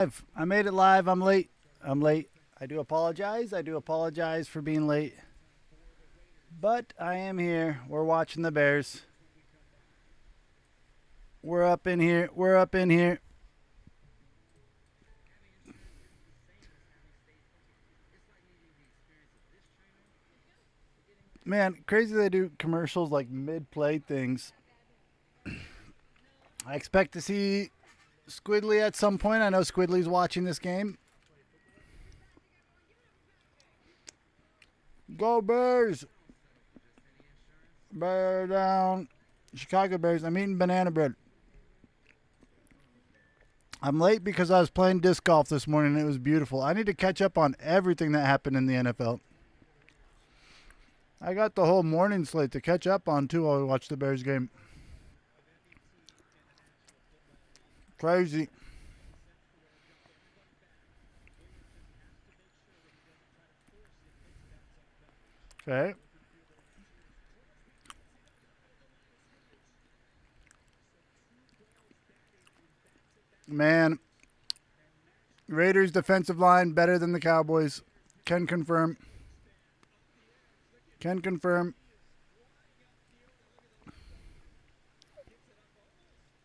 I made it live. I'm late. I'm late. I do apologize. I do apologize for being late. But I am here. We're watching the Bears. We're up in here. We're up in here. Man, crazy they do commercials like mid-play things. I expect to see Squidly at some point. I know Squidly's watching this game. Go Bears! Bear down. Chicago Bears. I'm eating banana bread. I'm late because I was playing disc golf this morning and it was beautiful. I need to catch up on everything that happened in the NFL. I got the whole morning slate to catch up on too while we watch the Bears game. Crazy. Okay. Man, Raiders defensive line better than the Cowboys. Can confirm. Can confirm.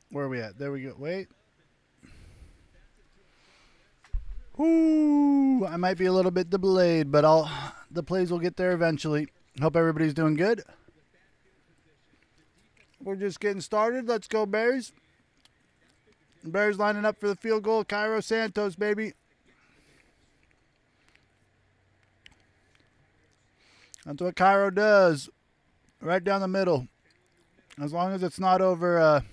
Where are we at? There we go. Wait. Ooh, I might be a little bit delayed, but the plays will get there eventually. Hope everybody's doing good. We're just getting started. Let's go, Bears. Bears lining up for the field goal. Cairo Santos, baby. That's what Cairo does. Right down the middle. As long as it's not over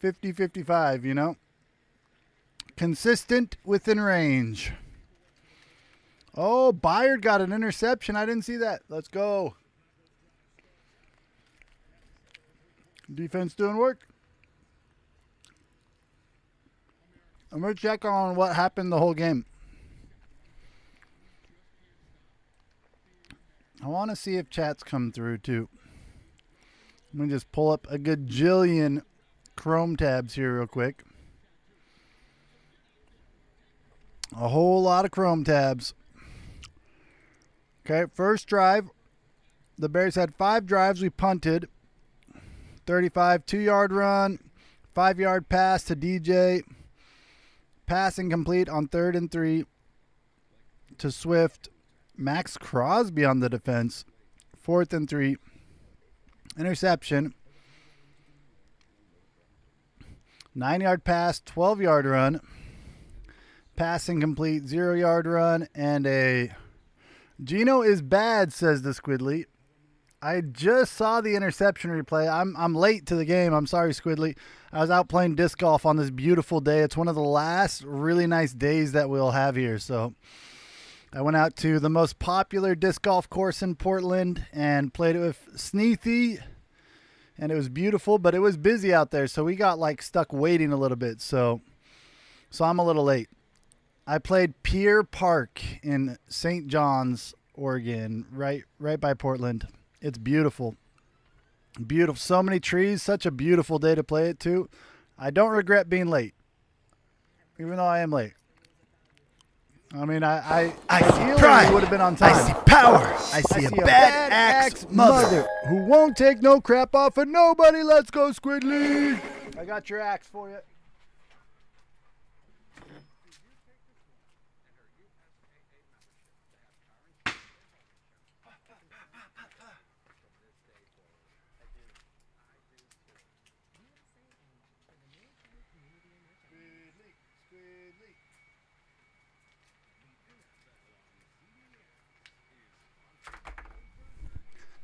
50-55, you know. Consistent within range. Oh, Byard got an interception. I didn't see that. Let's go. Defense doing work. I'm going to check on what happened the whole game. I want to see if chats come through too. Let me just pull up a gajillion Chrome tabs here real quick. A whole lot of Chrome tabs. Okay, first drive. The Bears had 5 drives. We punted. 35, 2-yard run. 5-yard pass to DJ. Pass incomplete on 3rd and 3 to Swift. Max Crosby on the defense. 4th and 3. Interception. 9-yard pass, 12-yard run. Pass incomplete, 0-yard run, and a Gino is bad, says the Squidly. I just saw the interception replay. I'm late to the game. I'm sorry, Squidly. I was out playing disc golf on this beautiful day. It's one of the last really nice days that we'll have here. So I went out to the most popular disc golf course in Portland and played it with Sneethy. And it was beautiful, but it was busy out there. So we got like stuck waiting a little bit. So I'm a little late. I played Pier Park in St. John's, Oregon, right by Portland. It's beautiful. Beautiful. So many trees. Such a beautiful day to play it too. I don't regret being late, even though I am late. I mean, I see pride. Would have been on time. I see power. I see a bad axe mother who won't take no crap off of nobody. Let's go, Squidly. I got your axe for you.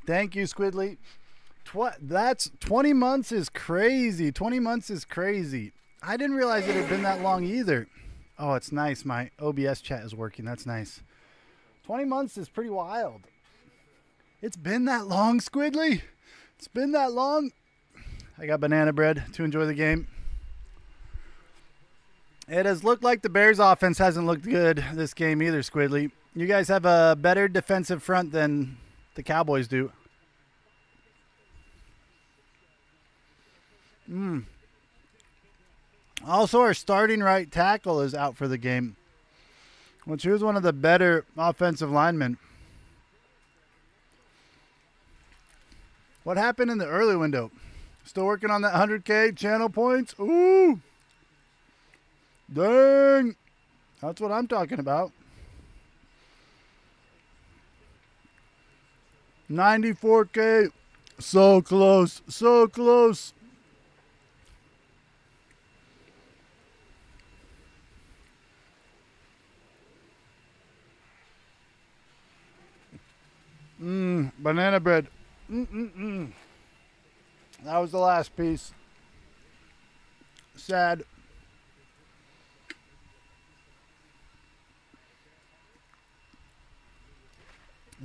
Thank you, Squidly. That's 20 months is crazy. 20 months is crazy. I didn't realize it had been that long either. Oh, it's nice. My OBS chat is working. That's nice. 20 months is pretty wild. It's been that long, Squidly. It's been that long. I got banana bread to enjoy the game. It has looked like the Bears offense hasn't looked good this game either, Squidly. You guys have a better defensive front than the Cowboys do. Also, our starting right tackle is out for the game, which he was one of the better offensive linemen. What happened in the early window? Still working on that 100K channel points? Ooh. Dang. That's what I'm talking about. 94K. So close. So close. Banana bread. That was the last piece. Sad.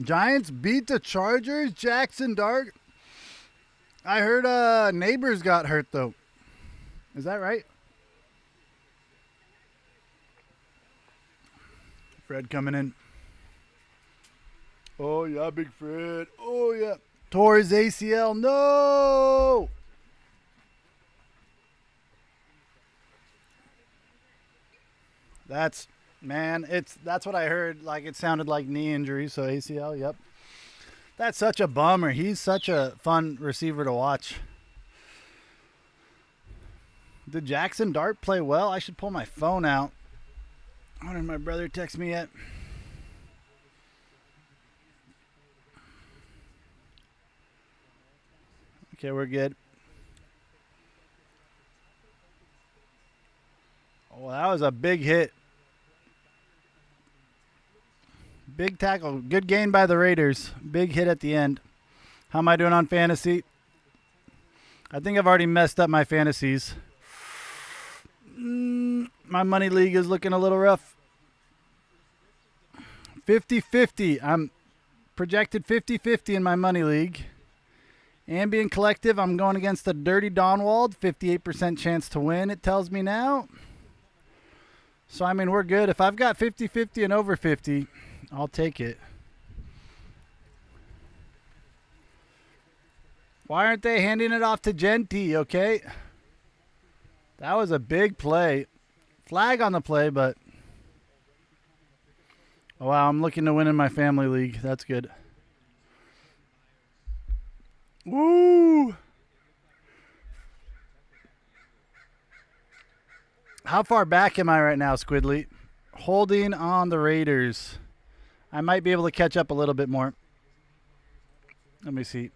Giants beat the Chargers. Jackson Dart. I heard neighbors got hurt though. Is that right? Fred coming in. Oh yeah, big Fred. Oh yeah. Tore his ACL. No. That's what I heard. Like it sounded like knee injury, so ACL. Yep. That's such a bummer. He's such a fun receiver to watch. Did Jackson Dart play well? I should pull my phone out. Why didn't my brother text me yet? Okay, we're good. Oh, that was a big hit. Big tackle. Good gain by the Raiders. Big hit at the end. How am I doing on fantasy? I think I've already messed up my fantasies. My money league is looking a little rough. 50-50. I'm projected 50-50 in my money league. Ambient Collective, I'm going against the Dirty Donwald. 58% chance to win, it tells me now. So, I mean, we're good. If I've got 50-50 and over 50, I'll take it. Why aren't they handing it off to Genti, okay? That was a big play. Flag on the play, but... Oh, wow, I'm looking to win in my family league. That's good. Woo! How far back am I right now, Squidly? Holding on the Raiders. I might be able to catch up a little bit more. Let me see.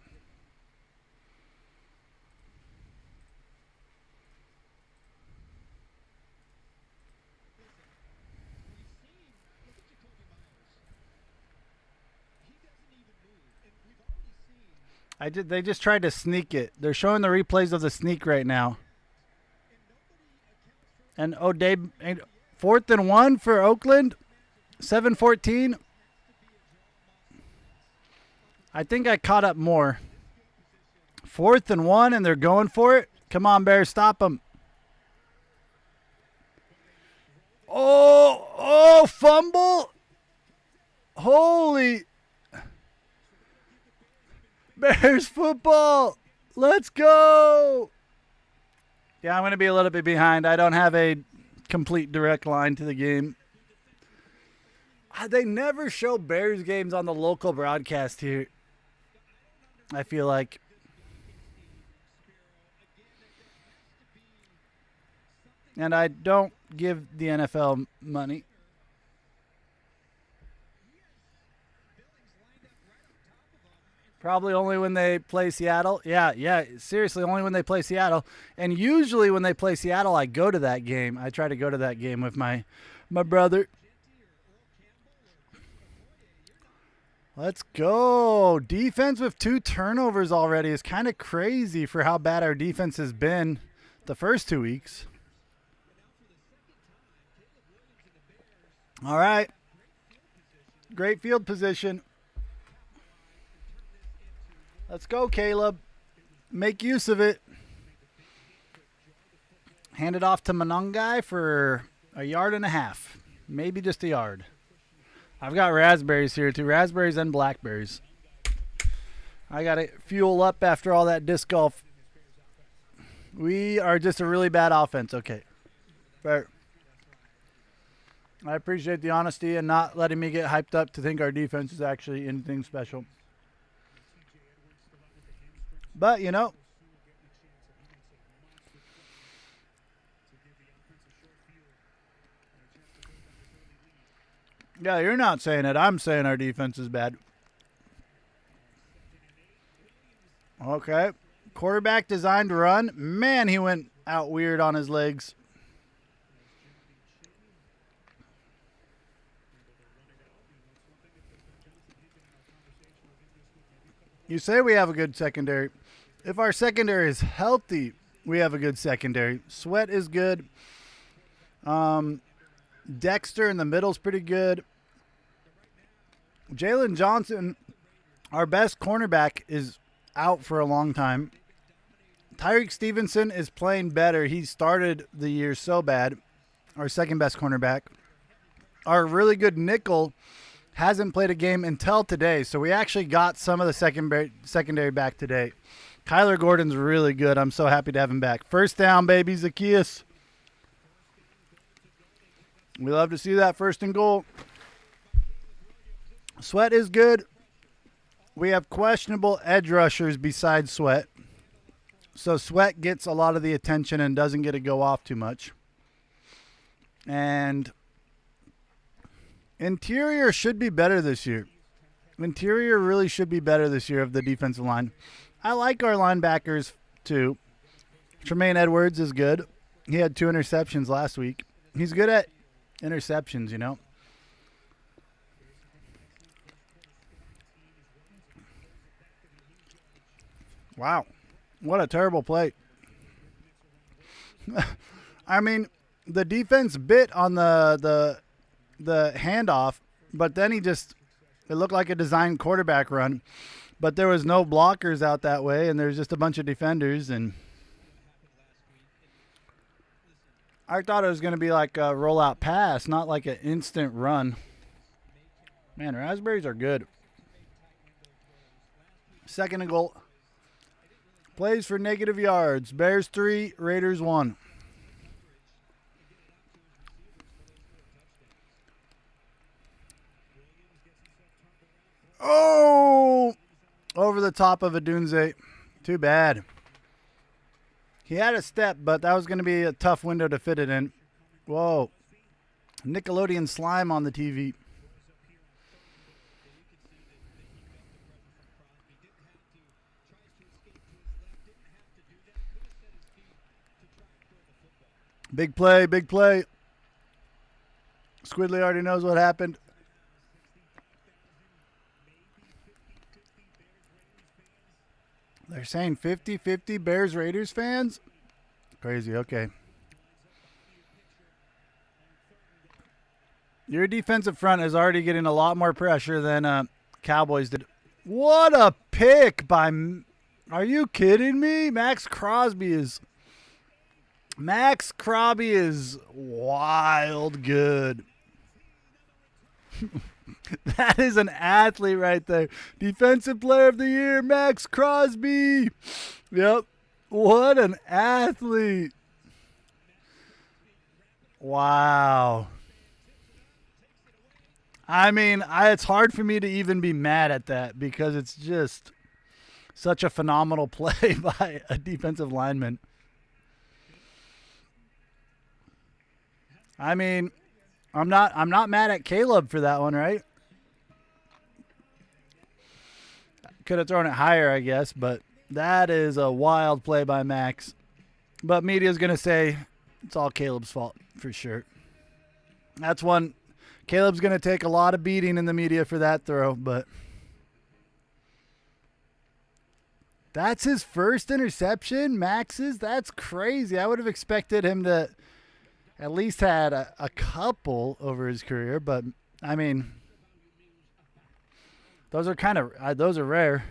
They just tried to sneak it. They're showing the replays of the sneak right now. And O'Day, 4th and 1 for Oakland. 7-14. I think I caught up more. 4th and 1, and they're going for it. Come on, Bears, stop them. Oh, fumble. Holy. Bears football. Let's go. Yeah, I'm going to be a little bit behind. I don't have a complete direct line to the game. They never show Bears games on the local broadcast here, I feel like. And I don't give the NFL money. Probably only when they play Seattle. Yeah, seriously, only when they play Seattle. And usually when they play Seattle, I go to that game. I try to go to that game with my brother. Let's go. Defense with 2 turnovers already is kind of crazy for how bad our defense has been the first 2 weeks. All right. Great field position. Let's go, Caleb. Make use of it. Hand it off to Monongai for 1.5 yards. Maybe just a yard. I've got raspberries here too. Raspberries and blackberries. I got to fuel up after all that disc golf. We are just a really bad offense. Okay. Fair. I appreciate the honesty and not letting me get hyped up to think our defense is actually anything special. But, you know, yeah, you're not saying it. I'm saying our defense is bad. Okay. Quarterback designed to run. Man, he went out weird on his legs. You say we have a good secondary. If our secondary is healthy, we have a good secondary. Sweat is good. Dexter in the middle is pretty good. Jalen Johnson, our best cornerback, is out for a long time. Tyreek Stevenson is playing better. He started the year so bad. Our second best cornerback. Our really good nickel hasn't played a game until today, so we actually got some of the secondary back today. Kyler Gordon's really good. I'm so happy to have him back. First down, baby, Zacchaeus. We love to see that first and goal. Sweat is good. We have questionable edge rushers besides Sweat. So Sweat gets a lot of the attention and doesn't get to go off too much. And interior should be better this year. Interior really should be better this year of the defensive line. I like our linebackers too. Tremaine Edwards is good. He had 2 interceptions last week. He's good at interceptions, you know. Wow. What a terrible play. I mean, the defense bit on the handoff, but then it looked like a designed quarterback run. But there was no blockers out that way, and there's just a bunch of defenders. And I thought it was going to be like a rollout pass, not like an instant run. Man, raspberries are good. Second and goal. Plays for negative yards. Bears 3, Raiders 1. Oh! Over the top of Adunze. Too bad. He had a step, but that was going to be a tough window to fit it in. Whoa. Nickelodeon slime on the TV. Big play, big play. Squidly already knows what happened. They're saying 50-50 Bears-Raiders fans? Crazy, okay. Your defensive front is already getting a lot more pressure than Cowboys did. What a pick by... Are you kidding me? Max Crosby is wild good. That is an athlete right there. Defensive player of the year, Max Crosby. Yep. What an athlete. Wow. I mean, it's hard for me to even be mad at that because it's just such a phenomenal play by a defensive lineman. I mean, I'm not mad at Caleb for that one, right? Could have thrown it higher, I guess, but that is a wild play by Max. But media's going to say it's all Caleb's fault for sure. That's one. Caleb's going to take a lot of beating in the media for that throw, but that's his first interception, Max's. That's crazy. I would have expected him to at least had a couple over his career, but I mean, those are rare.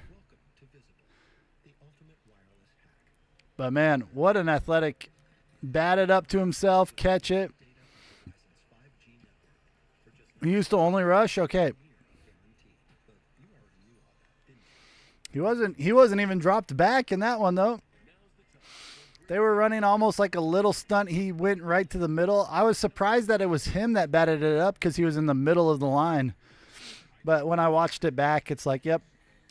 But man, what an athletic, bat it up to himself, catch it. He used to only rush, okay. He wasn't even dropped back in that one though. They were running almost like a little stunt. He went right to the middle. I was surprised that it was him that batted it up because he was in the middle of the line. But when I watched it back, it's like, yep.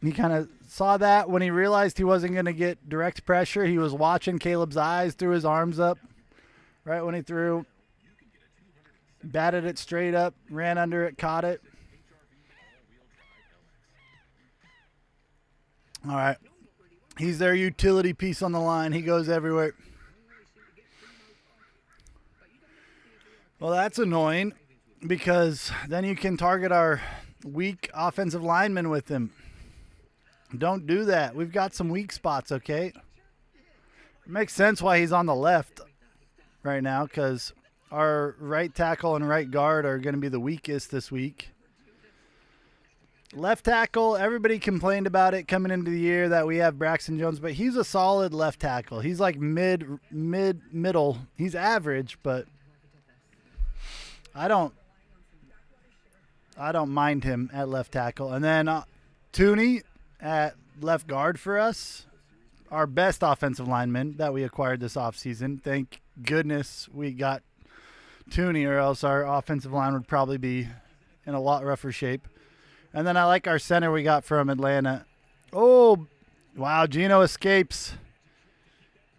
He kind of saw that. When he realized he wasn't going to get direct pressure, he was watching Caleb's eyes, threw his arms up right when he threw. Batted it straight up, ran under it, caught it. All right. He's their utility piece on the line. He goes everywhere. Well, that's annoying because then you can target our weak offensive linemen with him. Don't do that. We've got some weak spots, okay? It makes sense why he's on the left right now because our right tackle and right guard are going to be the weakest this week. Left tackle, everybody complained about it coming into the year that we have Braxton Jones, but he's a solid left tackle. He's like middle. He's average, but I don't mind him at left tackle. And then Tooney at left guard for us, our best offensive lineman that we acquired this offseason. Thank goodness we got Tooney, or else our offensive line would probably be in a lot rougher shape. And then I like our center we got from Atlanta. Oh, wow, Gino escapes.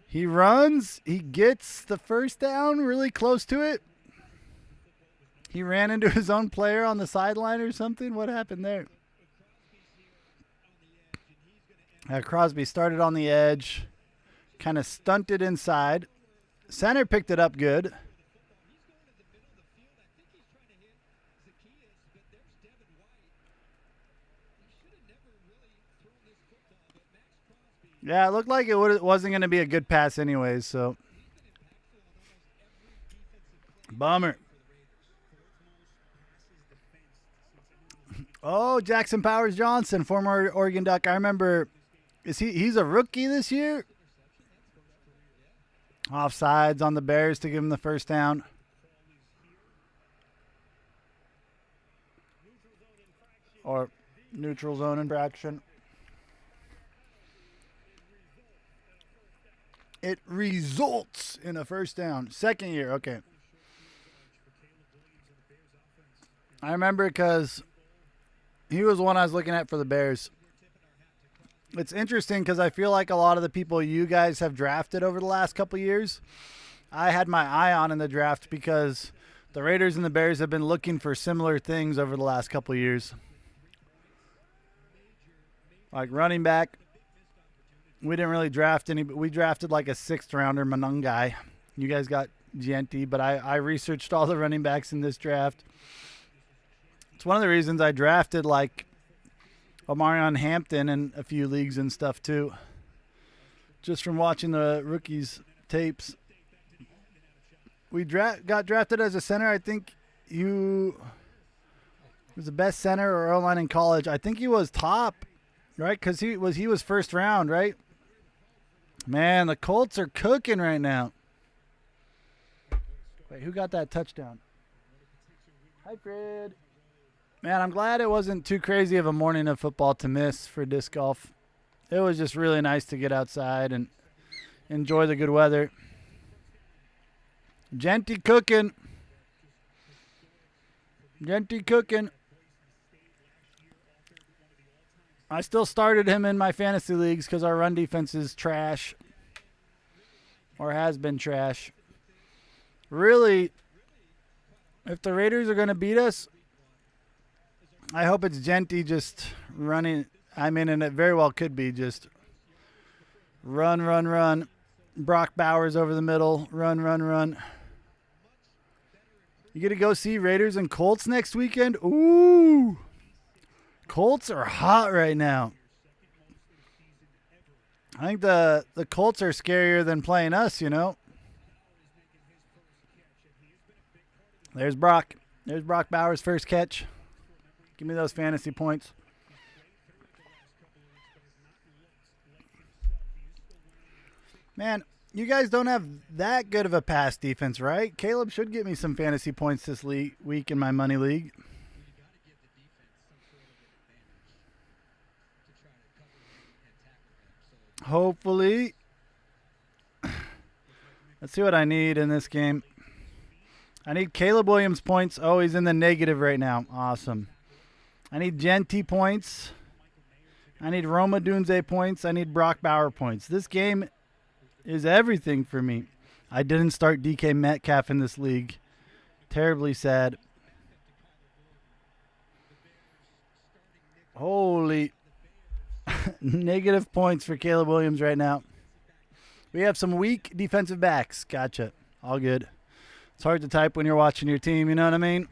He runs. He gets the first down, really close to it. He ran into his own player on the sideline or something. What happened there? Crosby started on the edge, kind of stunted inside. Center picked it up good. Yeah, it looked like it wasn't going to be a good pass anyways, so. Bummer. Oh, Jackson Powers Johnson, former Oregon Duck. I remember, he's a rookie this year? Offsides on the Bears to give him the first down. Or neutral zone infraction. It results in a first down. Second year, okay. I remember because he was the one I was looking at for the Bears. It's interesting because I feel like a lot of the people you guys have drafted over the last couple of years, I had my eye on in the draft because the Raiders and the Bears have been looking for similar things over the last couple of years. Like running back. We didn't really draft any, but we drafted like a 6th rounder, Manungai. You guys got Genti, but I researched all the running backs in this draft. It's one of the reasons I drafted like Omarion Hampton in a few leagues and stuff too. Just from watching the rookies' tapes. We got drafted as a center. I think you was the best center or O-line in college. I think he was top, right? Because he was first round, right? Man, the Colts are cooking right now. Wait, who got that touchdown? Hi, Fred. Man, I'm glad it wasn't too crazy of a morning of football to miss for disc golf. It was just really nice to get outside and enjoy the good weather. Genti cooking. Genti cooking. I still started him in my fantasy leagues because our run defense is trash. Or has been trash. Really, if the Raiders are going to beat us, I hope it's Genti just running. I mean, and it very well could be just run, run, run. Brock Bowers over the middle. Run, run, run. You get to go see Raiders and Colts next weekend? Ooh. Colts are hot right now. I think the Colts are scarier than playing us, you know. There's Brock. There's Brock Bowers' first catch. Give me those fantasy points. Man, you guys don't have that good of a pass defense, right? Caleb should get me some fantasy points this week in my money league. Hopefully. Let's see what I need in this game. I need Caleb Williams points. Oh, he's in the negative right now. Awesome. I need Genty points. I need Roma Dunze points. I need Brock Bauer points. This game is everything for me. I didn't start DK Metcalf in this league. Terribly sad. Holy negative points for Caleb Williams right now. We have some weak defensive backs. Gotcha. All good. It's hard to type when you're watching your team, you know what I mean?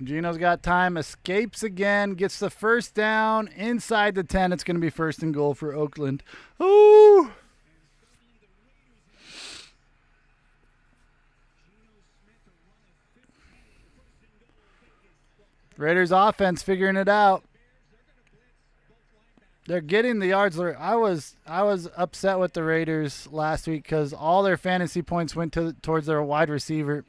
Gino's got time. Escapes again. Gets the first down. Inside the 10. It's going to be first and goal for Oakland. Ooh! Raiders offense figuring it out. They're getting the yards. I was upset with the Raiders last week because all their fantasy points went towards their wide receiver.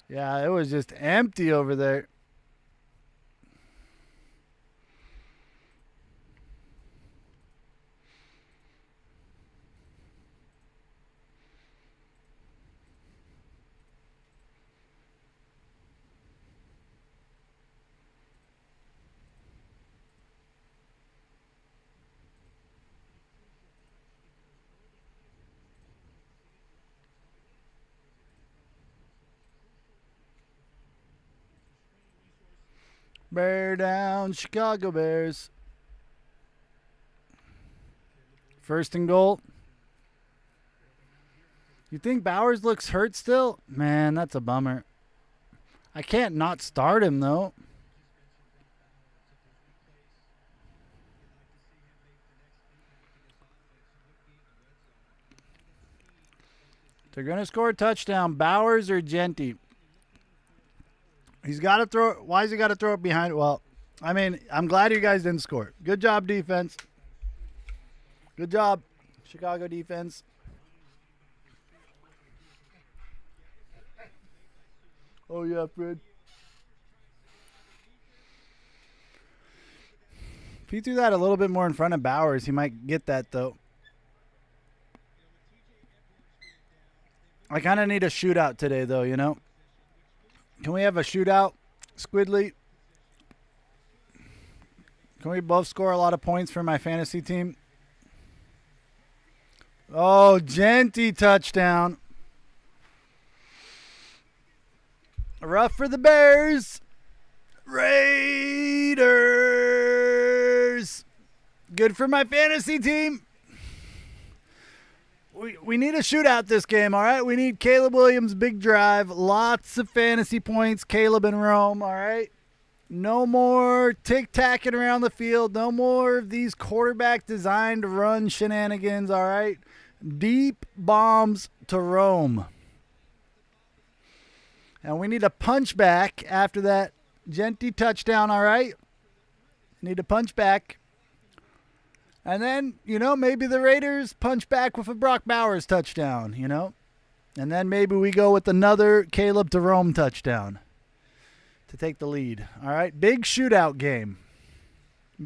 Yeah, it was just empty over there. Bear down, Chicago Bears. First and goal. You think Bowers looks hurt still? Man, that's a bummer. I can't not start him, though. They're going to score a touchdown. Bowers or Genty? He's got to throw it. Why has he got to throw it behind? Well, I mean, I'm glad you guys didn't score. Good job, defense. Good job, Chicago defense. Oh, yeah, Fred. If he threw that a little bit more in front of Bowers, he might get that, though. I kind of need a shootout today, though, you know? Can we have a shootout, Squidly? Can we both score a lot of points for my fantasy team? Oh, Genty touchdown. Rough for the Bears. Raiders. Good for my fantasy team. We need a shootout this game, all right? We need Caleb Williams' big drive. Lots of fantasy points, Caleb and Rome, all right? No more tic-tacking around the field. No more of these quarterback-designed run shenanigans, all right? Deep bombs to Rome. And we need a punch back after that Genty touchdown, all right? Need a punch back. And then, you know, maybe the Raiders punch back with a Brock Bowers touchdown, you know? And then maybe we go with another Caleb to Rome touchdown to take the lead. All right? Big shootout game.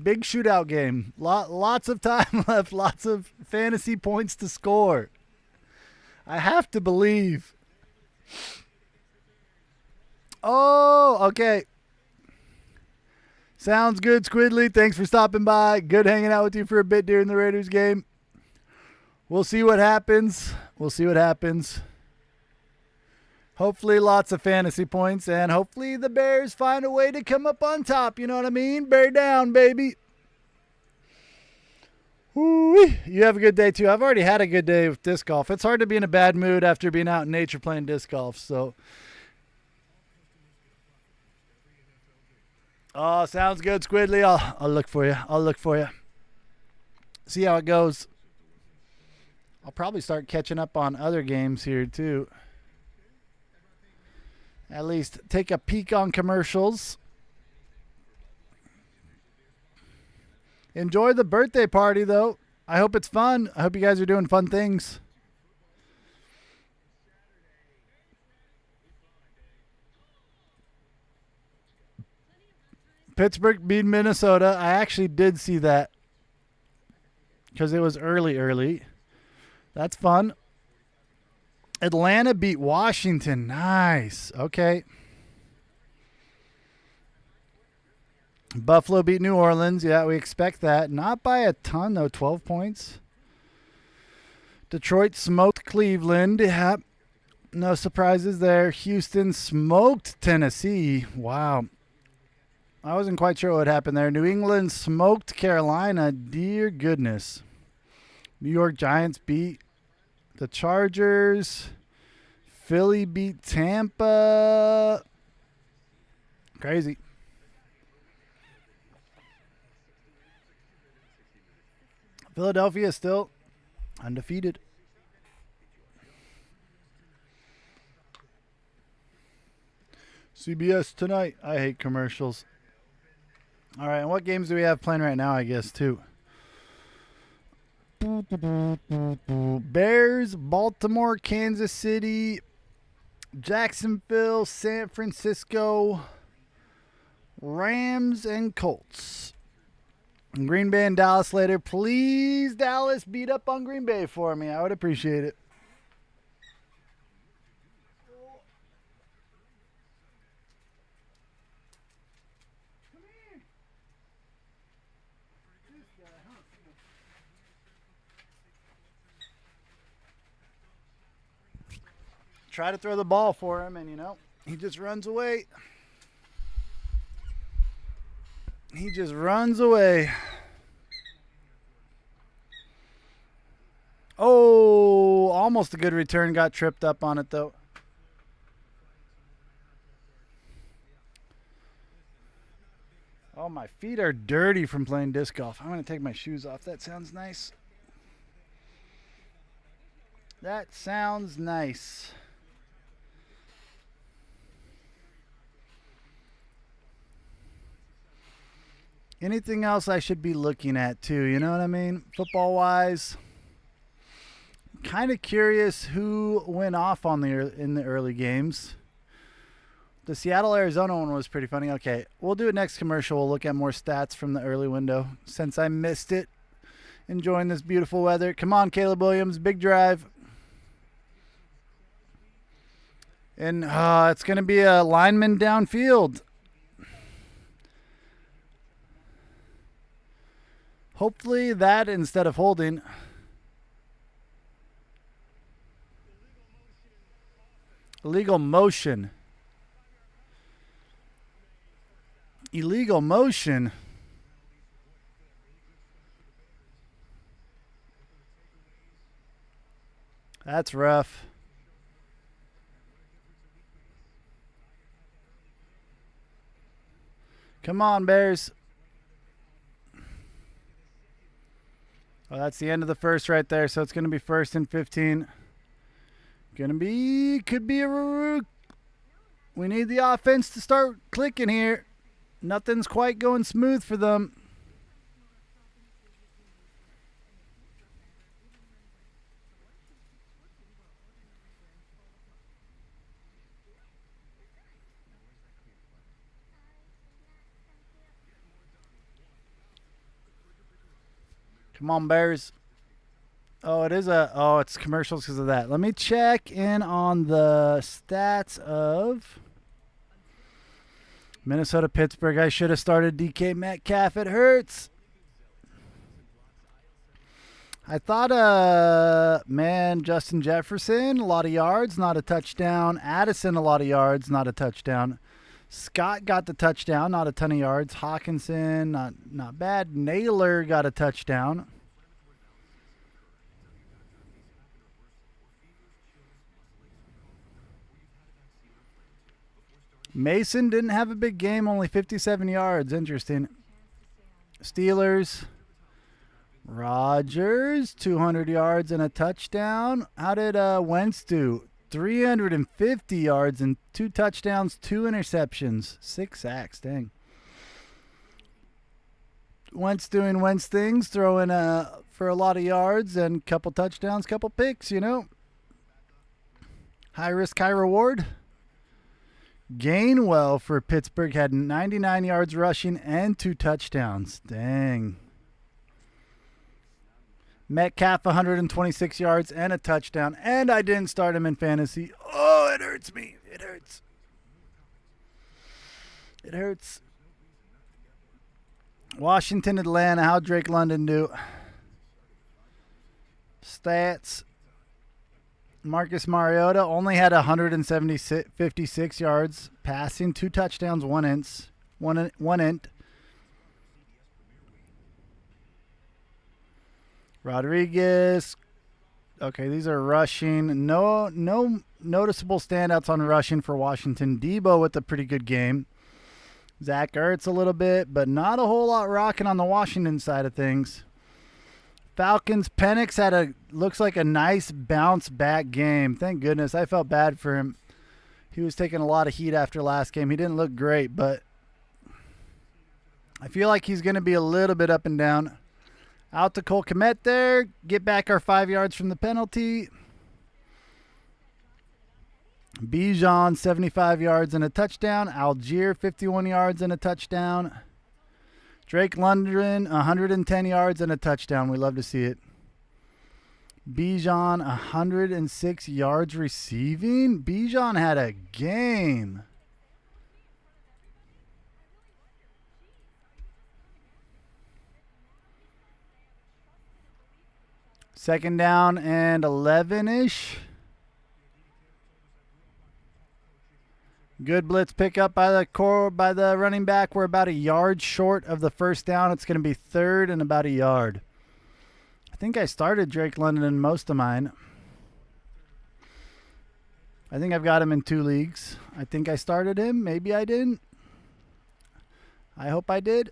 Big shootout game. Lots of time left. Lots of fantasy points to score. I have to believe. Oh, okay. Sounds good, Squidly. Thanks for stopping by. Good hanging out with you for a bit during the Raiders game. We'll see what happens. We'll see what happens. Hopefully lots of fantasy points, and hopefully the Bears find a way to come up on top. You know what I mean? Bear down, baby. Woo-wee. You have a good day, too. I've already had a good day with disc golf. It's hard to be in a bad mood after being out in nature playing disc golf, so... Oh, sounds good, Squidly. I'll look for you. I'll look for you. See how it goes. I'll probably start catching up on other games here, too. At least take a peek on commercials. Enjoy the birthday party, though. I hope it's fun. I hope you guys are doing fun things. Pittsburgh beat Minnesota. I actually did see that because it was early. That's fun. Atlanta beat Washington. Nice. Okay. Buffalo beat New Orleans. Yeah, we expect that. Not by a ton, though. 12 points. Detroit smoked Cleveland. Yep. No surprises there. Houston smoked Tennessee. Wow. I wasn't quite sure what happened there. New England smoked Carolina. Dear goodness. New York Giants beat the Chargers. Philly beat Tampa. Crazy. Philadelphia is still undefeated. CBS tonight. I hate commercials. All right, and what games do we have playing right now, I guess, too? Bears, Baltimore, Kansas City, Jacksonville, San Francisco, Rams, and Colts. Green Bay and Dallas later. Please, Dallas, beat up on Green Bay for me. I would appreciate it. Try to throw the ball for him, and, he just runs away. He just runs away. Oh, almost a good return. Got tripped up on it, though. Oh, my feet are dirty from playing disc golf. I'm going to take my shoes off. That sounds nice. That sounds nice. Anything else I should be looking at, too? You know what I mean? Football-wise. Kind of curious who went off in the early games. The Seattle-Arizona one was pretty funny. Okay, we'll do it next commercial. We'll look at more stats from the early window since I missed it. Enjoying this beautiful weather. Come on, Caleb Williams. Big drive. And it's going to be a lineman downfield. Hopefully that instead of holding. Illegal motion. Illegal motion. That's rough. Come on, Bears. Well, that's the end of the first right there, so it's going to be 1st and 15. Could be a. We need the offense to start clicking here. Nothing's quite going smooth for them. Come on, Bears. Oh, it's commercials because of that. Let me check in on the stats of Minnesota, Pittsburgh. I should have started DK Metcalf. It hurts. I thought, Justin Jefferson, a lot of yards, not a touchdown. Addison, a lot of yards, not a touchdown. Scott got the touchdown, not a ton of yards. Hawkinson, not bad. Naylor got a touchdown. Mason didn't have a big game, only 57 yards. Interesting. Steelers. Rodgers, 200 yards and a touchdown. How did Wentz do? 350 yards and 2 touchdowns, 2 interceptions, 6 sacks. Dang. Wentz doing Wentz things, throwing for a lot of yards and a couple touchdowns, couple picks, High risk, high reward. Gainwell for Pittsburgh had 99 yards rushing and 2 touchdowns. Dang. Metcalf 126 yards and a touchdown. And I didn't start him in fantasy. Oh, it hurts me. It hurts. It hurts. Washington, Atlanta. How'd Drake London do? Stats. Marcus Mariota only had 56 yards passing, 2 touchdowns, 1 int. Rodriguez. Okay, these are rushing. No noticeable standouts on rushing for Washington. Debo with a pretty good game. Zach Ertz a little bit, but not a whole lot rocking on the Washington side of things. Falcons, Penix looks like a nice bounce back game. Thank goodness. I felt bad for him. He was taking a lot of heat after last game. He didn't look great, but I feel like he's going to be a little bit up and down. Out to Cole Kmet there. Get back our 5 yards from the penalty. Bijan, 75 yards and a touchdown. Algier, 51 yards and a touchdown. Drake London, 110 yards and a touchdown. We love to see it. Bijan, 106 yards receiving. Bijan had a game. Second down and 11-ish. Good blitz pickup by the running back. We're about a yard short of the first down. It's going to be third and about a yard. I think I started Drake London in most of mine. I think I've got him in 2 leagues. I think I started him. Maybe I didn't. I hope I did.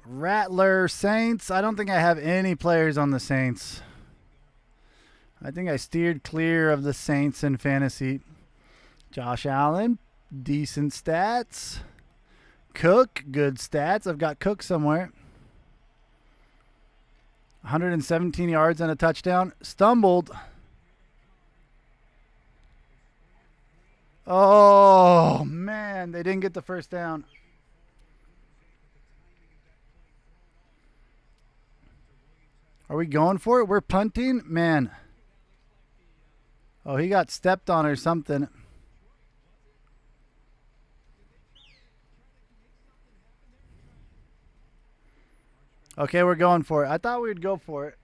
Rattler, Saints. I don't think I have any players on the Saints. I think I steered clear of the Saints in fantasy. Josh Allen, decent stats. Cook, good stats. I've got Cook somewhere. 117 yards and a touchdown. Stumbled. Oh, man. They didn't get the first down. Are we going for it? We're punting? Man. Oh, he got stepped on or something. Okay, we're going for it. I thought we'd go for it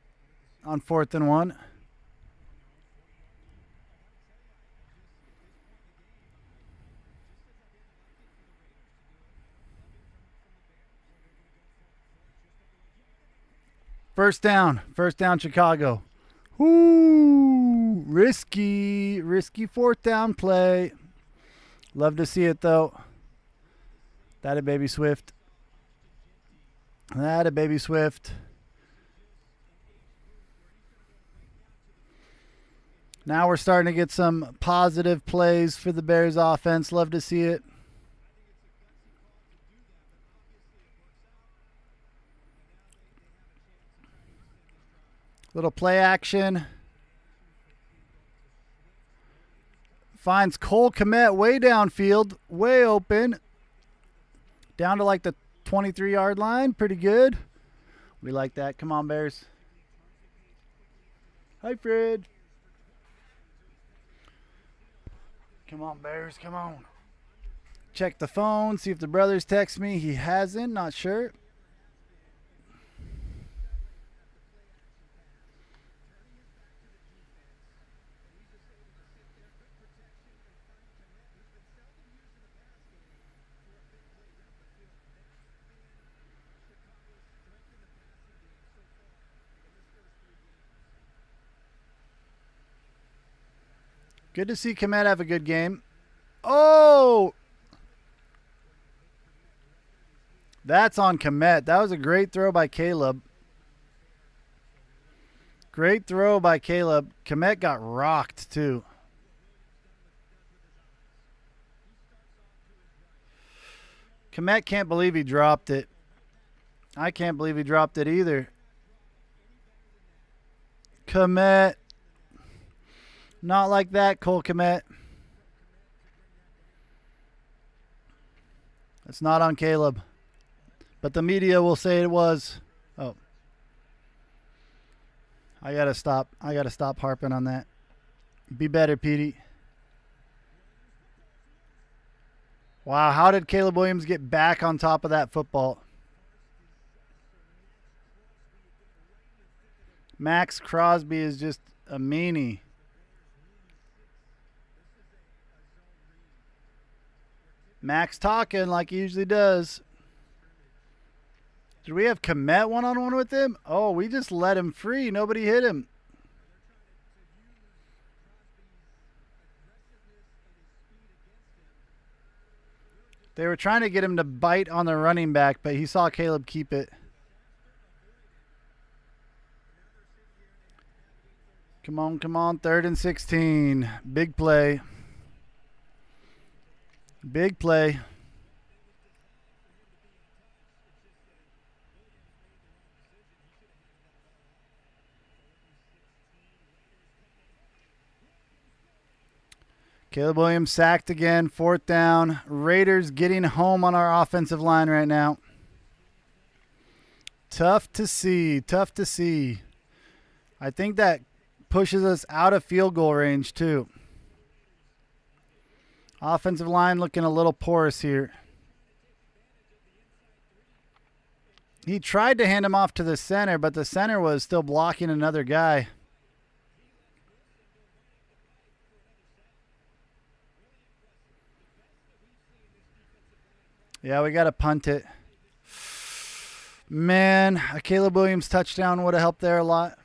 on 4th and 1. First down, Chicago. Ooh, risky 4th down play. Love to see it, though. That a baby Swift. Now we're starting to get some positive plays for the Bears offense. Love to see it. Little play action. Finds Cole Kmet way downfield, way open. Down to like the 23-yard line. Pretty good. We like that. Come on, Bears. Hi, Fred. Come on, Bears. Come on. Check the phone. See if the brothers text me. He hasn't. Not sure. Good to see Kmet have a good game. Oh! That's on Kmet. That was a great throw by Caleb. Great throw by Caleb. Kmet got rocked, too. Kmet can't believe he dropped it. I can't believe he dropped it either. Kmet. Not like that, Cole Kmet. It's not on Caleb. But the media will say it was. Oh. I gotta stop. I gotta stop harping on that. Be better, Petey. Wow, how did Caleb Williams get back on top of that football? Max Crosby is just a meanie. Max talking like he usually does. Did we have Komet one-on-one with him? Oh, we just let him free. Nobody hit him. They were trying to get him to bite on the running back, but he saw Caleb keep it. Come on, come on. 3rd and 16. Big play. Big play. Caleb Williams sacked again. 4th down. Raiders getting home on our offensive line right now. Tough to see. Tough to see. I think that pushes us out of field goal range too. Offensive line looking a little porous here. He tried to hand him off to the center, but the center was still blocking another guy. Yeah, we got to punt it. Man, a Caleb Williams touchdown would have helped there a lot.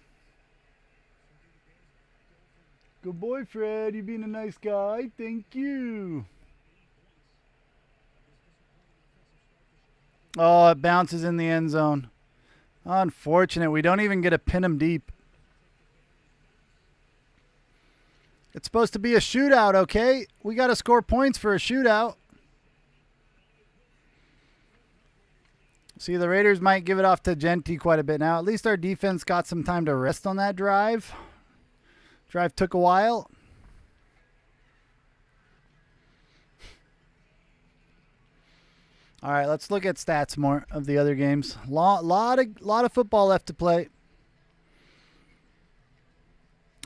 Good boy, Fred. You being a nice guy. Thank you. Oh, it bounces in the end zone. Unfortunate. We don't even get to pin him deep. It's supposed to be a shootout, okay? We got to score points for a shootout. See, the Raiders might give it off to Genty quite a bit now. At least our defense got some time to rest on that drive. Drive took a while. All right, let's look at stats more of the other games. Lot of football left to play.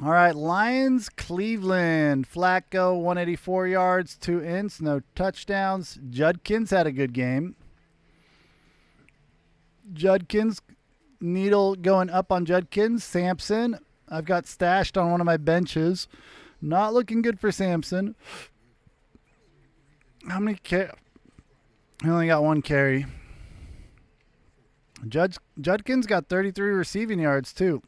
All right, Lions, Cleveland. Flacco, 184 yards, 2 ints, no touchdowns. Judkins had a good game. Judkins, needle going up on Judkins. Sampson, I've got stashed on one of my benches. Not looking good for Sampson. How many I only got 1 carry. Judkins got 33 receiving yards too.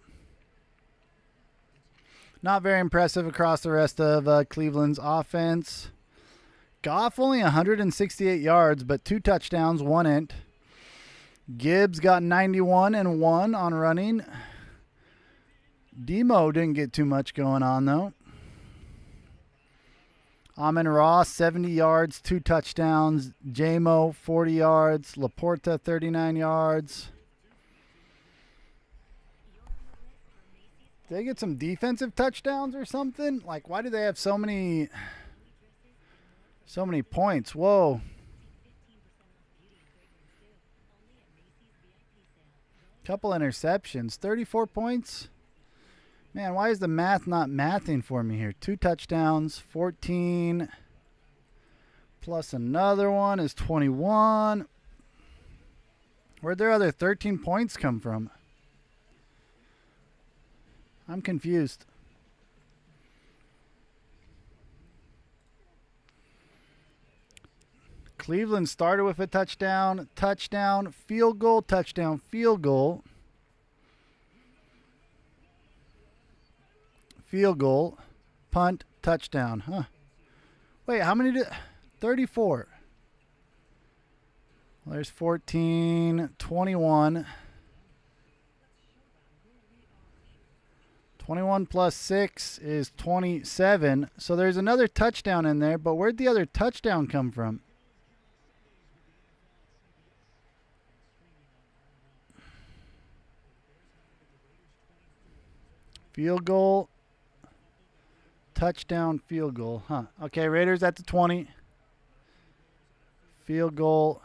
Not very impressive across the rest of Cleveland's offense. Goff only 168 yards, but 2 touchdowns, 1 int. Gibbs got 91 and 1 on running. Demo didn't get too much going on, though. Amon-Ra, 70 yards, 2 touchdowns. J-Mo, 40 yards. Laporta, 39 yards. Did they get some defensive touchdowns or something? Like, why do they have so many points? Whoa. Couple interceptions. 34 points. Man, why is the math not mathing for me here? 2 touchdowns, 14. Plus another one is 21. Where'd their other 13 points come from? I'm confused. Cleveland started with a touchdown, field goal, touchdown, field goal. Field goal, punt, touchdown. Huh. Wait, how many did... 34. Well, there's 14, 21. 21 plus 6 is 27. So there's another touchdown in there, but where'd the other touchdown come from? Field goal, touchdown, field goal. Huh. Okay, Raiders at the 20. Field goal.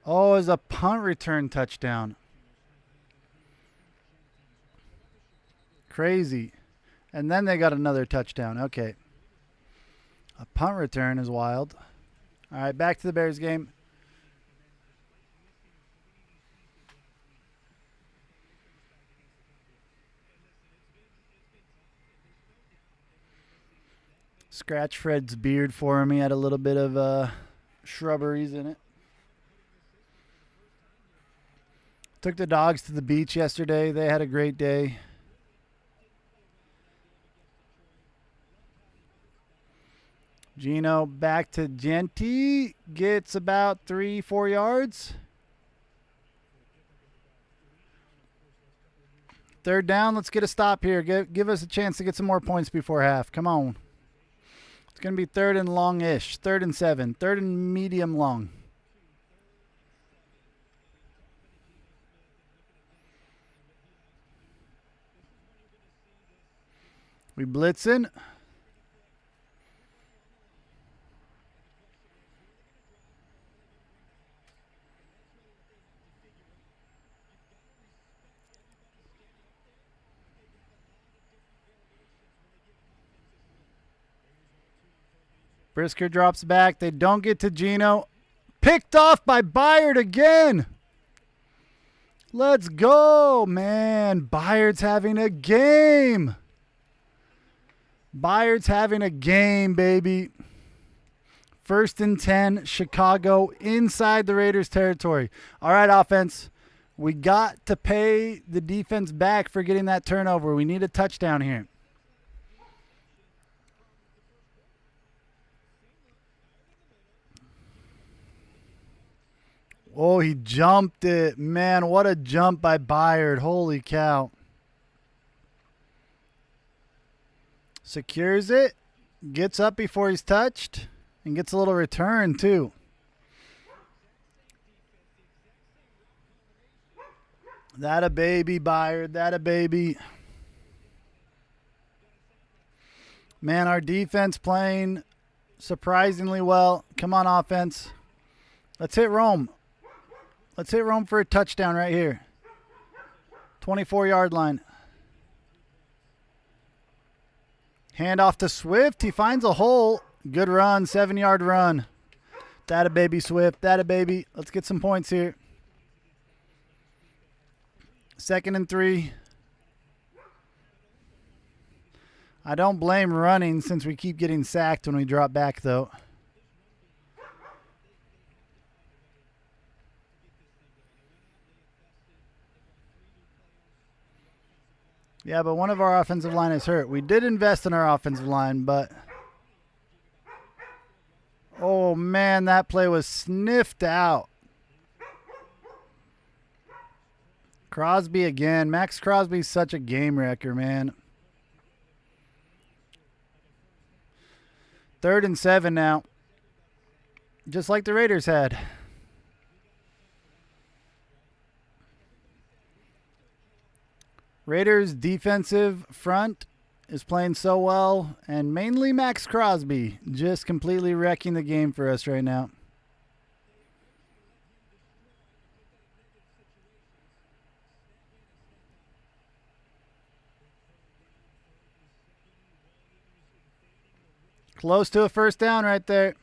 Oh, it's a punt return touchdown. Crazy. And then they got another touchdown. Okay. A punt return is wild. All right, back to the Bears game. Scratch Fred's beard for me. Had a little bit of shrubberies in it. Took the dogs to the beach yesterday. They had a great day. Gino back to Genty. Gets about 3-4 yards. Third down. Let's get a stop here. Give us a chance to get some more points before half. Come on. It's going to be third and long-ish. 3rd and 7. 3rd and medium long. We blitzing. Brisker drops back. They don't get to Gino. Picked off by Byard again. Let's go, man. Byard's having a game. Byard's having a game, baby. 1st and 10, Chicago inside the Raiders territory. All right, offense. We got to pay the defense back for getting that turnover. We need a touchdown here. Oh, he jumped it. Man, what a jump by Byard. Holy cow. Secures it. Gets up before he's touched. And gets a little return, too. That a baby, Byard. That a baby. Man, our defense playing surprisingly well. Come on, offense. Let's hit Rome. Let's hit Rome for a touchdown right here. 24-yard line. Hand off to Swift. He finds a hole. Good run. 7-yard run. That a baby, Swift. That a baby. Let's get some points here. 2nd and 3. I don't blame running since we keep getting sacked when we drop back, though. Yeah, but one of our offensive line is hurt. We did invest in our offensive line, but... Oh, man, that play was sniffed out. Crosby again. Max Crosby's such a game wrecker, man. 3rd and 7 now. Just like the Raiders had. Raiders' defensive front is playing so well, and mainly Max Crosby just completely wrecking the game for us right now. Close to a first down right there.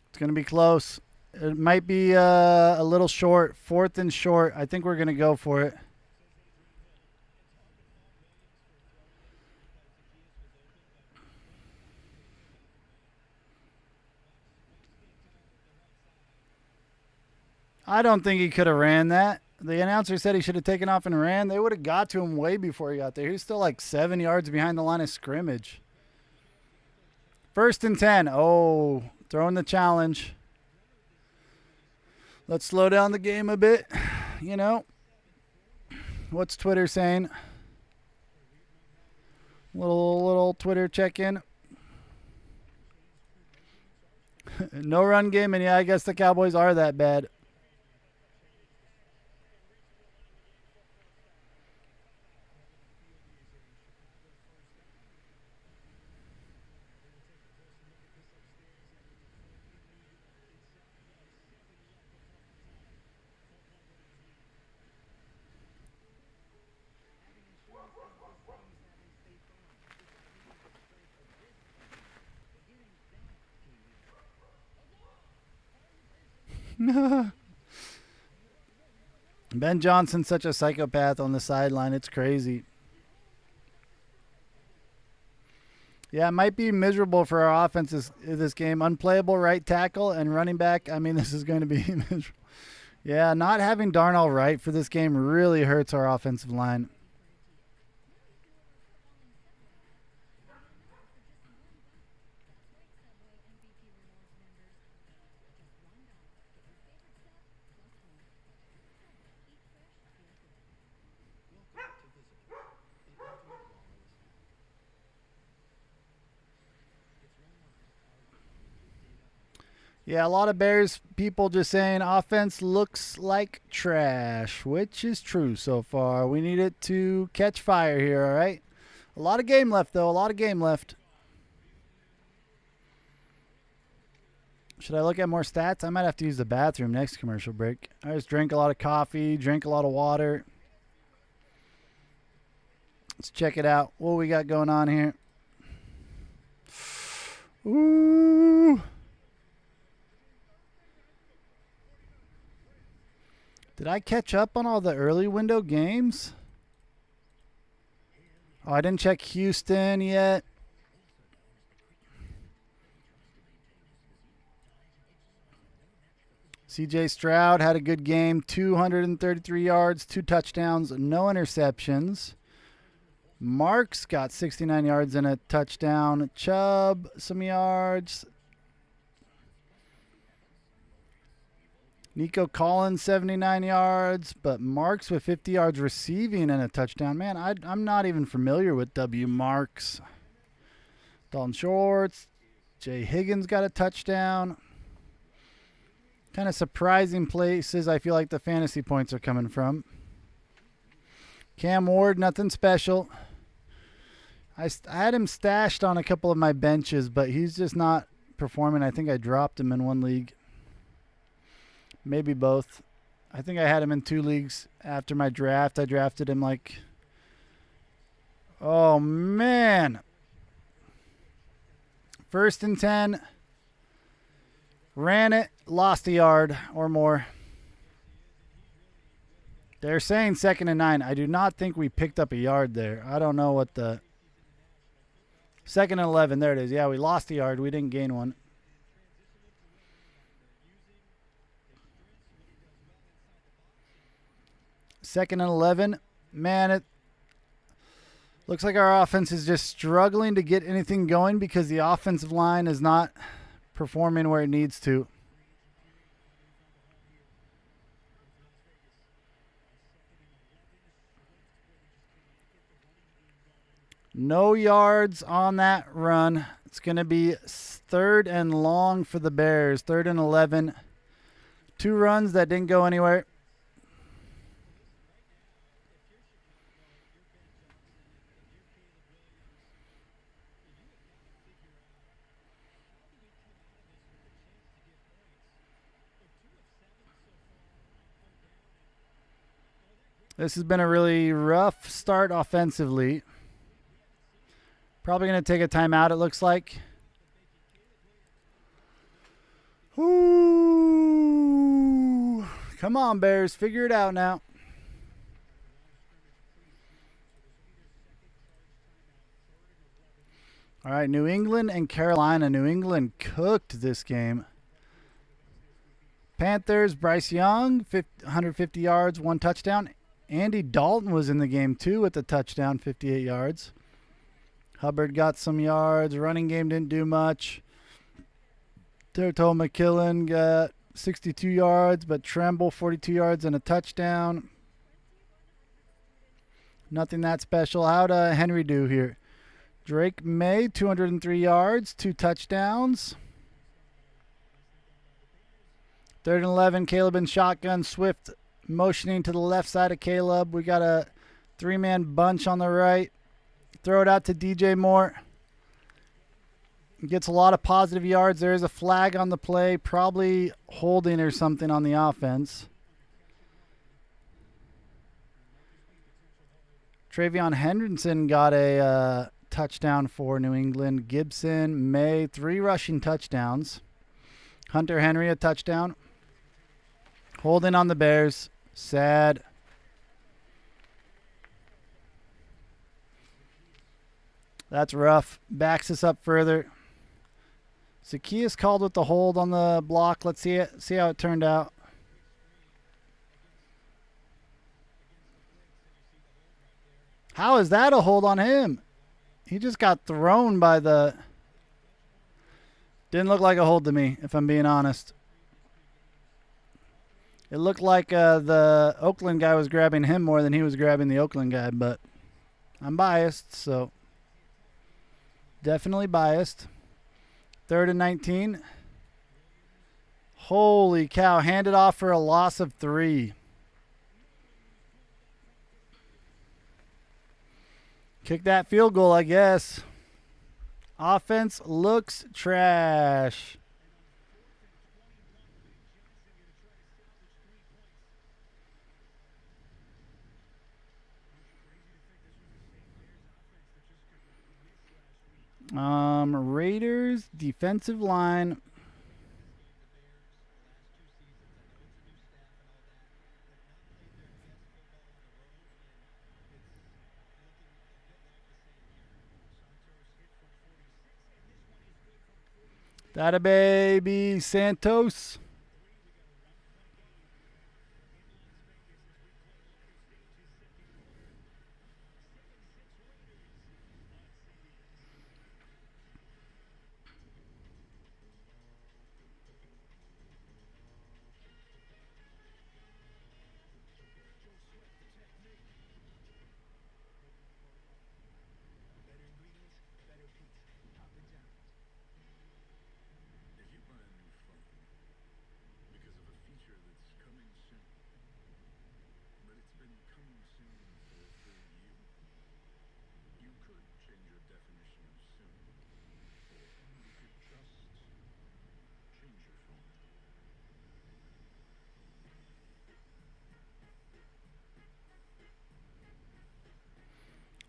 It's going to be close. It might be a little short. 4th and short. I think we're going to go for it. I don't think he could have ran that. The announcer said he should have taken off and ran. They would have got to him way before he got there. He was still like 7 yards behind the line of scrimmage. 1st and 10. Oh, throwing the challenge. Let's slow down the game a bit. You know, what's Twitter saying? Little Twitter check-in. No run game, and yeah, I guess the Cowboys are that bad. Ben Johnson's such a psychopath on the sideline. It's crazy. Yeah, it might be miserable for our offense this game. Unplayable right tackle and running back. I mean, this is going to be miserable. Yeah, not having Darnell Wright for this game really hurts our offensive line. Yeah, a lot of Bears people just saying offense looks like trash, which is true so far. We need it to catch fire here, all right? A lot of game left, though. A lot of game left. Should I look at more stats? I might have to use the bathroom next commercial break. I just drank a lot of coffee, drank a lot of water. Let's check it out. What we got going on here? Ooh. Did I catch up on all the early window games? Oh, I didn't check Houston yet. CJ Stroud had a good game. 233 yards, 2 touchdowns, no interceptions. Marks got 69 yards and a touchdown. Chubb, some yards. Nico Collins, 79 yards, but Marks with 50 yards receiving and a touchdown. Man, I'm not even familiar with W. Marks. Dalton Schwartz. Jay Higgins got a touchdown. Kind of surprising places I feel like the fantasy points are coming from. Cam Ward, nothing special. I had him stashed on a couple of my benches, but he's just not performing. I think I dropped him in one league. Maybe both. I think I had him in 2 leagues after my draft. I drafted him like, oh man. 1st and 10. Ran it, lost a yard or more. They're saying 2nd and 9. I do not think we picked up a yard there. I don't know what the 2nd and 11. There it is. Yeah, we lost a yard. We didn't gain one. Second and 11. Man, it looks like our offense is just struggling to get anything going because the offensive line is not performing where it needs to. No yards on that run. It's going to be 3rd and long for the Bears. 3rd and 11. 2 runs that didn't go anywhere. This has been a really rough start offensively. Probably going to take a timeout, it looks like. Ooh. Come on, Bears. Figure it out now. All right, New England and Carolina. New England cooked this game. Panthers, Bryce Young, 150 yards, 1 touchdown. Andy Dalton was in the game, too, with the touchdown, 58 yards. Hubbard got some yards. Running game didn't do much. Terrell McKillen got 62 yards, but Tremble, 42 yards and a touchdown. Nothing that special. How'd Henry do here? Drake May, 203 yards, 2 touchdowns. 3rd and 11, Caleb in shotgun. Swift motioning to the left side of Caleb. We got a 3-man bunch on the right. Throw it out to DJ Moore. Gets a lot of positive yards. There is a flag on the play, probably holding or something on the offense. Travion Henderson got a touchdown for New England. Gibson, May, 3 rushing touchdowns. Hunter Henry, a touchdown. Holding on the Bears. Sad. That's rough. Backs us up further. Zacchaeus called with the hold on the block. Let's see it. See how it turned out. How is that a hold on him? He just got thrown by the... Didn't look like a hold to me, if I'm being honest. It looked like the Oakland guy was grabbing him more than he was grabbing the Oakland guy, but I'm biased, so definitely biased. 3rd and 19. Holy cow, handed off for a loss of 3. Kick that field goal, I guess. Offense looks trash. Raiders defensive line. That a baby Santos.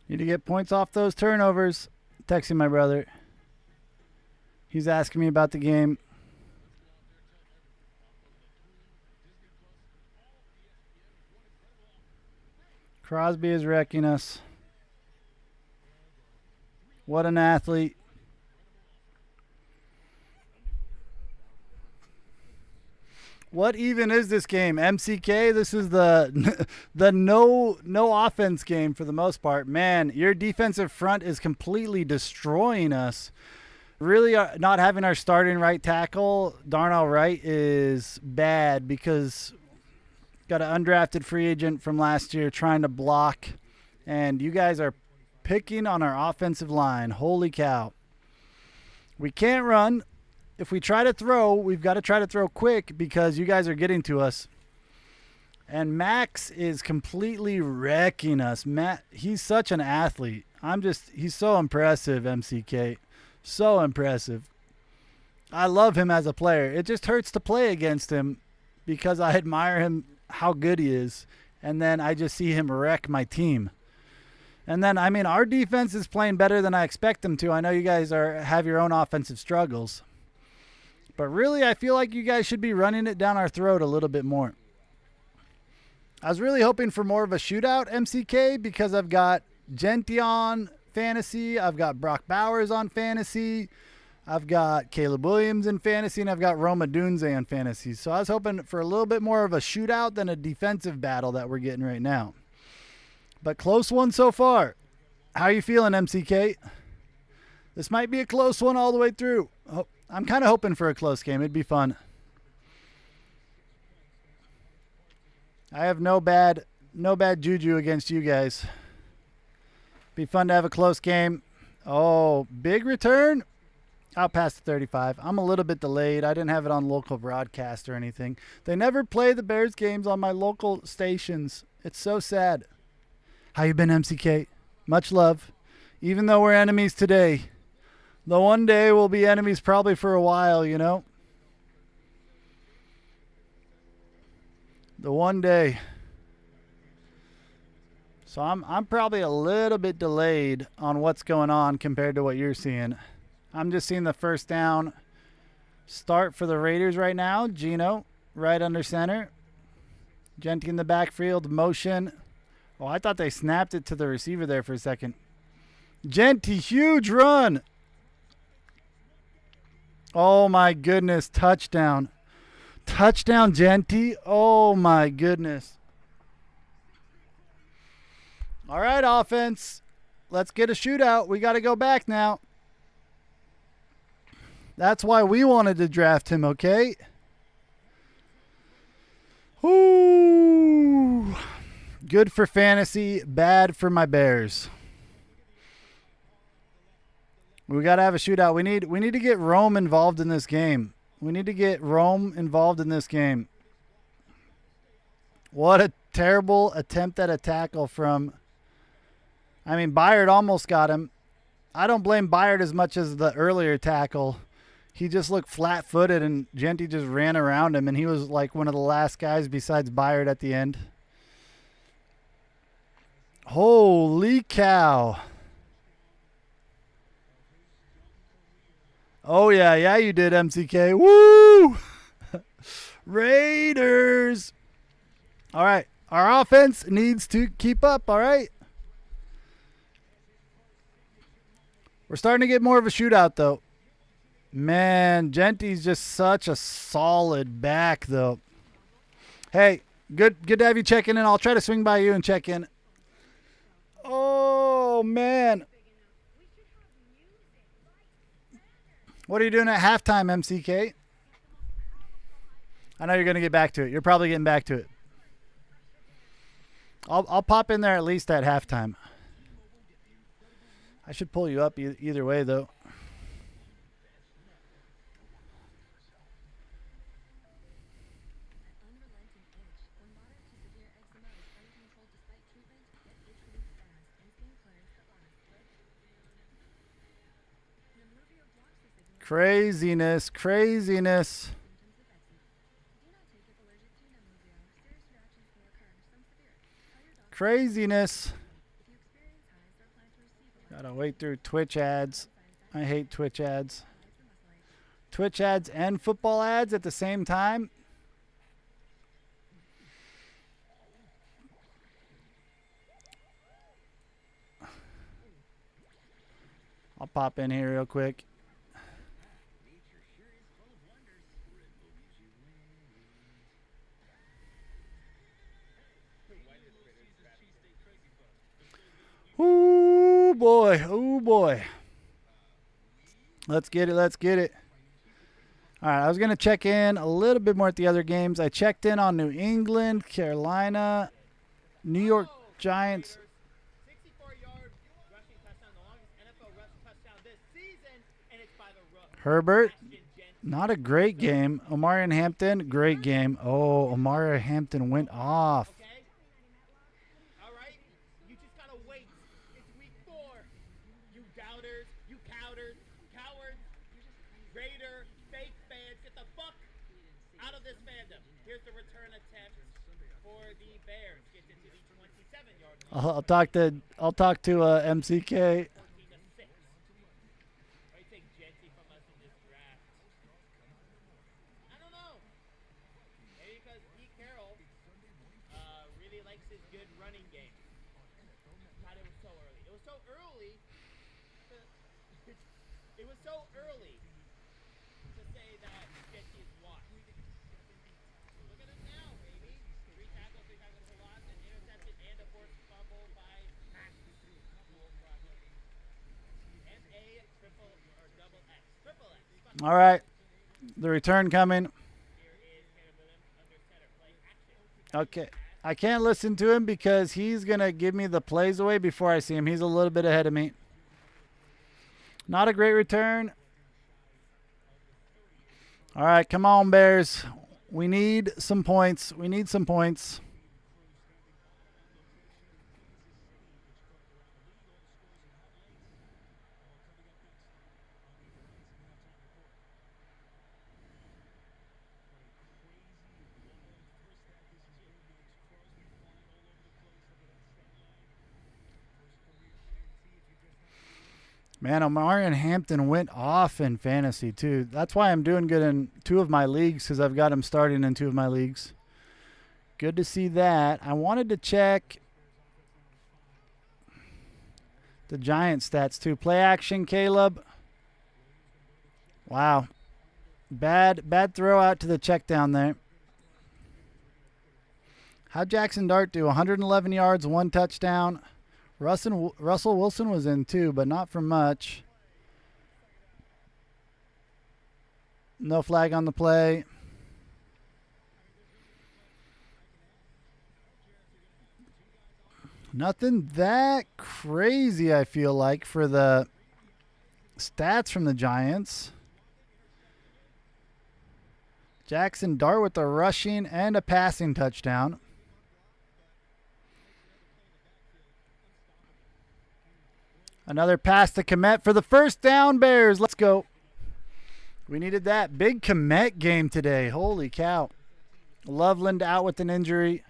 Need to get points off those turnovers. Texting my brother. He's asking me about the game. Crosby is wrecking us. What an athlete. What even is this game? MCK, this is the no offense game for the most part. Man, your defensive front is completely destroying us. Really not having our starting right tackle, Darnell Wright, is bad because got an undrafted free agent from last year trying to block, and you guys are picking on our offensive line. Holy cow. We can't run. If we try to throw, we've got to try to throw quick because you guys are getting to us. And Max is completely wrecking us. Matt, he's such an athlete. He's so impressive, MCK. So impressive. I love him as a player. It just hurts to play against him because I admire him, how good he is. And then I just see him wreck my team. And then, I mean, our defense is playing better than I expect them to. I know you guys have your own offensive struggles. But really, I feel like you guys should be running it down our throat a little bit more. I was really hoping for more of a shootout, MCK, because I've got Genty on fantasy. I've got Brock Bowers on fantasy. I've got Caleb Williams in fantasy, and I've got Roma Dunze on fantasy. So I was hoping for a little bit more of a shootout than a defensive battle that we're getting right now. But close one so far. How you feeling, MCK? This might be a close one all the way through. Oh, I'm kind of hoping for a close game. It'd be fun. I have no bad juju against you guys. Be fun to have a close game. Oh, big return. Out past the 35. I'm a little bit delayed. I didn't have it on local broadcast or anything. They never play the Bears games on my local stations. It's so sad. How you been, MCK? Much love. Even though we're enemies today, the one day we'll be enemies probably for a while, you know? The one day. So I'm probably a little bit delayed on what's going on compared to what you're seeing. I'm just seeing the first down start for the Raiders right now. Gino, right under center. Genty in the backfield, motion. Oh, I thought they snapped it to the receiver there for a second. Genty, huge run. Oh, my goodness. Touchdown. Touchdown, Genty. Oh, my goodness. All right, offense. Let's get a shootout. We got to go back now. That's why we wanted to draft him, okay? Ooh. Good for fantasy, bad for my Bears. We got to have a shootout. We need to get Rome involved in this game. We need to get Rome involved in this game. What a terrible attempt at a tackle from... I mean, Byard almost got him. I don't blame Byard as much as the earlier tackle. He just looked flat-footed, and Genty just ran around him, and he was like one of the last guys besides Byard at the end. Holy cow. Oh, yeah, you did, MCK. Woo! Raiders. All right, our offense needs to keep up, all right? We're starting to get more of a shootout, though. Man, Genty's just such a solid back, though. Hey, good to have you checking in. I'll try to swing by you and check in. Oh, man. What are you doing at halftime, MCK? I know you're going to get back to it. You're probably getting back to it. I'll pop in there at least at halftime. I should pull you up either way, though. Craziness, craziness. Craziness. Gotta wait through Twitch ads. I hate Twitch ads. Twitch ads and football ads at the same time. I'll pop in here real quick. Ooh, boy. Ooh, boy. Let's get it. Let's get it. All right, I was going to check in a little bit more at the other games. I checked in on New England, Carolina, New York Giants. 64-yard rushing touchdown, the longest NFL rushing touchdown this season, and it's by the rookie. Herbert, not a great game. Omarion Hampton, great game. Oh, Omarion Hampton went off. Okay? All right? You just got to wait. It's week 4. You doubters, you cowards, Raider, fake fans, get the fuck out of this fandom. Here's the return attempt for the Bears. Gets into the 27-yard line. I'll talk to MCK. 14-6. What do you think Genty from us in this draft? I don't know. Maybe because Pete Carroll really likes his good running game. God, it was so early. It was so early. It was so early to say that Genty is washed. Look at him now, baby. 3 tackles for loss, an interception, and a forced fumble by Max. M-A triple or double X. Triple X. All right. The return coming. Here is Caleb Williams under center play action. Okay. I can't listen to him because he's going to give me the plays away before I see him. He's a little bit ahead of me. Not a great return. All right, come on, Bears. We need some points. We need some points. Man, Omarion Hampton went off in fantasy, too. That's why I'm doing good in 2 of my leagues, because I've got him starting in 2 of my leagues. Good to see that. I wanted to check the Giants stats too. Play action, Caleb. Wow. Bad throw out to the check down there. How'd Jackson Dart do? 111 yards, 1 touchdown. Russell Wilson was in too, but not for much. No flag on the play. Nothing that crazy, I feel like, for the stats from the Giants. Jackson Dart with a rushing and a passing touchdown. Another pass to Kmet for the first down, Bears. Let's go. We needed that. Big Kmet game today. Holy cow. Loveland out with an injury.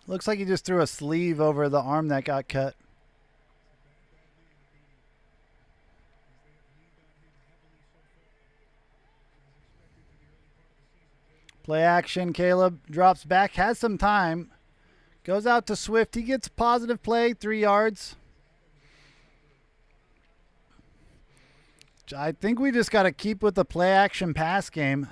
Looks like he just threw a sleeve over the arm that got cut. Play action. Caleb drops back, has some time. Goes out to Swift. He gets positive play, 3 yards. I think we just got to keep with the play action pass game.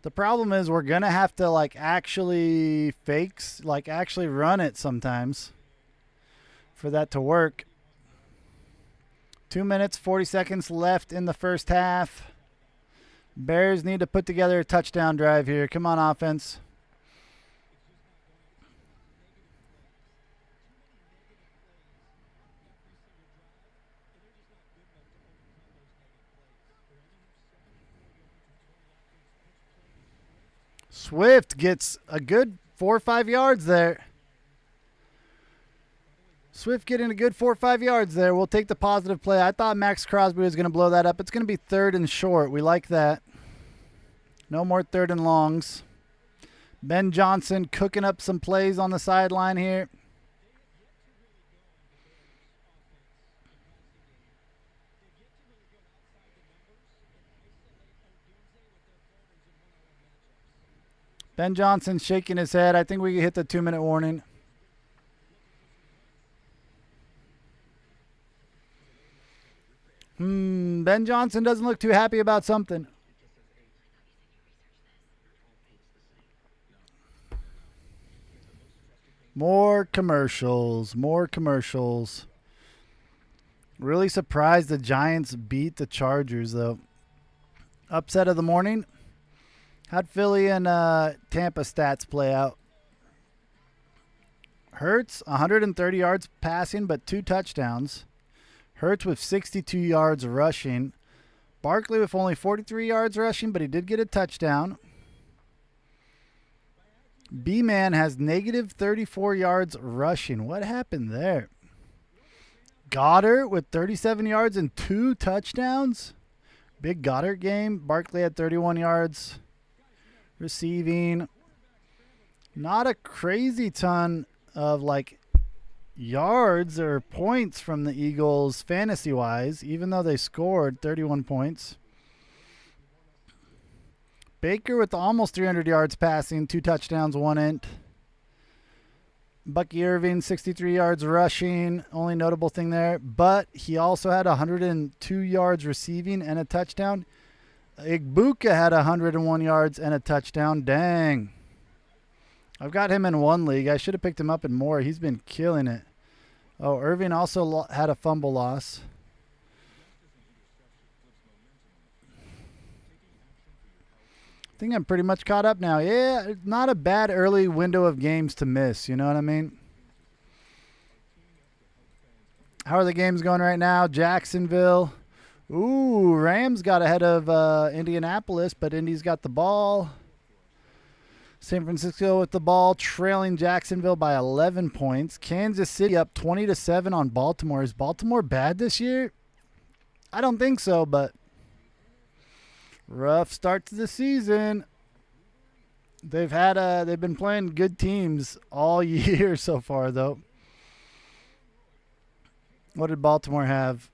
The problem is we're going to have to actually actually run it sometimes for that to work. 2 minutes, 40 seconds left in the first half. Bears need to put together a touchdown drive here. Come on, offense. Swift gets a good 4 or 5 yards there. Swift getting a good 4 or 5 yards there. We'll take the positive play. I thought Max Crosby was going to blow that up. It's going to be 3rd and short. We like that. No more 3rd and longs. Ben Johnson cooking up some plays on the sideline here. Ben Johnson shaking his head. I think we can hit the 2-minute warning. Ben Johnson doesn't look too happy about something. More commercials. More commercials. Really surprised the Giants beat the Chargers, though. Upset of the morning. How'd Philly and Tampa stats play out? Hurts, 130 yards passing, but 2 touchdowns. Hurts with 62 yards rushing. Barkley with only 43 yards rushing, but he did get a touchdown. B-Man has negative 34 yards rushing. What happened there? Goddard with 37 yards and 2 touchdowns. Big Goddard game. Barkley had 31 yards receiving. Not a crazy ton of yards or points from the Eagles fantasy-wise, even though they scored 31 points. Baker with almost 300 yards passing, 2 touchdowns, 1 int. Bucky Irving, 63 yards rushing, only notable thing there. But he also had 102 yards receiving and a touchdown. Igbuka had 101 yards and a touchdown. Dang. I've got him in 1 league. I should have picked him up in more. He's been killing it. Oh, Irving also had a fumble loss. I think I'm pretty much caught up now. Yeah, not a bad early window of games to miss. You know what I mean? How are the games going right now? Jacksonville. Ooh, Rams got ahead of Indianapolis, but Indy's got the ball. San Francisco with the ball, trailing Jacksonville by 11 points. Kansas City up 20-7 on Baltimore. Is Baltimore bad this year? I don't think so, but Rough start to the season. They've been playing good teams all year so far though. What did Baltimore have?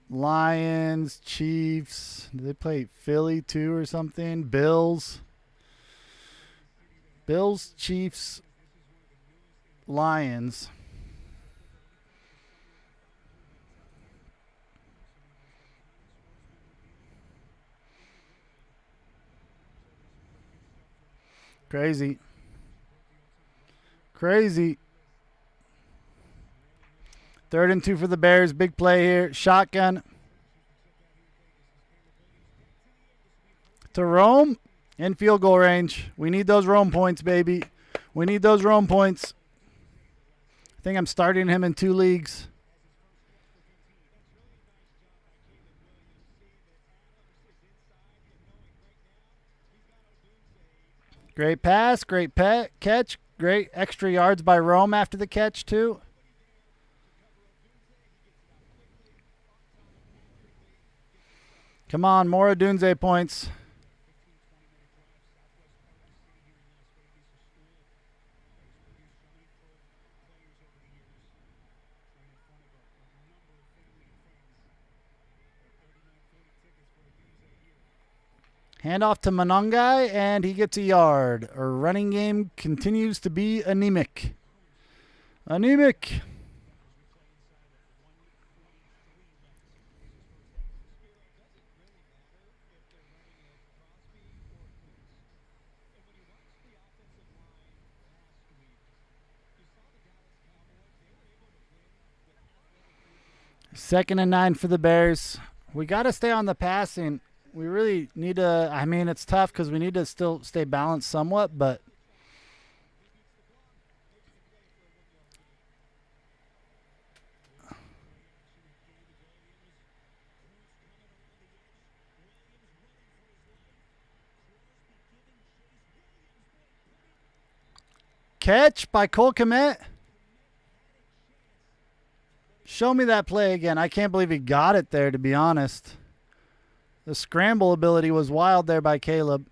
Lions, Chiefs. Did they play Philly too or something? Bills, Chiefs, Lions. Crazy. Crazy. 3rd and 2 for the Bears. Big play here. Shotgun. To Rome. In field goal range. We need those Rome points, baby. We need those Rome points. I think I'm starting him in 2 leagues. Great pass. Great catch. Great extra yards by Rome after the catch, too. Come on, more Odunze points. Handoff to Monongai, and he gets a yard. Our running game continues to be anemic. Anemic. Second and 9 for the Bears. We got to stay on the passing. We really need to. I mean, it's tough because we need to still stay balanced somewhat, but catch by Cole Kmet. Show me that play again. I can't believe he got it there, to be honest. The scramble ability was wild there by Caleb.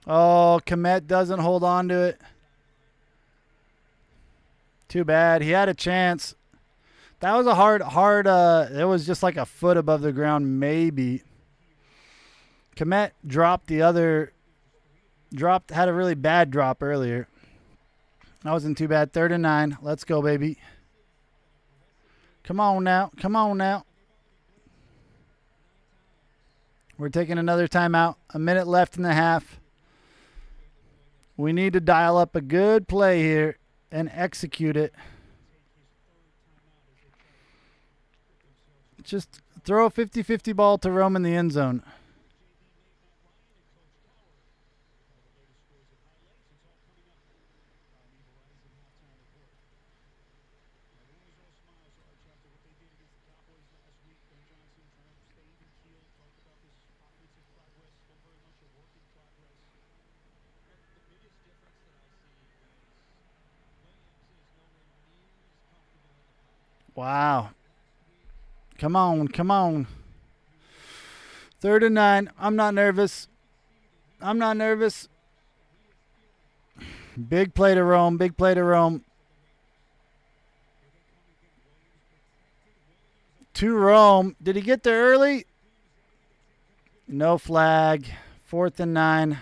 Oh, Kmet doesn't hold on to it. Too bad. He had a chance. That was a hard, it was just like a foot above the ground, maybe. Kmet had a really bad drop earlier. That wasn't too bad. 3rd and 9. Let's go, baby. Come on now. Come on now. We're taking another timeout. A minute left in the half. We need to dial up a good play here and execute it. Just throw a 50-50 ball to Rome in the end zone. Wow. Come on, come on. 3rd and 9. I'm not nervous. I'm not nervous. Big play to Rome. Big play to Rome. To Rome. Did he get there early? No flag. 4th and 9.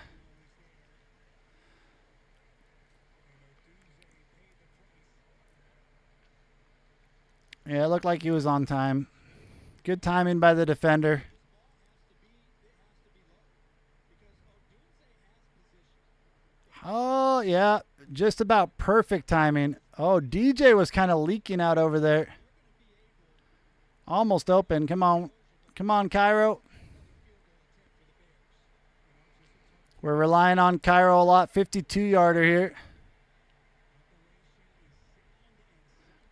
Yeah, it looked like he was on time. Good timing by the defender. Oh, yeah. Just about perfect timing. Oh, DJ was kind of leaking out over there. Almost open. Come on. Come on, Cairo. We're relying on Cairo a lot. 52-yarder here.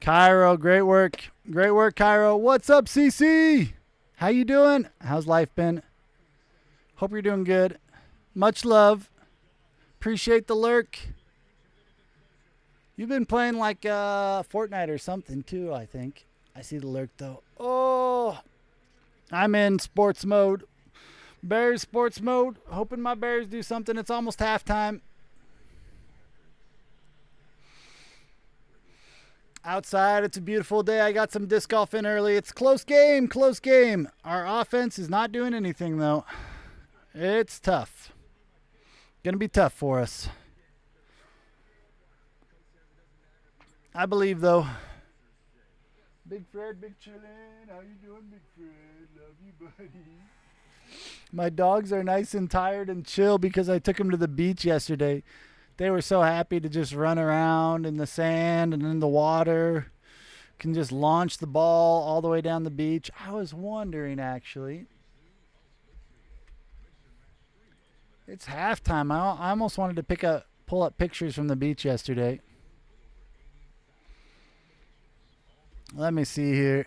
Cairo, great work. Great work, Cairo. What's up, CC? How you doing? How's life been? Hope you're doing good. Much love. Appreciate the lurk. You've been playing like Fortnite or something too, I think. I see the lurk, though. Oh, I'm in sports mode. Bears sports mode. Hoping my Bears do something. It's almost halftime. Outside, it's a beautiful day. I got some disc golf in early. It's close game, close game. Our offense is not doing anything, though. It's tough. Going to be tough for us. I believe, though. Big Fred, Big Chillin'. How you doing, Big Fred? Love you, buddy. My dogs are nice and tired and chill because I took them to the beach yesterday. They were so happy to just run around in the sand and in the water. Can just launch the ball all the way down the beach. I was wondering, actually. It's halftime. I almost wanted to pull up pictures from the beach yesterday. Let me see here.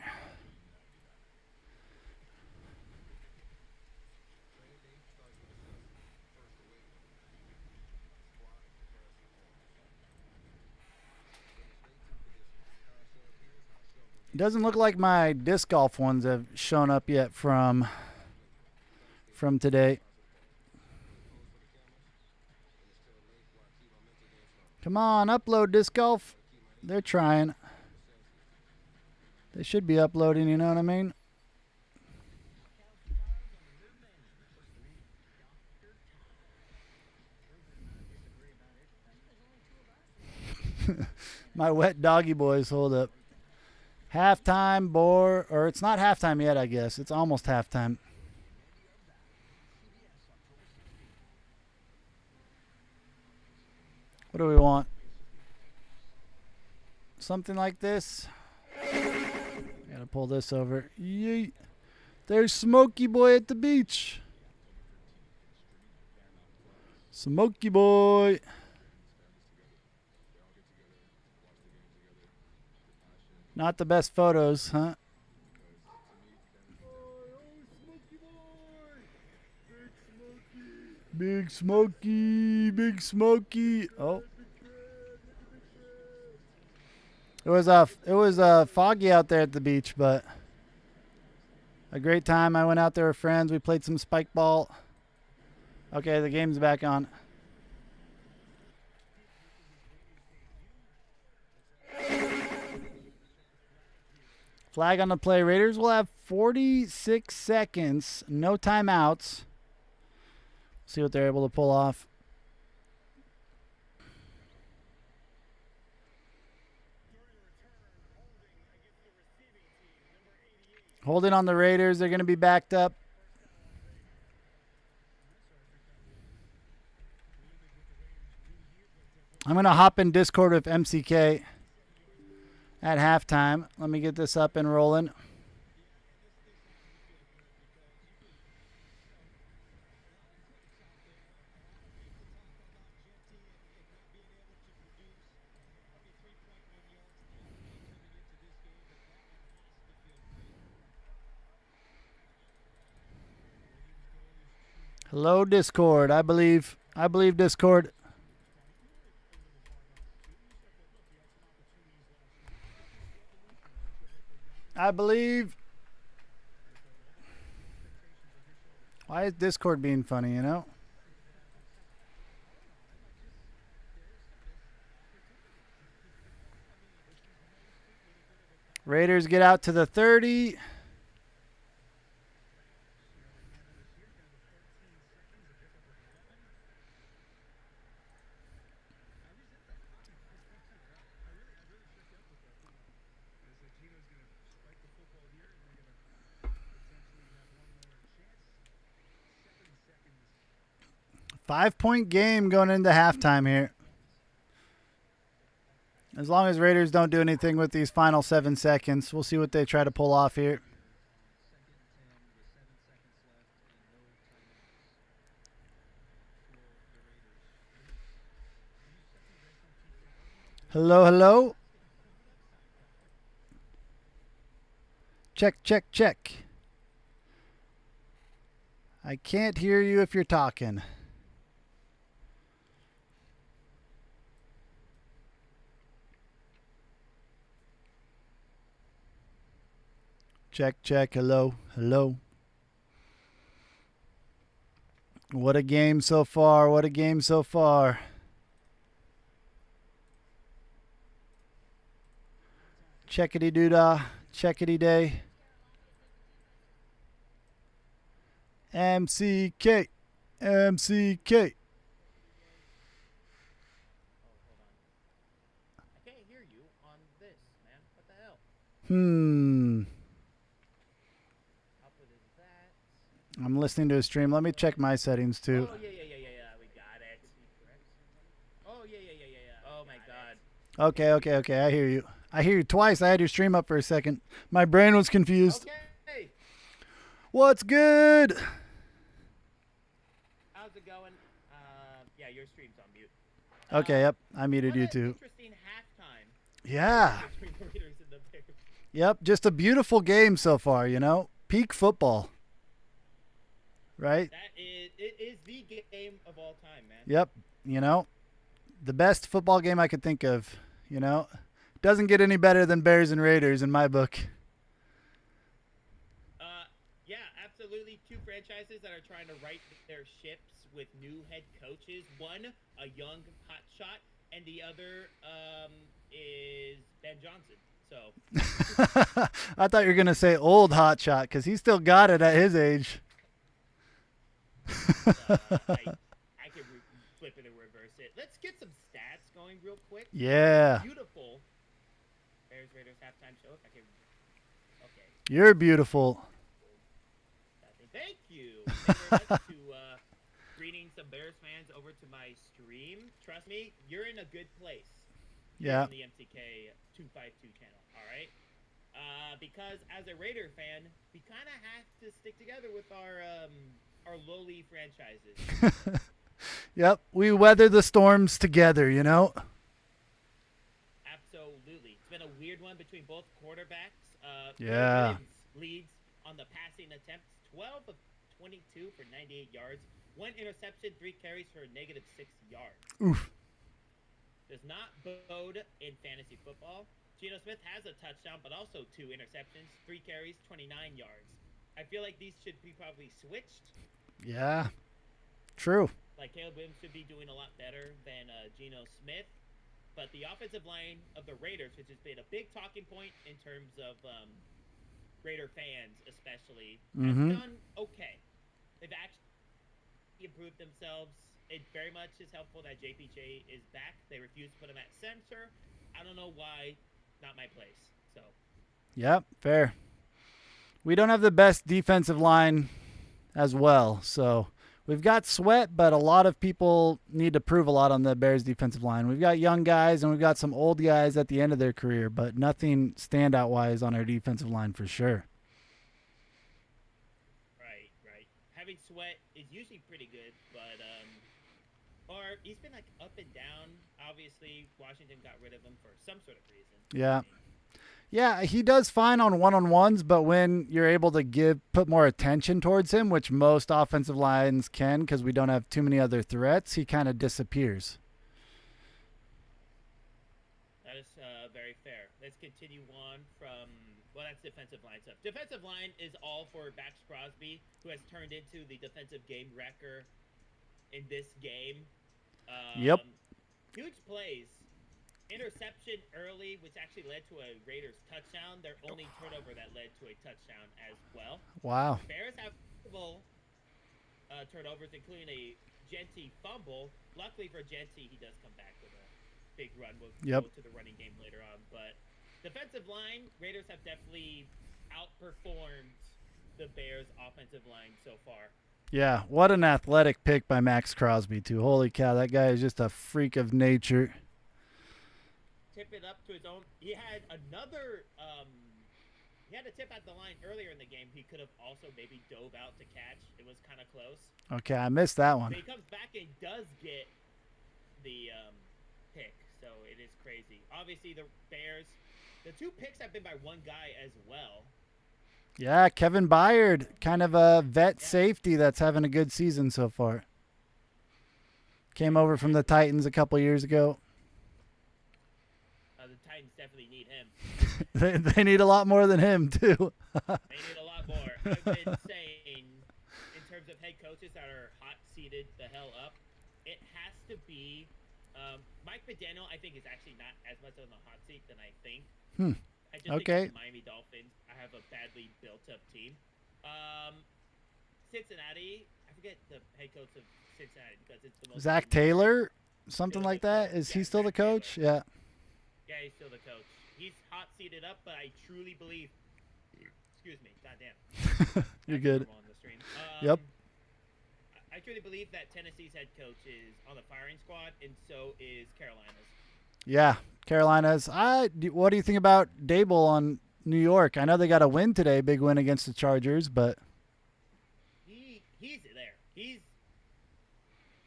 It doesn't look like my disc golf ones have shown up yet from today. Come on, upload disc golf. They're trying. They should be uploading, you know what I mean? My wet doggy boys, hold up. Halftime, or it's not halftime yet, I guess. It's almost halftime. What do we want? Something like this. Gotta pull this over. Yeet. There's Smokey Boy at the beach. Smokey Boy. Not the best photos, huh? Big Smokey, Big Smokey. Oh. It was foggy out there at the beach, but a great time. I went out there with friends. We played some spike ball. Okay, the game's back on. Flag on the play. Raiders will have 46 seconds, no timeouts. See what they're able to pull off. Holding on the Raiders. They're going to be backed up. I'm going to hop in Discord with MCK at halftime. Let me get this up and rolling. Hello, Discord. I believe Discord. I believe. Why is Discord being funny, you know? Raiders get out to the 30. Five-point game going into halftime here. As long as Raiders don't do anything with these final 7 seconds, we'll see what they try to pull off here. Hello, hello. Check, check, check. I can't hear you if you're talking. Check, check. Hello, hello. What a game so far. What a game so far. Checkity doodah. Checkity day. MCK. MCK. Oh, hold on. I can't hear you on this, man. What the hell? Output is that. I'm listening to a stream. Let me check my settings too. Oh, yeah. We got it. Oh, yeah. Oh, my God. Okay. I hear you. I hear you twice. I had your stream up for a second. My brain was confused. Okay. What's good? How's it going? Yeah, your stream's on mute. Okay, yep. I muted What you an too. interesting halftime Yeah. between the Raiders and the Bears. Yep. Just a beautiful game so far, you know? Peak football. Right? It is the game of all time, man. Yep. You know? The best football game I could think of, you know? Doesn't get any better than Bears and Raiders in my book. Yeah, absolutely. Two franchises that are trying to right their ships with new head coaches. One, a young hotshot, and the other is Ben Johnson. So I thought you were going to say old hotshot because he still got it at his age. I could flip it and reverse it. Let's get some stats going real quick. Yeah. Beautiful Bears Raiders halftime show. If I can. Okay. You're beautiful. Thank you. Thank you very much to greeting some Bears fans over to my stream. Trust me, you're in a good place. Yeah. On the MCK 252 channel. All right. Because as a Raider fan, we kind of have to stick together with our lowly franchises. Yep. We weather the storms together, you know? Absolutely. It's been a weird one between both quarterbacks. Yeah. Williams leads on the passing attempts, 12 of 22 for 98 yards, 1 interception, 3 carries for negative 6 yards. Oof. Does not bode in fantasy football. Geno Smith has a touchdown, but also 2 interceptions, 3 carries, 29 yards. I feel like these should be probably switched. Yeah. True. Like Caleb Williams should be doing a lot better than Geno Smith. But the offensive line of the Raiders, which has been a big talking point in terms of Raider fans especially, has done okay. They've actually improved themselves. It very much is helpful that JPJ is back. They refuse to put him at center. I don't know why. Not my place. So. Yep. Fair. We don't have the best defensive line as well. So we've got Sweat, but a lot of people need to prove a lot on the Bears defensive line. We've got young guys and we've got some old guys at the end of their career, but nothing standout-wise on our defensive line for sure. Right. Having Sweat is usually pretty good, but or he's been like up and down. Obviously, Washington got rid of him for some sort of reason. Yeah. Yeah, he does fine on one-on-ones, but when you're able to put more attention towards him, which most offensive lines can because we don't have too many other threats, he kind of disappears. That is very fair. Let's continue on from, well, that's defensive line stuff. Defensive line is all for Max Crosby, who has turned into the defensive game wrecker in this game. Yep. Huge plays. Interception early, which actually led to a Raiders touchdown. Their only turnover that led to a touchdown as well. Wow. Bears have multiple turnovers, including a Genty fumble. Luckily for Genty, he does come back with a big run. We'll go to the running game later on. But defensive line, Raiders have definitely outperformed the Bears' offensive line so far. Yeah, what an athletic pick by Max Crosby, too. Holy cow, that guy is just a freak of nature. Tip it up to his own. He had another. He had a tip at the line earlier in the game. He could have also maybe dove out to catch. It was kind of close. Okay, I missed that one. But he comes back and does get the pick. So it is crazy. Obviously, the Bears. The 2 picks have been by one guy as well. Yeah, Kevin Byard, kind of a vet safety that's having a good season so far. Came over from the Titans a couple years ago. The Titans definitely need him. They need a lot more than him, too. They need a lot more. I've been saying, in terms of head coaches that are hot seated the hell up, it has to be Mike McDaniel. I think is actually not as much on the hot seat than I think. Hmm. I just Okay. think the Miami Dolphins have a badly built-up team. Cincinnati, I forget the head coach of Cincinnati because it's the most. Zach Taylor, something like that. Is he still the Zach Taylor. coach? Yeah. Yeah, he's still the coach. He's hot seated up, but I truly believe. Excuse me, goddamn. You're good. On the stream. Yep. I truly believe that Tennessee's head coach is on the firing squad, and so is Carolina's. Yeah, Carolina's. What do you think about Dable on New York? I know they got a win today, big win against the Chargers, but he's there.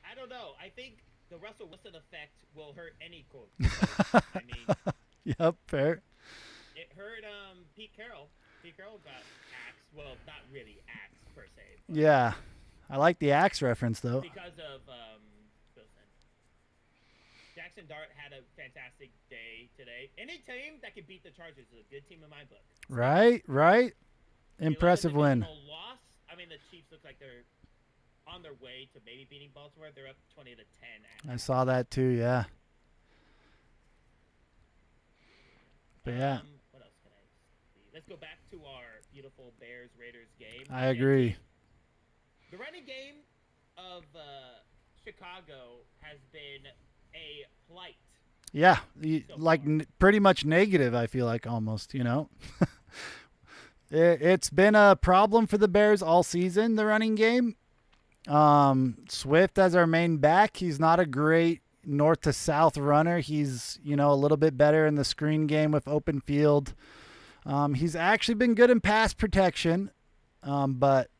I don't know. I think the Russell Wilson effect will hurt any coach. I mean, yep, fair. it hurt Pete Carroll. Pete Carroll got axed. Well, not really axed per se. But Yeah, I like the axe reference though. because of Wilson. Jackson Dart had a fantastic day today. Any team that can beat the Chargers is a good team in my book. Right. If you look at Impressive the win. divisional Loss. I mean, the Chiefs look like they're on their way to maybe beating Baltimore. They're up 20-10. I saw that too. Yeah. But yeah, What else can I see? Let's go back to our beautiful Bears-Raiders game. I agree. The running game of Chicago has been a plight. Yeah, So like far. pretty much negative. I feel like almost. It's been a problem for the Bears all season. The running game. Swift as our main back. He's not a great north to south runner. He's a little bit better in the screen game with open field. He's actually been good in pass protection, but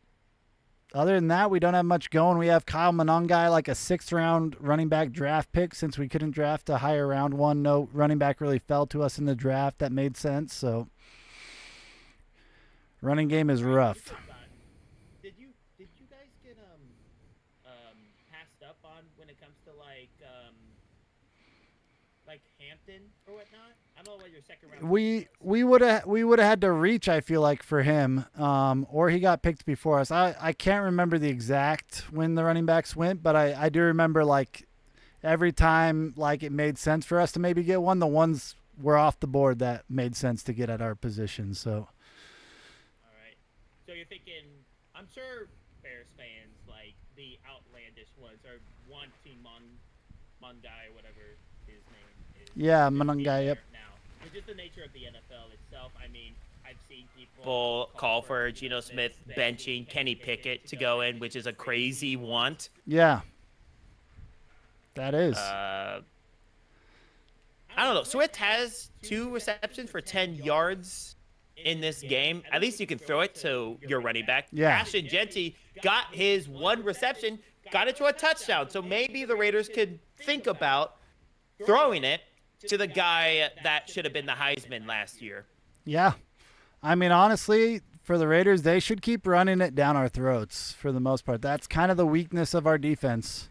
other than that, we don't have much going. We have Kyle Monongai, like a 6th round running back draft pick, since we couldn't draft a higher round one. No running back really fell to us in the draft. That made sense. So running game is rough. Did you guys get passed up on when it comes to like Hampton or whatnot? I don't know what your second round. We would have had to reach, I feel like, for him, or he got picked before us. I can't remember the exact when the running backs went, but I do remember like every time like it made sense for us to maybe get one, the ones were off the board that made sense to get at our position. So. All right. So you're thinking, I'm sure Bears fans like the outlandish ones are wanting Mongai, whatever his name is. Yeah, to be Monongai, there yep. Now, it's just the nature of the NFL itself. I mean, I've seen people Call for Geno Smith benching Kenny Pickett to go in, which is a crazy want. Yeah. That is. I don't know. Swift has 2 receptions for 10 yards in this game. At least you can throw it to your running back. Yeah. Ashton Genty got his 1 reception, got it to a touchdown. So maybe the Raiders could think about throwing it to the guy that should have been the Heisman last year. Yeah. I mean, honestly, for the Raiders, they should keep running it down our throats for the most part. That's kind of the weakness of our defense.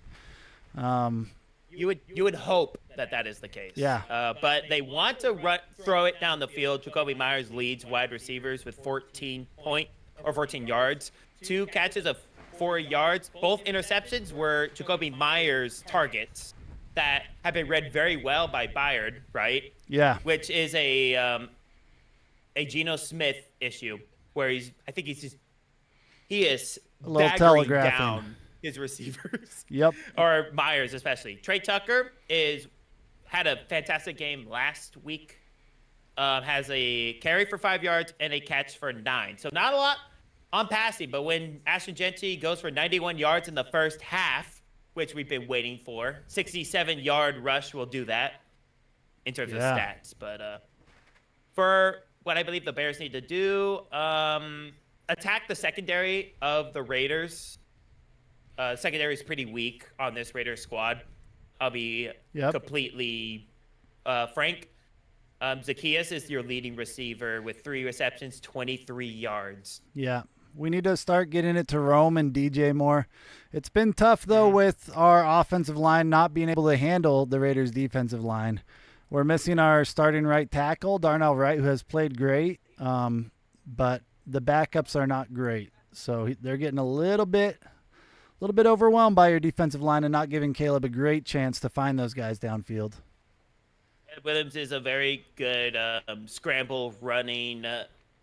You would hope that is the case. Yeah. But they want to throw it down the field. Jacoby Myers leads wide receivers with 14 yards, 2 catches of 4 yards. Both interceptions were Jacoby Myers targets that have been read very well by Bayard, right? Yeah. Which is a Geno Smith issue where he is A little baggering telegraphing. down his receivers. Yep. Or Myers especially. Trey Tucker had a fantastic game last week. Has a carry for 5 yards and a catch for 9. So not a lot on passing, but when Ashton Genty goes for 91 yards in the first half, which we've been waiting for, 67-yard rush will do that in terms of Yeah. stats. But for what I believe the Bears need to do, attack the secondary of the Raiders. Secondary is pretty weak on this Raiders squad. I'll be completely frank. Zacchaeus is your leading receiver with 3 receptions, 23 yards. Yeah. We need to start getting it to Rome and DJ more. It's been tough, though, with our offensive line not being able to handle the Raiders' defensive line. We're missing our starting right tackle, Darnell Wright, who has played great, but the backups are not great. So they're getting a little bit little bit overwhelmed by your defensive line and not giving Caleb a great chance to find those guys downfield. Williams is a very good scramble running.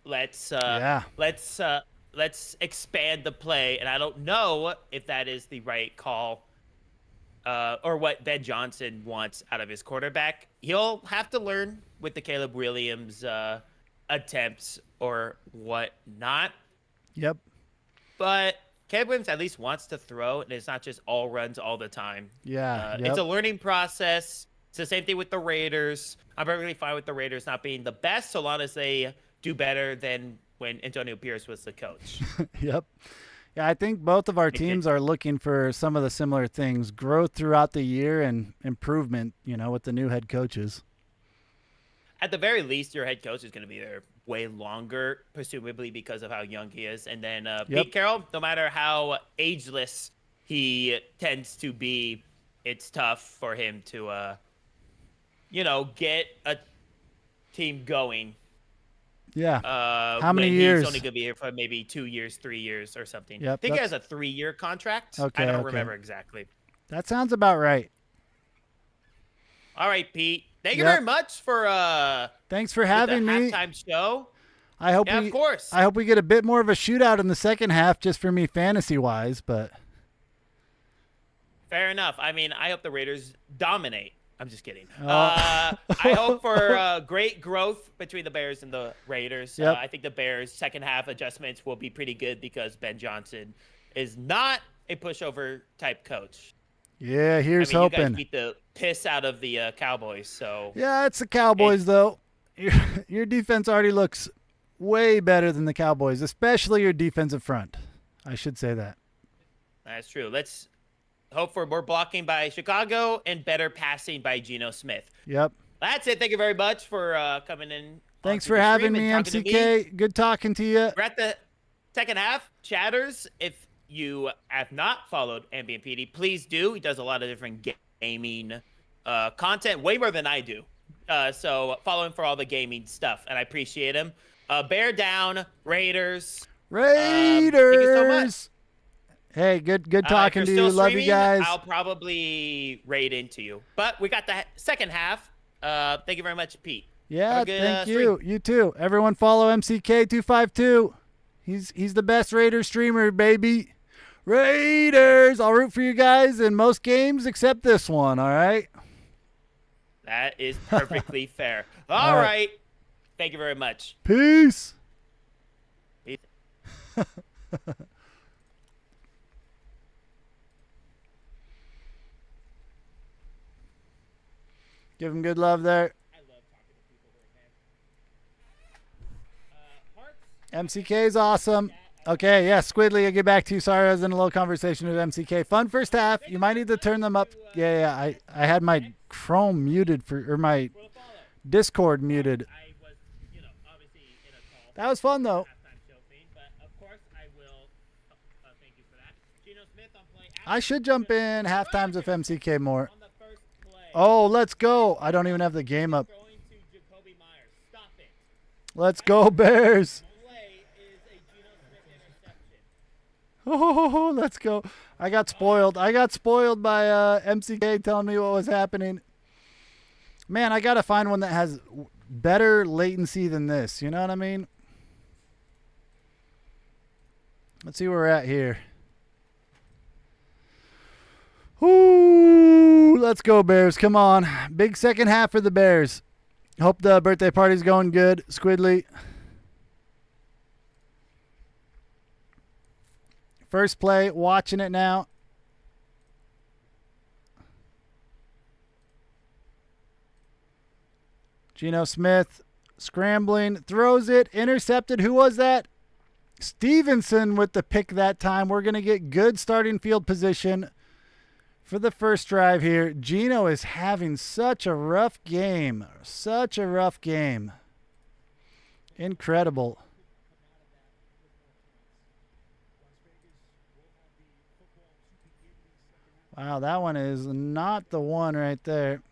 Yeah. Let's expand the play, and I don't know if that is the right call or what Ben Johnson wants out of his quarterback. He'll have to learn with the Caleb Williams attempts or whatnot. Yep. But Caleb Williams at least wants to throw, and it's not just all runs all the time. Yeah. It's a learning process. It's the same thing with the Raiders. I'm perfectly fine with the Raiders not being the best so long as they do better than when Antonio Pierce was the coach. Yep. Yeah, I think both of our teams are looking for some of the similar things, growth throughout the year and improvement, with the new head coaches. At the very least, your head coach is going to be there way longer, presumably because of how young he is. And then Pete Carroll, no matter how ageless he tends to be, it's tough for him to, get a team going. Yeah. How many years? He's only going to be here for maybe 2 years, 3 years or something. Yep, I think he has a 3-year contract. Okay, I don't remember exactly. That sounds about right. All right, Pete. Thank you very much for thanks for having me. Halftime show. Of course. I hope we get a bit more of a shootout in the second half, just for me fantasy wise. But fair enough. I mean, I hope the Raiders dominate. I'm just kidding. I hope for great growth between the Bears and the Raiders. Yep. I think the Bears' second half adjustments will be pretty good because Ben Johnson is not a pushover type coach. Yeah, here's hoping. You guys beat the piss out of the Cowboys, so yeah, it's the Cowboys though. Your defense already looks way better than the Cowboys, especially your defensive front. I should say that. That's true. Let's hope for more blocking by Chicago and better passing by Geno Smith. Yep. That's it. Thank you very much for coming in. Thanks for having me, MCK. Good talking to you. We're at the second half. Chatters, if you have not followed Ambient PD, please do. He does a lot of different gaming content, way more than I do. So follow him for all the gaming stuff, and I appreciate him. Bear down, Raiders. Thank you so much. Hey, good talking to you. Love you guys. I'll probably raid into you. But we got the second half. Thank you very much, Pete. Yeah, thank you. You too. Everyone follow MCK252. He's the best Raiders streamer, baby. Raiders. I'll root for you guys in most games except this one, all right? That is perfectly fair. All right. Thank you very much. Peace. Peace. Give him good love there. I love talking to people here, man. MCK is awesome. Okay, yeah, Squidly, I'll get back to you. Sorry, I was in a little conversation with MCK. Fun first half. You might need to turn them up. Yeah. I had my Chrome muted or my Discord muted. I was, obviously in a call. That was fun though. But of course I will. Thank you for that. Geno Smith on play. I should jump in half times with MCK more. On the first play. Oh, let's go. I don't even have the game up. Throwing to Jacoby Myers. Stop it. Let's go, Bears. Play is a Geno Smith interception. Oh, let's go. I got spoiled. I got spoiled by MCK telling me what was happening. Man, I got to find one that has better latency than this. You know what I mean? Let's see where we're at here. Ooh, let's go, Bears. Come on. Big second half for the Bears. Hope the birthday party's going good, Squidly. First play, watching it now. Geno Smith scrambling, throws it, intercepted. Who was that? Stevenson with the pick that time. We're going to get good starting field position for the first drive here. Geno is having such a rough game. Such a rough game. Incredible. Wow, that one is not the one right there.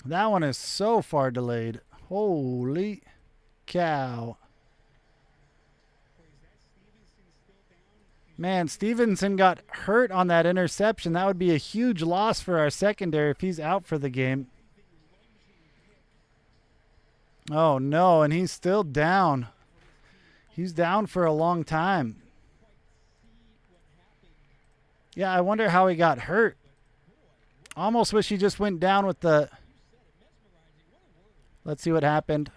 That one is so far delayed. Holy cow. Man, Stevenson got hurt on that interception. That would be a huge loss for our secondary if he's out for the game. Oh, no, and he's still down. He's down for a long time. Yeah, I wonder how he got hurt. Almost wish he just went down with the... Let's see what happened.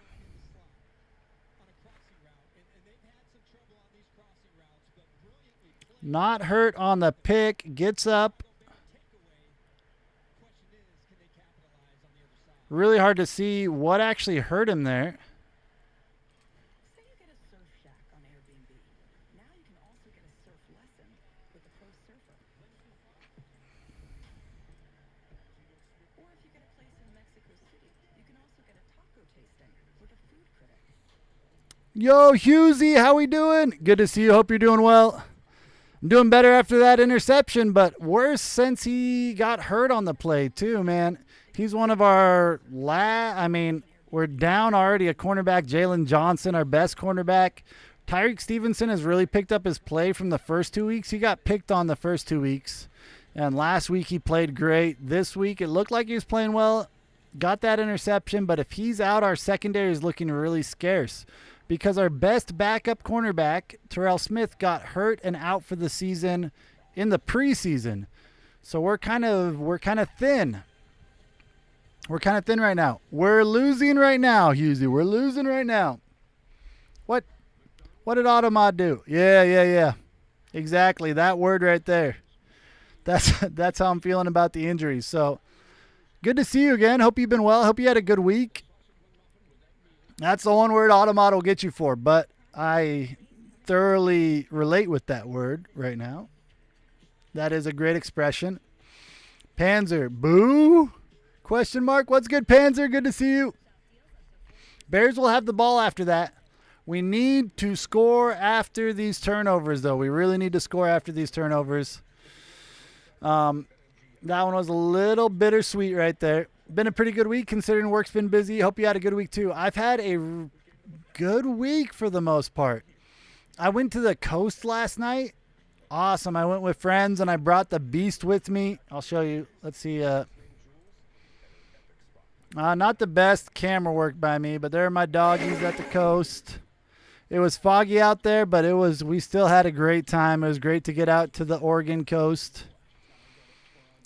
Not hurt on the pick. Gets up. Really hard to see what actually hurt him there. Say you get a surf shack on Airbnb. Now you can also get a surf lesson with a pro surfer. Or if you get a place in Mexico City, you can also get a taco tasting with a food critic. Yo, Husey, how we doing? Good to see you. Hope you're doing well. I'm doing better after that interception, but worse since he got hurt on the play too, man. He's one of our we're down already a cornerback, Jalen Johnson, our best cornerback. Tyreek Stevenson has really picked up his play from the first 2 weeks. He got picked on the first 2 weeks, and last week he played great. This week it looked like he was playing well. Got that interception, but if he's out, our secondary is looking really scarce because our best backup cornerback, Terrell Smith, got hurt and out for the season in the preseason. So we're kind of thin. We're kind of thin right now. We're losing right now, Husey. We're losing right now. What did Automod do? Yeah. Exactly. That word right there. That's how I'm feeling about the injuries. So good to see you again. Hope you've been well. Hope you had a good week. That's the one word Automod will get you for, but I thoroughly relate with that word right now. That is a great expression. Panzer, boo? Question mark. What's good, Panzer? Good to see you. Bears will have the ball after that. We need to score after these turnovers, though. We really need to score after these turnovers. That one was a little bittersweet right there. Been a pretty good week considering work's been busy. Hope you had a good week, too. I've had a good week for the most part. I went to the coast last night. Awesome. I went with friends, and I brought the beast with me. I'll show you. Let's see. Not the best camera work by me, but there are my doggies at the coast. It was foggy out there, but we still had a great time. It was great to get out to the Oregon coast.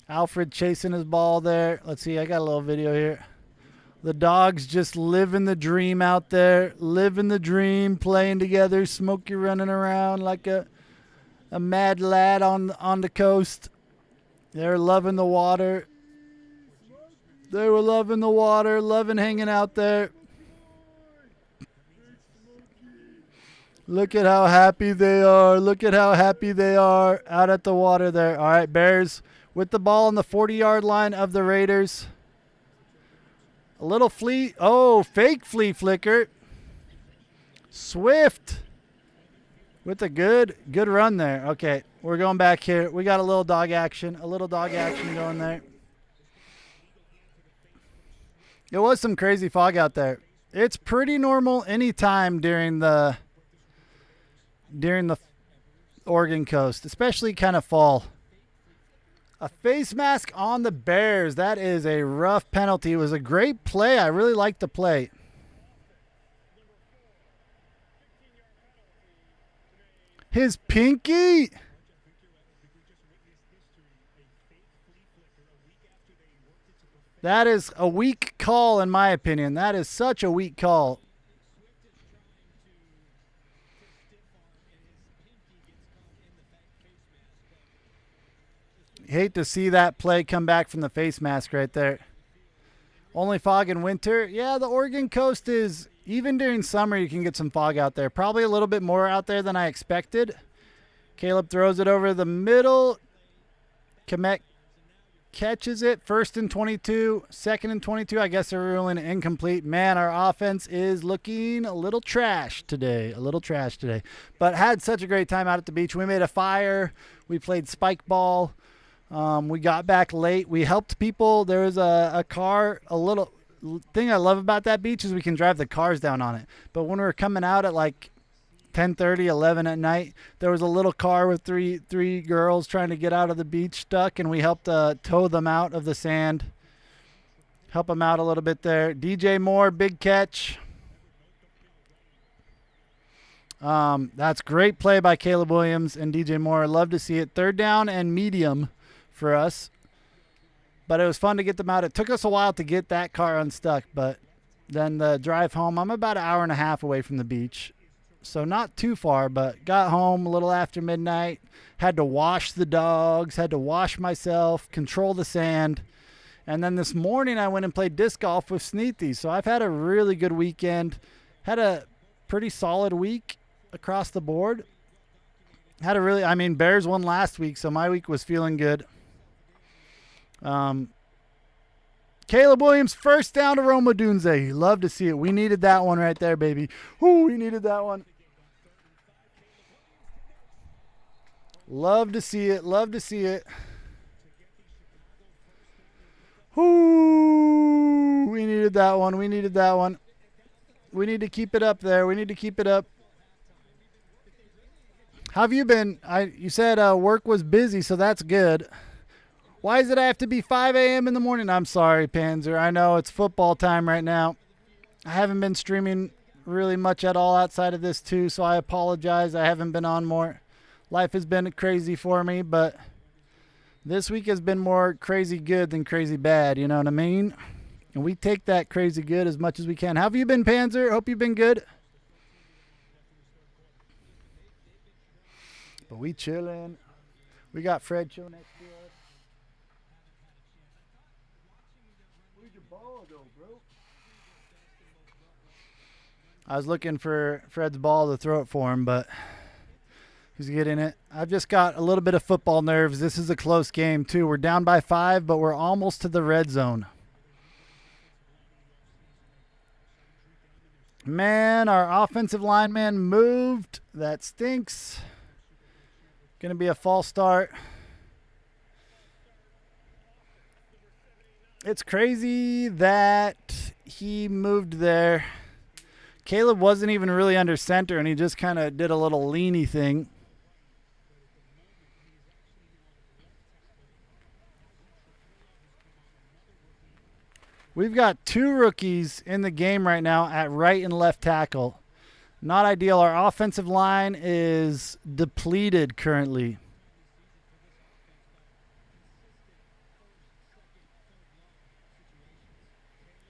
Alfred chasing his ball there. Let's see, I got a little video here. The dogs just living the dream out there. Living the dream, playing together. Smokey running around like a mad lad on the coast. They're loving the water. They were loving the water, loving hanging out there. Look at how happy they are. Look at how happy they are out at the water there. All right, Bears with the ball on the 40-yard line of the Raiders. A little flea. Oh, fake flea flicker. Swift with a good run there. Okay, we're going back here. We got a little dog action going there. It was some crazy fog out there. It's pretty normal anytime during the Oregon coast, especially kind of fall. A face mask on the Bears. That is a rough penalty. It was a great play. I really liked the play. His pinky. That is a weak call, in my opinion. That is such a weak call. Hate to see that play come back from the face mask right there. Only fog in winter. Yeah, the Oregon coast is, even during summer, you can get some fog out there. Probably a little bit more out there than I expected. Caleb throws it over the middle. Komet catches it. 1st and 22. 2nd and 22. I guess they're ruling it incomplete. Man, our offense is looking a little trash today. But had such a great time out at the beach. We made a fire. We played spike ball. We got back late. We helped people. There was a car. A little thing I love about that beach is we can drive the cars down on it. But when we were coming out at like 10:30, 11 at night. There was a little car with three girls trying to get out of the beach stuck, and we helped tow them out of the sand. Help them out a little bit there. DJ Moore, big catch. That's great play by Caleb Williams and DJ Moore. Love to see it. 3rd down and medium for us. But it was fun to get them out. It took us a while to get that car unstuck, but then the drive home, I'm about an hour and a half away from the beach. So not too far, but got home a little after midnight. Had to wash the dogs, had to wash myself, control the sand. And then this morning I went and played disc golf with Sneethy. So I've had a really good weekend. Had a pretty solid week across the board. Bears won last week, so my week was feeling good. Caleb Williams, 1st down to Roma Dunze. Love to see it. We needed that one right there, baby. Ooh, we needed that one. Love to see it. Love to see it. Ooh, we needed that one. We needed that one. We need to keep it up there. We need to keep it up. How have you been? You said work was busy, so that's good. Why does it have to be 5 a.m. in the morning? I'm sorry, Panzer. I know it's football time right now. I haven't been streaming really much at all outside of this too, so I apologize. I haven't been on more. Life has been crazy for me, but this week has been more crazy good than crazy bad, you know what I mean? And we take that crazy good as much as we can. How have you been, Panzer? Hope you've been good. But we chilling. We got Fred chilling next to us. Where's your ball go, bro? I was looking for Fred's ball to throw it for him, but he's getting it. I've just got a little bit of football nerves. This is a close game, too. We're down by 5, but we're almost to the red zone. Man, our offensive lineman moved. That stinks. Going to be a false start. It's crazy that he moved there. Caleb wasn't even really under center, and he just kind of did a little leany thing. We've got 2 rookies in the game right now at right and left tackle. Not ideal. Our offensive line is depleted currently.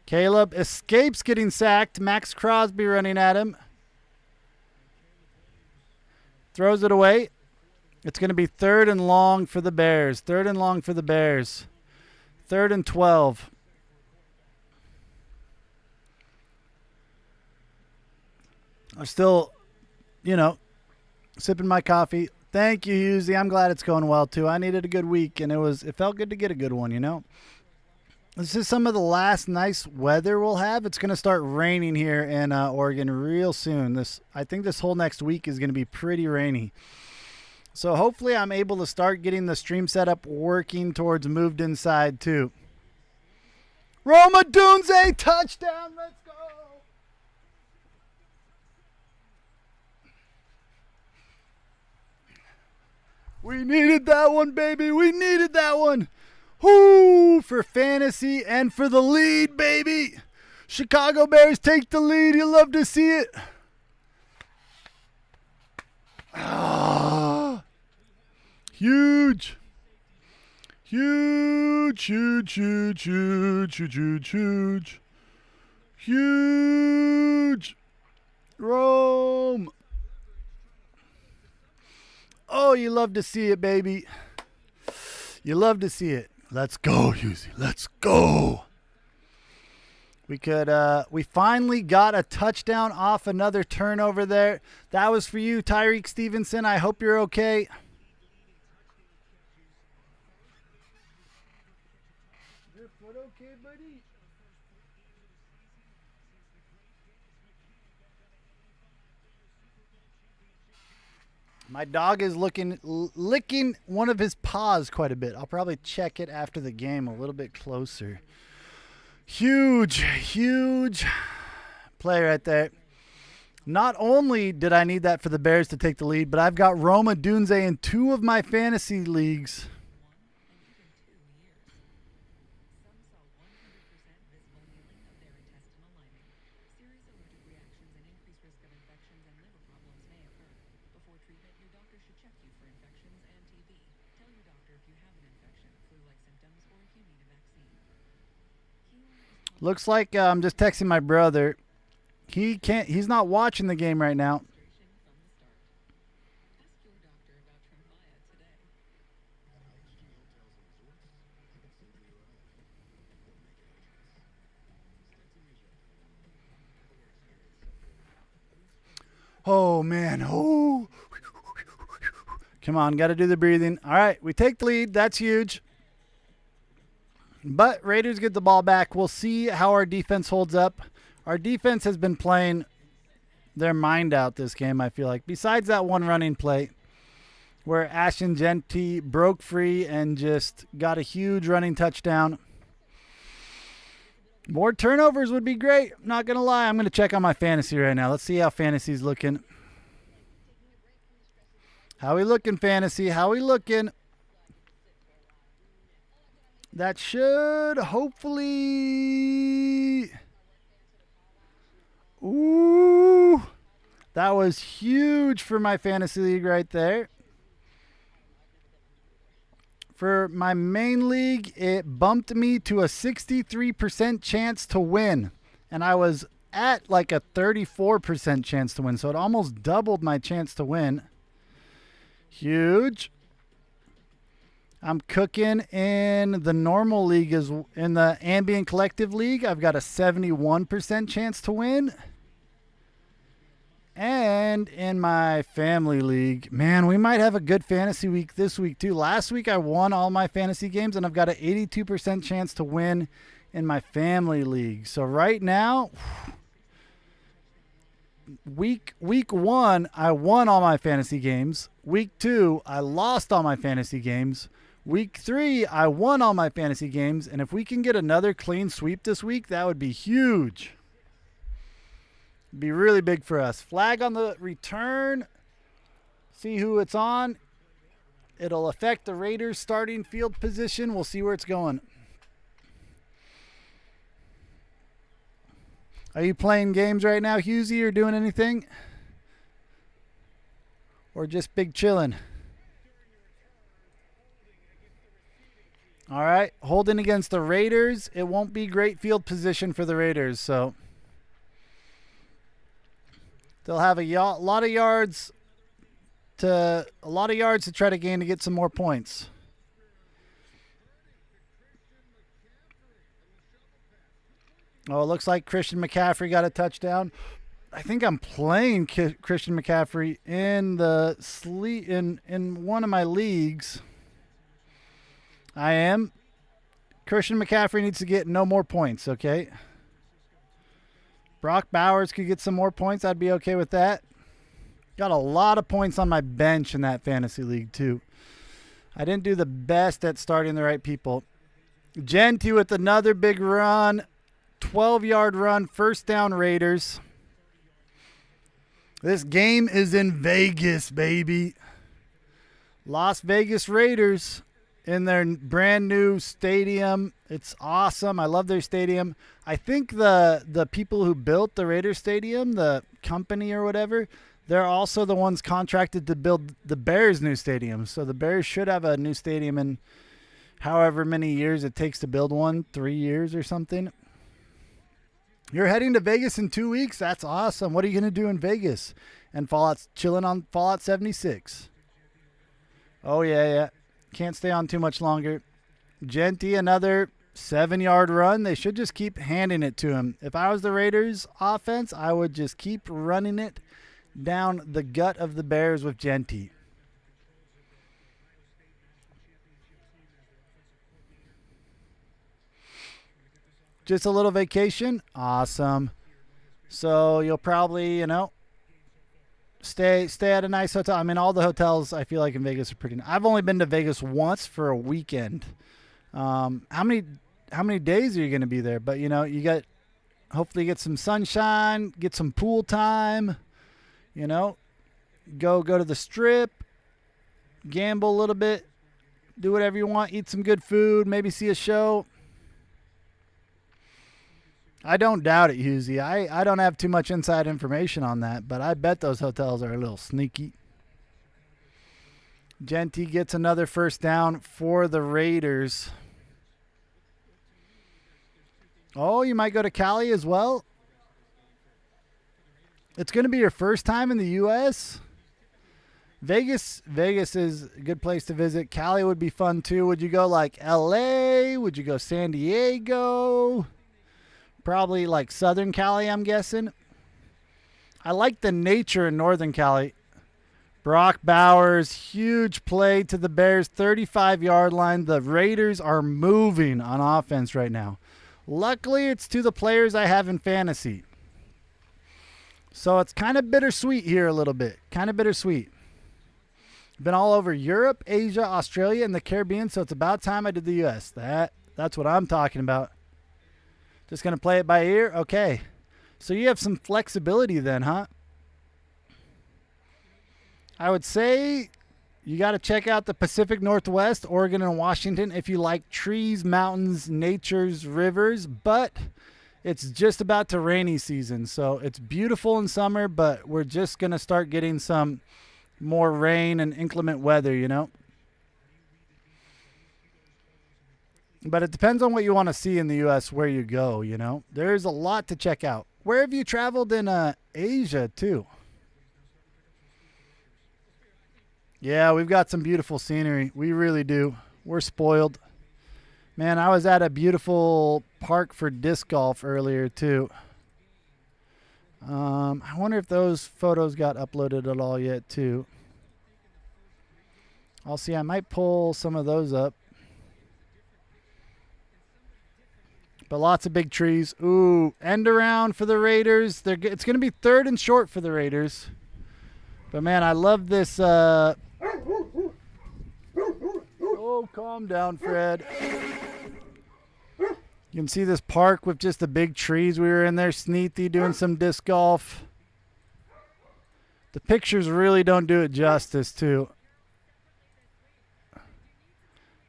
Caleb escapes getting sacked. Max Crosby running at him. Throws it away. It's going to be 3rd and long for the Bears. 3rd and long for the Bears. 3rd and 12. I'm still, sipping my coffee. Thank you, Husey. I'm glad it's going well, too. I needed a good week, and it felt good to get a good one, This is some of the last nice weather we'll have. It's going to start raining here in Oregon real soon. I think this whole next week is going to be pretty rainy. So hopefully I'm able to start getting the stream setup working towards moved inside, too. Roma Dunze, touchdown. Let's go. We needed that one, baby. We needed that one. Whoo, for fantasy and for the lead, baby. Chicago Bears take the lead. You love to see it. Huge. Huge, huge, huge, huge, huge, huge, huge. Huge. Rome. Oh, you love to see it, baby. You love to see it. Let's go, Husey. Let's go. We finally got a touchdown off another turnover there. That was for you, Tyreek Stevenson. I hope you're okay. Your foot okay, buddy? My dog is licking one of his paws quite a bit. I'll probably check it after the game a little bit closer. Huge, huge play right there. Not only did I need that for the Bears to take the lead, but I've got Roma Dunze in 2 of my fantasy leagues. Looks like I'm just texting my brother. He's not watching the game right now. Oh, man. Oh. Come on, got to do the breathing. All right, we take the lead. That's huge. But Raiders get the ball back. We'll see how our defense holds up. Our defense has been playing their mind out this game, I feel like. Besides that one running play where Ashton Genty broke free and just got a huge running touchdown. More turnovers would be great. Not going to lie. I'm going to check on my fantasy right now. Let's see how fantasy's looking. How we looking, fantasy? How we looking? That should hopefully... Ooh. That was huge for my fantasy league right there. For my main league, it bumped me to a 63% chance to win. And I was at like a 34% chance to win. So it almost doubled my chance to win. Huge. I'm cooking in the normal league, in the ambient collective league. I've got a 71% chance to win. And in my family league, man, we might have a good fantasy week this week too. Last week I won all my fantasy games, and I've got an 82% chance to win in my family league. So right now, week 1, I won all my fantasy games. Week 2, I lost all my fantasy games. Week 3, I won all my fantasy games, and if we can get another clean sweep this week, that would be huge. Be really big for us. Flag on the return. See who it's on. It'll affect the Raiders' starting field position. We'll see where it's going. Are you playing games right now, Husey, or doing anything? Or just big chilling? All right, holding against the Raiders. It won't be great field position for the Raiders, so they'll have a lot of yards to try to gain to get some more points. Oh, it looks like Christian McCaffrey got a touchdown. I think I'm playing Christian McCaffrey in one of my leagues. I am. Christian McCaffrey needs to get no more points, okay? Brock Bowers could get some more points. I'd be okay with that. Got a lot of points on my bench in that fantasy league, too. I didn't do the best at starting the right people. Genty with another big run. 12-yard run. First down, Raiders. This game is in Vegas, baby. Las Vegas Raiders in their brand new stadium. It's awesome. I love their stadium. I think the people who built the Raiders stadium, the company or whatever, they're also the ones contracted to build the Bears' new stadium. So the Bears should have a new stadium in however many years it takes to build one, 3 years or something. You're heading to Vegas in 2 weeks? That's awesome. What are you going to do in Vegas? And chilling on Fallout 76. Oh, yeah. Can't stay on too much longer. Genty, another 7-yard run. They should just keep handing it to him. If I was the Raiders offense, I would just keep running it down the gut of the Bears with Genty. Just a little vacation. Awesome. So you'll probably, stay at a nice hotel. I mean, all the hotels I feel like in Vegas are pretty nice. I've only been to Vegas once for a weekend. How many days are you going to be there? But you hopefully get some sunshine, get some pool time. You know, go to the strip, gamble a little bit, do whatever you want, eat some good food, maybe see a show. I don't doubt it, Husey. I don't have too much inside information on that, but I bet those hotels are a little sneaky. Genty gets another first down for the Raiders. Oh, you might go to Cali as well. It's going to be your first time in the U.S.? Vegas is a good place to visit. Cali would be fun too. Would you go like L.A.? Would you go San Diego? Probably like Southern Cali, I'm guessing. I like the nature in Northern Cali. Brock Bowers, huge play to the Bears, 35-yard line. The Raiders are moving on offense right now. Luckily, it's to the players I have in fantasy. So it's kind of bittersweet here a little bit. Kind of bittersweet. Been all over Europe, Asia, Australia, and the Caribbean, so it's about time I did the U.S. That's what I'm talking about. Just going to play it by ear? Okay. So you have some flexibility then, huh? I would say you got to check out the Pacific Northwest, Oregon and Washington if you like trees, mountains, natures, rivers, but it's just about to rainy season. So it's beautiful in summer, but we're just going to start getting some more rain and inclement weather, you know. But it depends on what you want to see in the U.S. where you go, you know. There's a lot to check out. Where have you traveled in Asia, too? Yeah, we've got some beautiful scenery. We really do. We're spoiled. Man, I was at a beautiful park for disc golf earlier, too. I wonder if those photos got uploaded at all yet, too. I'll see. I might pull some of those up. But lots of big trees. Ooh, end around for the Raiders. It's going to be 3rd and short for the Raiders. But, man, I love this. Oh, calm down, Fred. You can see this park with just the big trees. We were in there, Sneethy, doing some disc golf. The pictures really don't do it justice, too.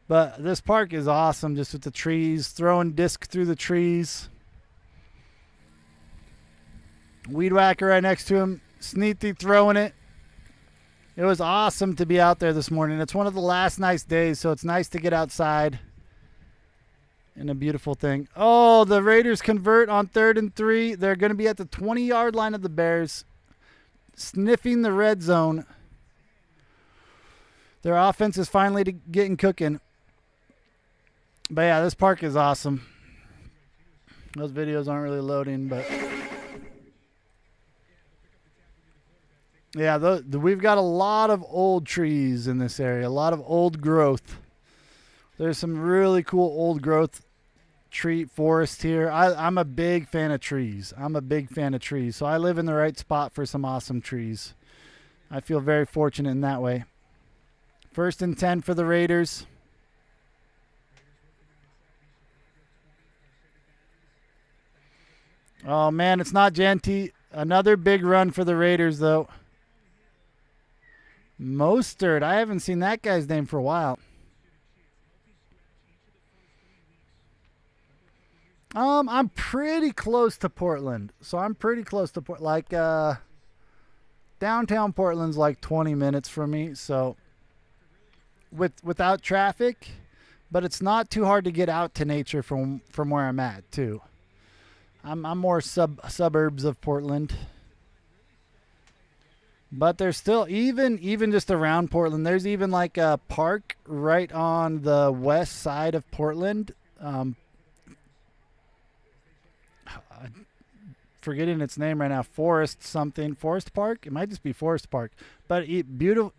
But this park is awesome, just with the trees, throwing disc through the trees. Weed whacker right next to him. Sneethy throwing it. It was awesome to be out there this morning. It's one of the last nice days, so it's nice to get outside. And a beautiful thing. Oh, the Raiders convert on 3rd and 3. They're going to be at the 20-yard line of the Bears, sniffing the red zone. Their offense is finally getting cooking. But, yeah, this park is awesome. Those videos aren't really loading, but... Yeah, we've got a lot of old trees in this area, a lot of old growth. There's some really cool old growth tree forest here. I'm a big fan of trees. So I live in the right spot for some awesome trees. I feel very fortunate in that way. 1st and 10 for the Raiders. Oh, man, it's not Genty. Another big run for the Raiders, though. Mostert. I haven't seen that guy's name for a while. I'm pretty close to Portland. So I'm pretty close to downtown Portland's like 20 minutes from me. So without traffic, but it's not too hard to get out to nature from where I'm at too. I'm more suburbs of Portland. But there's still, even just around Portland, there's even like a park right on the west side of Portland. Forgetting its name right now. Forest Park? It might just be Forest Park. But beautiful.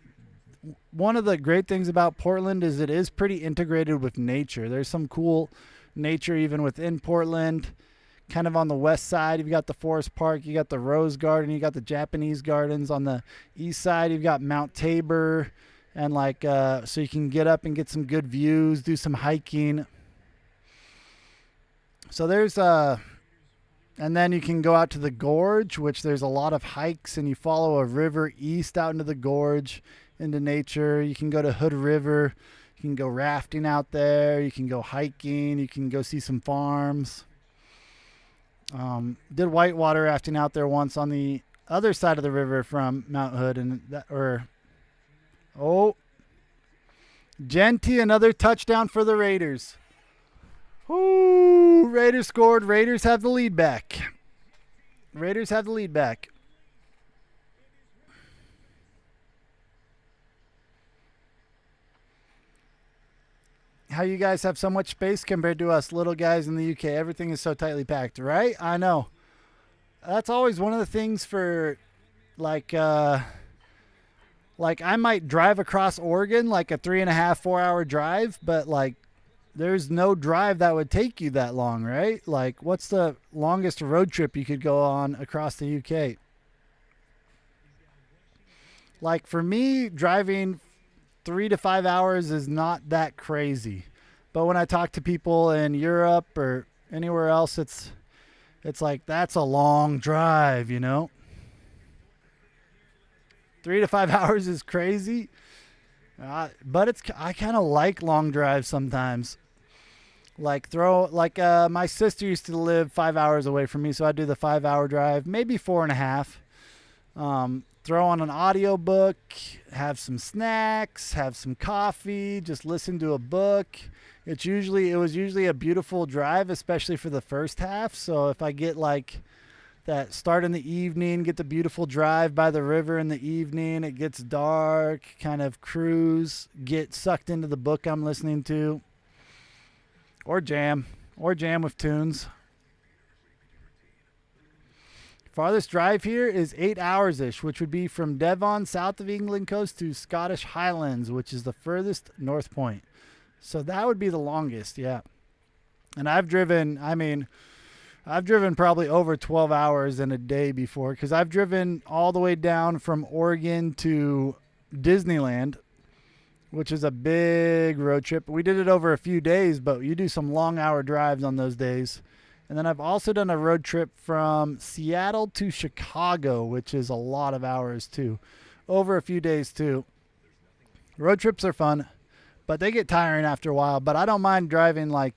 One of the great things about Portland is it is pretty integrated with nature. There's some cool nature even within Portland. Kind of on the west side, you've got the Forest Park, you got the Rose Garden, you got the Japanese Gardens. On the east side, you've got Mount Tabor, and so you can get up and get some good views, do some hiking. So there's And then you can go out to the gorge, which there's a lot of hikes, and you follow a river east out into the gorge, into nature. You can go to Hood River. You can go rafting out there. You can go hiking. You can go see some farms. Did whitewater rafting out there once on the other side of the river from Mount Hood, and Genty, another touchdown for the Raiders. Ooh, Raiders scored. Raiders have the lead back. Raiders have the lead back. How you guys have so much space compared to us little guys in the UK. Everything is so tightly packed, right? I know. That's always one of the things for like I might drive across Oregon, like a 3.5, 4 hour drive, but like there's no drive that would take you that long, right? Like, what's the longest road trip you could go on across the UK? Like, for me, driving 3 to 5 hours is not that crazy. But when I talk to people in Europe or anywhere else, it's like, that's a long drive, you know? 3 to 5 hours is crazy. But I kind of like long drives sometimes. My sister used to live 5 hours away from me, so I do the 5 hour drive, maybe 4.5. Throw on an audiobook, have some snacks, have some coffee, just listen to a book. It was usually a beautiful drive, especially for the first half. So if I get like that start in the evening, get the beautiful drive by the river in the evening, it gets dark, kind of cruise, get sucked into the book I'm listening to, or jam with tunes. Farthest drive here is 8 hours-ish, which would be from Devon, south of England coast, to Scottish Highlands, which is the furthest north point. So that would be the longest, yeah. And I've driven probably over 12 hours in a day before, because I've driven all the way down from Oregon to Disneyland, which is a big road trip. We did it over a few days, but you do some long hour drives on those days. And then I've also done a road trip from Seattle to Chicago, which is a lot of hours too, over a few days too. Road trips are fun, but they get tiring after a while. But I don't mind driving, I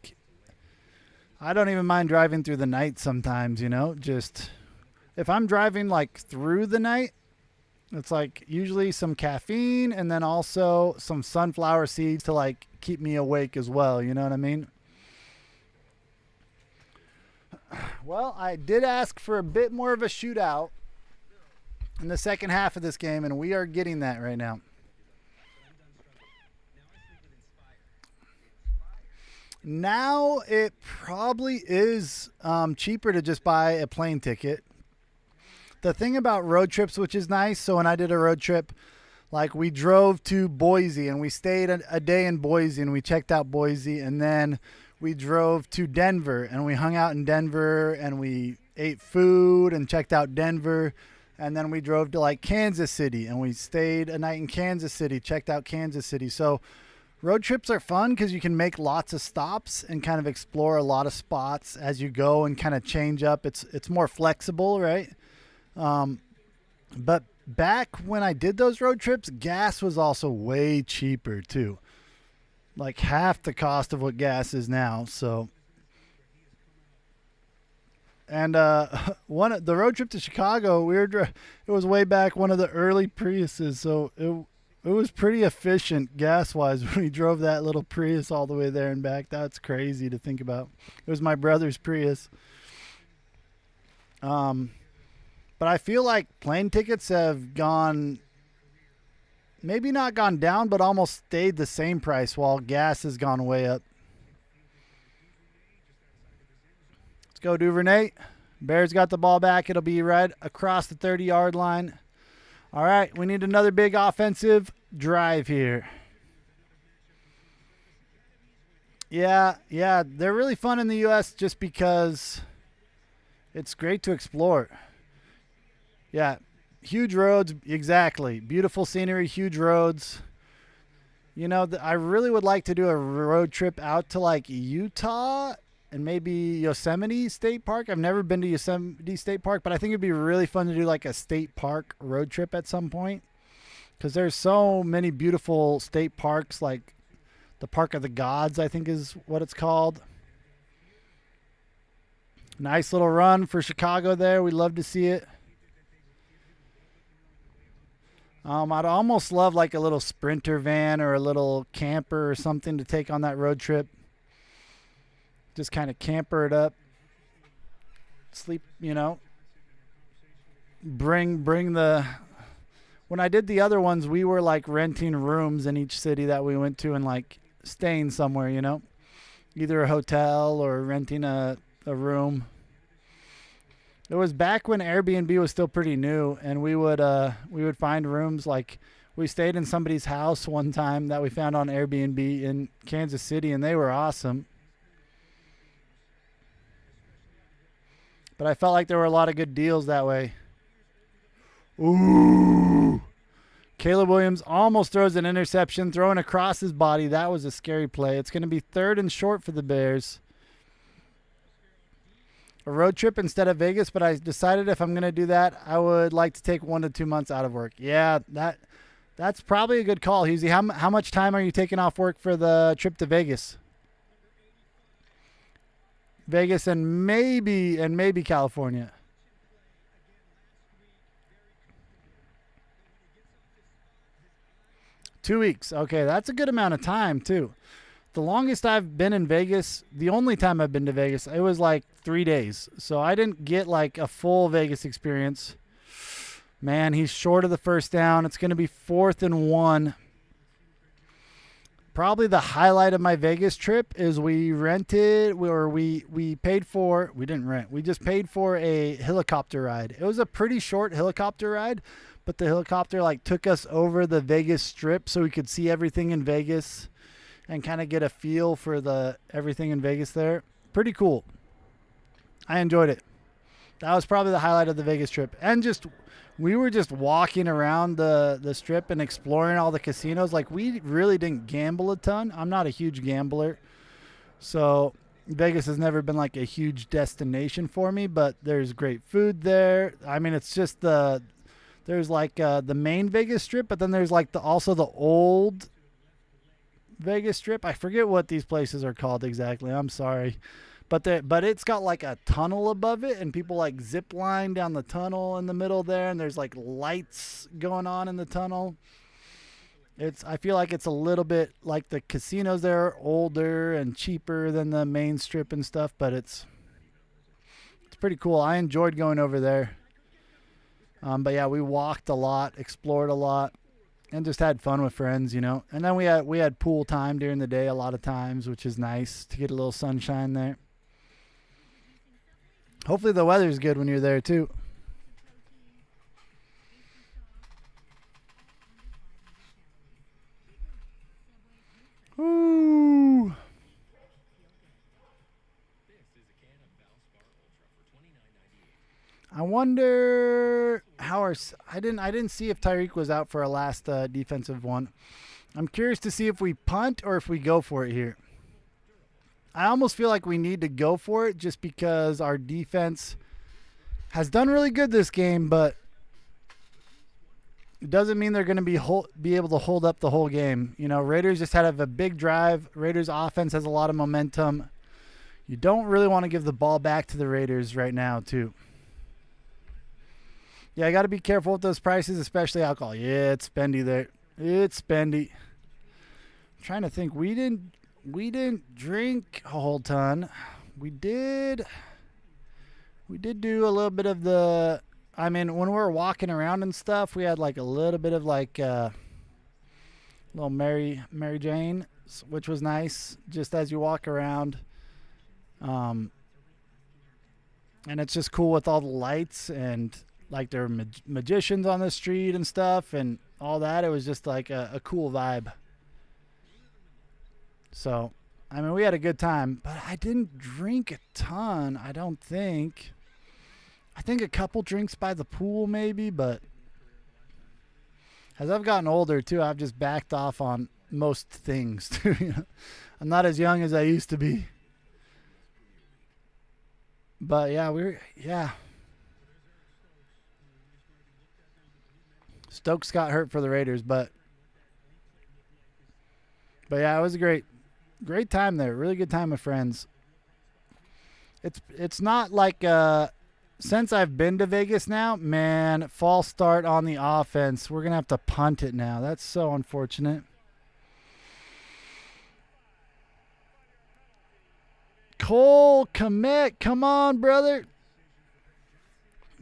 don't even mind driving through the night sometimes, you know. Just if I'm driving like through the night, it's like usually some caffeine and then also some sunflower seeds to like keep me awake as well, you know what I mean? Well, I did ask for a bit more of a shootout in the second half of this game, and we are getting that right now. Now it probably is cheaper to just buy a plane ticket. The thing about road trips, which is nice, so when I did a road trip, like we drove to Boise and we stayed a day in Boise and we checked out Boise, and then we drove to Denver and we hung out in Denver and we ate food and checked out Denver. And then we drove to like Kansas City and we stayed a night in Kansas City, checked out Kansas City. So road trips are fun because you can make lots of stops and kind of explore a lot of spots as you go and kind of change up. It's more flexible, right? But back when I did those road trips, gas was also way cheaper too. Like half the cost of what gas is now. So, and the road trip to Chicago, it was way back, one of the early Priuses, so it was pretty efficient gas wise when we drove that little Prius all the way there and back. That's crazy to think about. It was my brother's Prius. But I feel like plane tickets have gone, maybe not gone down, but almost stayed the same price while gas has gone way up. Let's go, Duvernay. Bears got the ball back. It'll be right across the 30-yard line. All right, we need another big offensive drive here. Yeah, they're really fun in the U.S. just because it's great to explore. Yeah. Huge roads, exactly. Beautiful scenery, huge roads. You know, I really would like to do a road trip out to like Utah and maybe Yosemite State Park. I've never been to Yosemite State Park, but I think it'd be really fun to do like a state park road trip at some point, because there's so many beautiful state parks, like the Park of the Gods, I think is what it's called. Nice little run for Chicago there. We'd love to see it. I'd almost love like a little Sprinter van or a little camper or something to take on that road trip. Just kind of camper it up. Sleep, bring the... When I did the other ones, we were like renting rooms in each city that we went to and like staying somewhere, either a hotel or renting a room. It was back when Airbnb was still pretty new, and we would find rooms. Like we stayed in somebody's house one time that we found on Airbnb in Kansas City, and they were awesome. But I felt like there were a lot of good deals that way. Ooh. Caleb Williams almost throws an interception, throwing across his body. That was a scary play. It's going to be 3rd and short for the Bears. A road trip instead of Vegas, but I decided if I'm going to do that, I would like to take 1 to 2 months out of work. Yeah, that's probably a good call, Husey. How much time are you taking off work for the trip to Vegas? Vegas and maybe California. Two weeks. Okay, that's a good amount of time, too. The longest I've been in Vegas, the only time I've been to Vegas, it was like 3 days. So I didn't get like a full Vegas experience. Man, he's short of the first down. It's going to be 4th and 1. Probably the highlight of my Vegas trip is we paid for, we didn't rent, we just paid for a helicopter ride. It was a pretty short helicopter ride, but the helicopter like took us over the Vegas Strip so we could see everything in Vegas and kind of get a feel for everything in Vegas there. Pretty cool. I enjoyed it. That was probably the highlight of the Vegas trip. And we were just walking around the Strip and exploring all the casinos. Like, we really didn't gamble a ton. I'm not a huge gambler. So Vegas has never been like a huge destination for me, but there's great food there. I mean, it's just there's like the main Vegas Strip, but then there's like also the old Vegas Strip. I forget what these places are called exactly. I'm sorry. But it's got like a tunnel above it, and people like zip line down the tunnel in the middle there, and there's like lights going on in the tunnel. I feel like it's a little bit like the casinos there are older and cheaper than the main Strip and stuff, but it's pretty cool. I enjoyed going over there. But yeah, we walked a lot, explored a lot, and just had fun with friends, And then we had pool time during the day a lot of times, which is nice to get a little sunshine there. Hopefully the weather's good when you're there too. Ooh. I wonder how I didn't see if Tyreek was out for our last defensive one. I'm curious to see if we punt or if we go for it here. I almost feel like we need to go for it just because our defense has done really good this game, but it doesn't mean they're going to be able to hold up the whole game. Raiders just had a big drive. Raiders offense has a lot of momentum. You don't really want to give the ball back to the Raiders right now, too. Yeah, I got to be careful with those prices, especially alcohol. Yeah, it's spendy there. It's spendy. I'm trying to think. We didn't drink a whole ton. We did do a little bit of when we were walking around and stuff, we had like a little bit of like little Mary Jane, which was nice just as you walk around. And it's just cool with all the lights and like there were magicians on the street and stuff and all that. It was just like a cool vibe. So, we had a good time, but I didn't drink a ton, I don't think. I think a couple drinks by the pool maybe, but as I've gotten older too, I've just backed off on most things too. I'm not as young as I used to be. But yeah, Stokes got hurt for the Raiders, but yeah, it was a great time there. Really good time with friends. It's not like since I've been to Vegas now, man, false start on the offense. We're gonna have to punt it now. That's so unfortunate. Cole Kmet, come on, brother.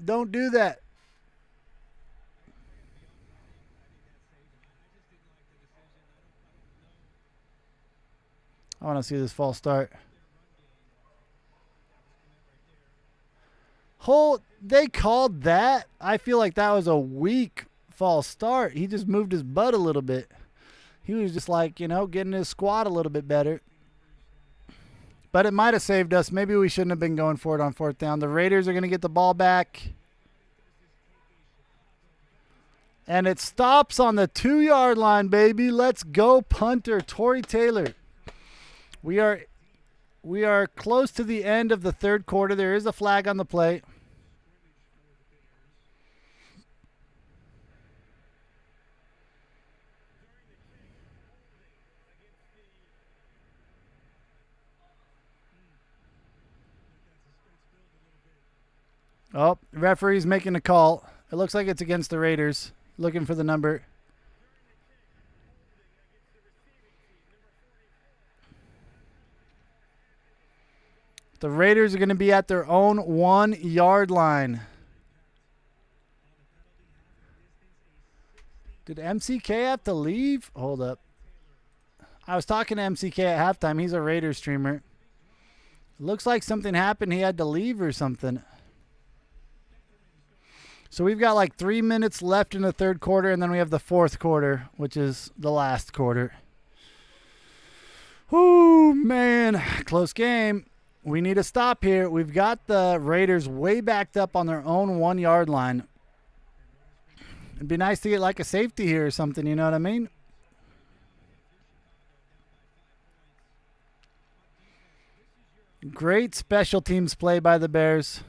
Don't do that. I want to see this false start. They called that. I feel like that was a weak false start. He just moved his butt a little bit. He was just like, getting his squat a little bit better. But it might have saved us. Maybe we shouldn't have been going for it on 4th down. The Raiders are going to get the ball back. And it stops on the 2-yard line, baby. Let's go, punter. Torrey Taylor. We are close to the end of the 3rd quarter. There is a flag on the play. Oh, referee's making a call. It looks like it's against the Raiders. Looking for the number. The Raiders are going to be at their own 1-yard line. Did MCK have to leave? Hold up. I was talking to MCK at halftime. He's a Raiders streamer. Looks like something happened. He had to leave or something. So we've got like 3 minutes left in the 3rd quarter, and then we have the 4th quarter, which is the last quarter. Whoo, man. Close game. We need a stop here. We've got the Raiders way backed up on their own 1-yard line. It'd be nice to get like a safety here or something, you know what I mean? Great special teams play by the Bears.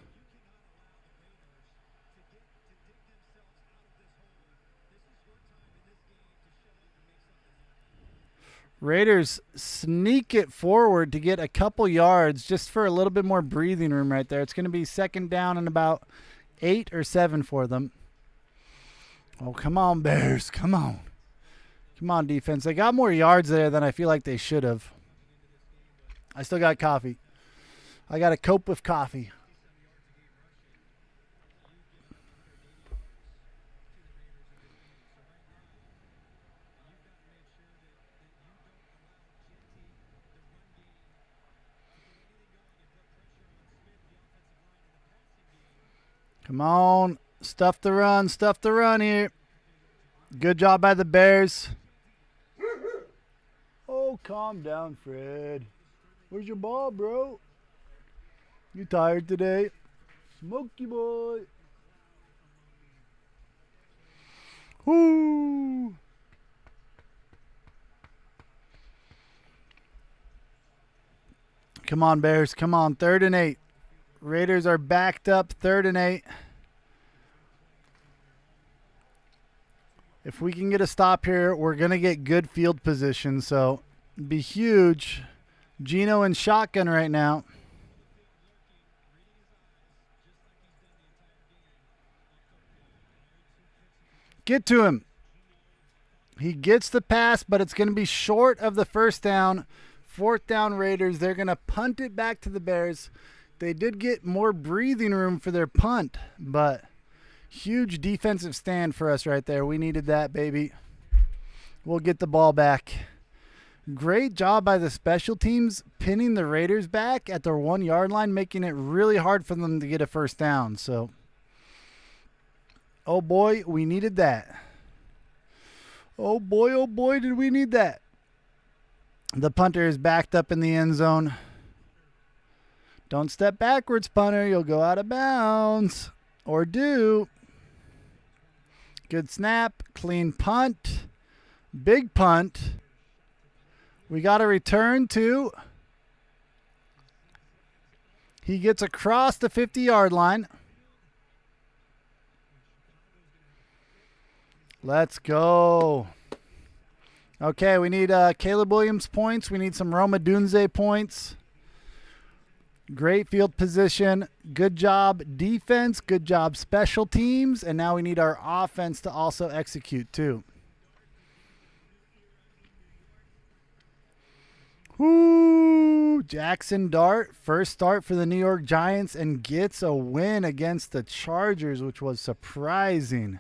Raiders sneak it forward to get a couple yards just for a little bit more breathing room right there. It's going to be 2nd down and about 8 or 7 for them. Oh, come on, Bears. Come on. Come on, defense. They got more yards there than I feel like they should have. I still got coffee. I got to cope with coffee. Come on. Stuff the run here. Good job by the Bears. Oh, calm down, Fred. Where's your ball, bro? You tired today? Smokey boy. Woo. Come on, Bears. Come on. 3rd and 8. Raiders are backed up 3rd and 8. If we can get a stop here, we're going to get good field position. So it'd be huge. Gino in shotgun right now. Get to him. He gets the pass, but it's going to be short of the 1st down. 4th down Raiders. They're going to punt it back to the Bears. They did get more breathing room for their punt, but huge defensive stand for us right there. We needed that, baby. We'll get the ball back. Great job by the special teams pinning the Raiders back at their 1-yard line, making it really hard for them to get a 1st down. So, oh boy, we needed that. Oh boy, did we need that. The punter is backed up in the end zone. Don't step backwards, punter. You'll go out of bounds. Or do. Good snap. Clean punt. Big punt. We got a return to. He gets across the 50-yard line. Let's go. Okay, we need Caleb Williams points. We need some Roma Dunze points. Great field position. Good job defense. Good job special teams. And now we need our offense to also execute too. Woo! Jackson Dart, first start for the New York Giants and gets a win against the Chargers, which was surprising.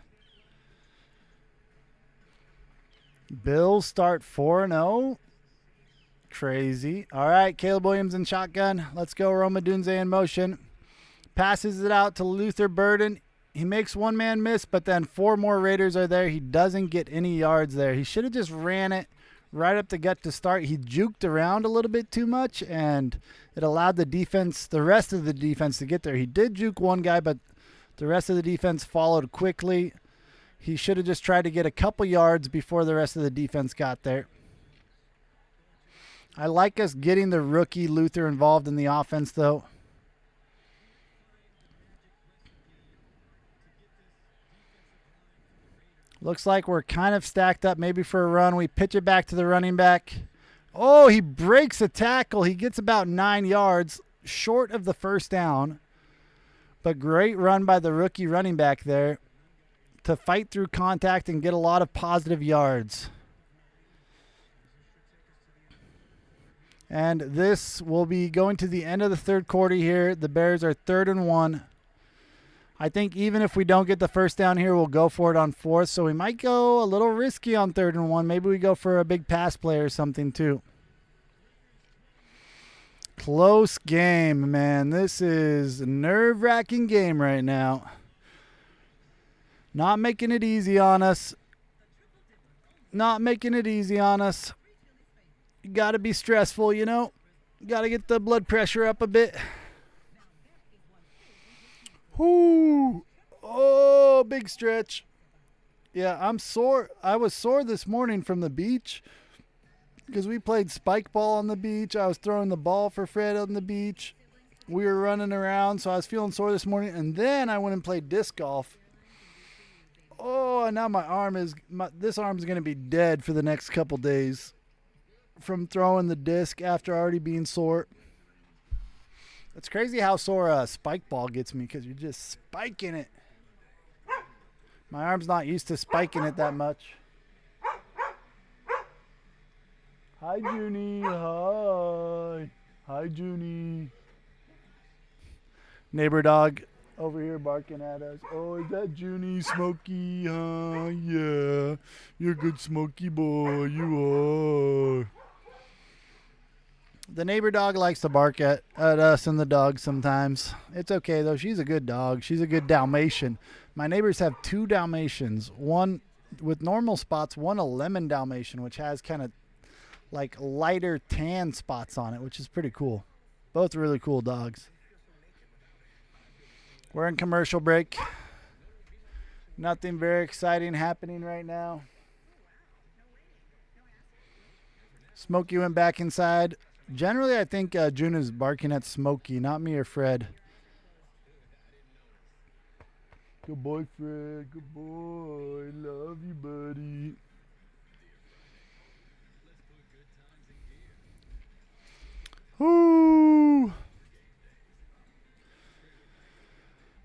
Bills start 4-0. Crazy. All right, Caleb Williams in shotgun. Let's go. Roma Dunze in motion. Passes it out to Luther Burden. He makes one man miss, but then 4 more Raiders are there. He doesn't get any yards there. He should have just ran it right up the gut to start. He juked around a little bit too much, and it allowed the defense, the rest of the defense, to get there. He did juke one guy, but the rest of the defense followed quickly. He should have just tried to get a couple yards before the rest of the defense got there. I like us getting the rookie Luther involved in the offense, though. Looks like we're kind of stacked up maybe for a run. We pitch it back to the running back. Oh, he breaks a tackle. He gets about 9 yards short of the first down. But great run by the rookie running back there to fight through contact and get a lot of positive yards. And this will be going to the end of the third quarter here. The Bears are 3rd and 1. I think even if we don't get the first down here, we'll go for it on 4th. So we might go a little risky on 3rd and 1. Maybe we go for a big pass play or something too. Close game, man. This is a nerve-wracking game right now. Not making it easy on us. Not making it easy on us. You got to be stressful, you know. Got to get the blood pressure up a bit. Whoo! Oh, big stretch. Yeah, I'm sore. I was sore this morning from the beach because we played spike ball on the beach. I was throwing the ball for Fred on the beach. We were running around, so I was feeling sore this morning. And then I went and played disc golf. Oh, and now this arm's going to be dead for the next couple days from throwing the disc after already being sore. It's crazy how sore a spike ball gets me because you're just spiking it. My arm's not used to spiking it that much. Hi, Junie. Hi. Hi, Junie. Neighbor dog over here barking at us. Oh, is that Junie Smokey? Yeah. You're a good Smokey boy. You are. The neighbor dog likes to bark at us and the dog sometimes. It's okay, though. She's a good dog. She's a good Dalmatian. My neighbors have 2 Dalmatians. One with normal spots, one a lemon Dalmatian, which has kind of like lighter tan spots on it, which is pretty cool. Both really cool dogs. We're in commercial break. Nothing very exciting happening right now. Smokey went back inside. Generally, I think June is barking at Smokey, not me or Fred. Good boy, Fred. Good boy. Love you, buddy. Woo!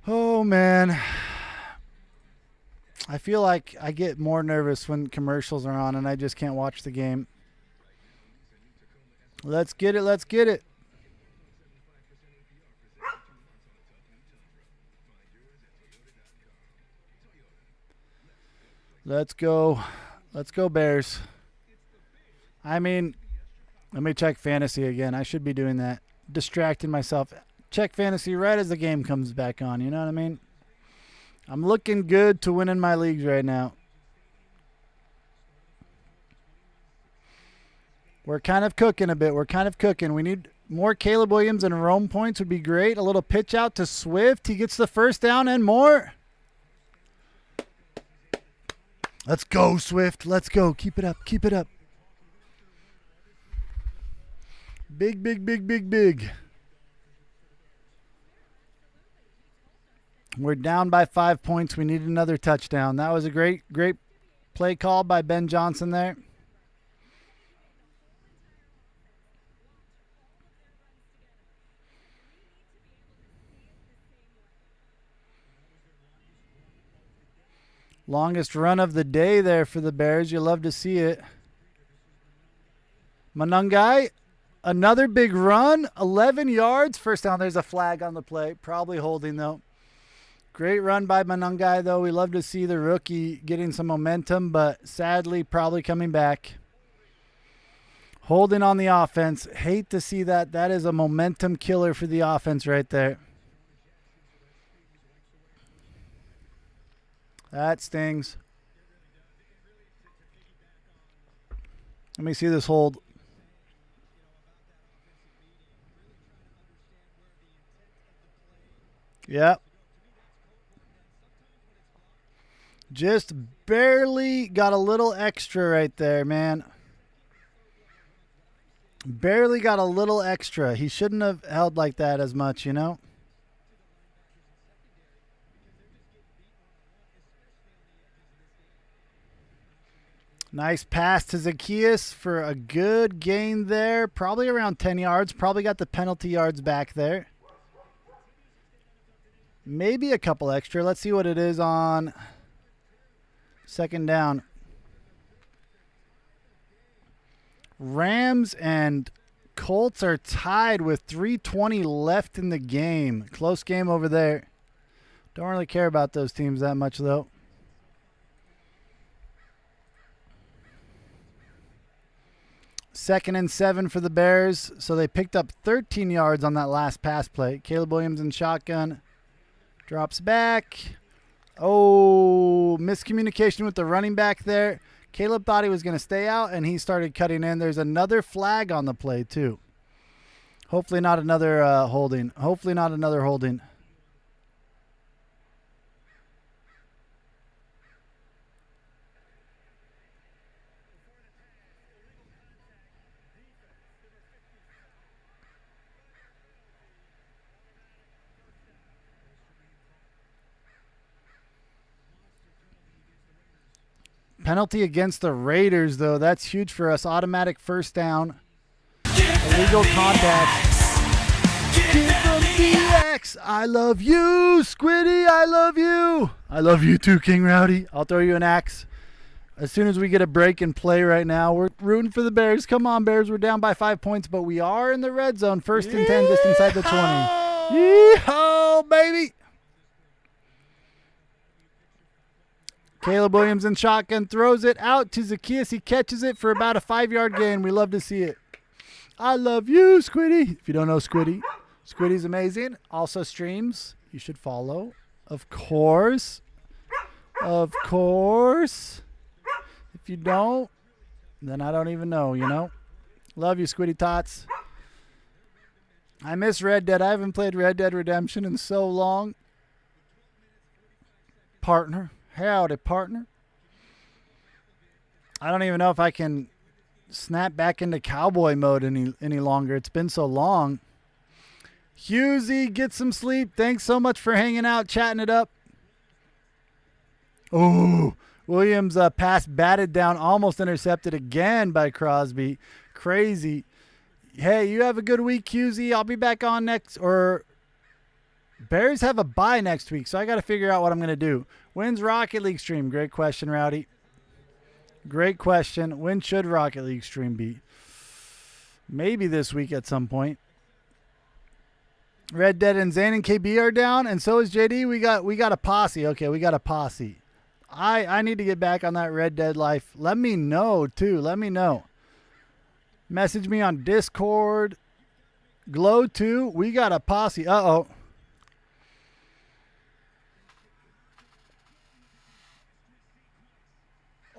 Oh, man. I feel like I get more nervous when commercials are on and I just can't watch the game. Let's get it. Let's get it. Let's go. Let's go, Bears. I mean, let me check fantasy again. I should be doing that. Distracting myself. Check fantasy right as the game comes back on. You know what I mean? I'm looking good to win in my leagues right now. We're kind of cooking a bit. We're kind of cooking. We need more Caleb Williams and Rome points would be great. A little pitch out to Swift. He gets the first down and more. Let's go, Swift. Let's go. Keep it up. Keep it up. Big, big, big, big, big. We're down by 5 points. We need another touchdown. That was a great play call by Ben Johnson there. Longest run of the day there for the Bears. You love to see it. Manungai, another big run. 11 yards. First down. There's a flag on the play. Probably holding, though. Great run by Manungai, though. We love to see the rookie getting some momentum, but sadly probably coming back. Holding on the offense. Hate to see that. That is a momentum killer for the offense right there. That stings. Let me see this hold. Yep. Just barely got a little extra right there, man. Barely got a little extra. He shouldn't have held like that as much, you know? Nice pass to Zacchaeus for a good gain there. Probably around 10 yards. Probably got the penalty yards back there. Maybe a couple extra. Let's see what it is on second down. Rams and Colts are tied with 3:20 left in the game. Close game over there. Don't really care about those teams that much, though. Second and 7 for the Bears. So they picked up 13 yards on that last pass play. Caleb Williams in shotgun. Drops back. Oh, miscommunication with the running back there. Caleb thought he was going to stay out, and he started cutting in. There's another flag on the play, too. Hopefully not another holding. Hopefully not another holding. Penalty against the Raiders, though. That's huge for us. Automatic first down. Illegal contact. Give them the X. I love you, Squiddy. I love you. I love you too, King Rowdy. I'll throw you an axe as soon as we get a break and play right now. We're rooting for the Bears. Come on, Bears. We're down by 5 points, but we are in the red zone. First and 10 just inside the 20. Yeehaw, baby. Caleb Williams in shotgun throws it out to Zacchaeus. He catches it for about a 5-yard gain. We love to see it. I love you, Squiddy. If you don't know Squiddy, Squiddy's amazing. Also streams. You should follow. Of course. Of course. If you don't, then I don't even know, you know. Love you, Squiddy Tots. I miss Red Dead. I haven't played Red Dead Redemption in so long. Partner. Howdy, partner. I don't even know if I can snap back into cowboy mode any longer. It's been so long. Husey, get some sleep. Thanks so much for hanging out, chatting it up. Oh, Williams pass batted down, almost intercepted again by Crosby. Crazy. Hey, you have a good week, Husey. I'll be back on next, or Bears have a bye next week, so I got to figure out what I'm going to do. When's Rocket League stream? Great question, Rowdy. Great question. When should Rocket League stream be? Maybe this week at some point. Red Dead and Zane and KB are down, and so is JD. We got a posse. Okay, we got a posse. I need to get back on that Red Dead life. Let me know, too. Let me know. Message me on Discord. Glow, too. We got a posse. Uh-oh.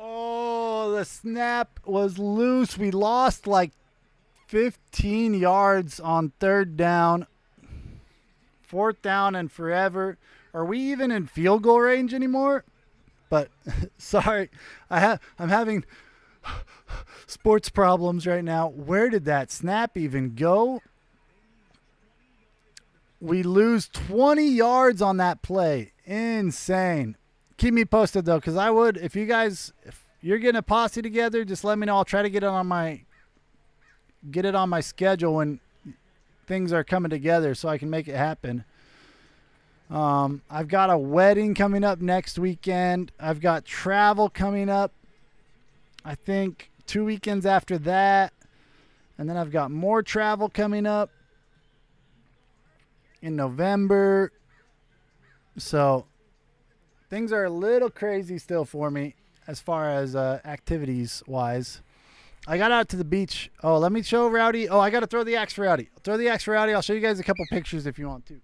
Oh, the snap was loose. We lost like 15 yards on third down. Fourth down and forever. Are we even in field goal range anymore? But sorry, I'm having sports problems right now. Where did that snap even go? We lose 20 yards on that play. Insane. Keep me posted, though, because I would, if you're getting a posse together, just let me know. I'll try to get it on my schedule when things are coming together so I can make it happen. I've got a wedding coming up next weekend. I've got travel coming up, I think, 2 weekends after that. And then I've got more travel coming up in November. So things are a little crazy still for me as far as activities wise. I got out to the beach. Oh, let me show Rowdy. Oh, I got to throw the axe for Rowdy. I'll throw the axe for Rowdy. I'll show you guys a couple pictures if you want to.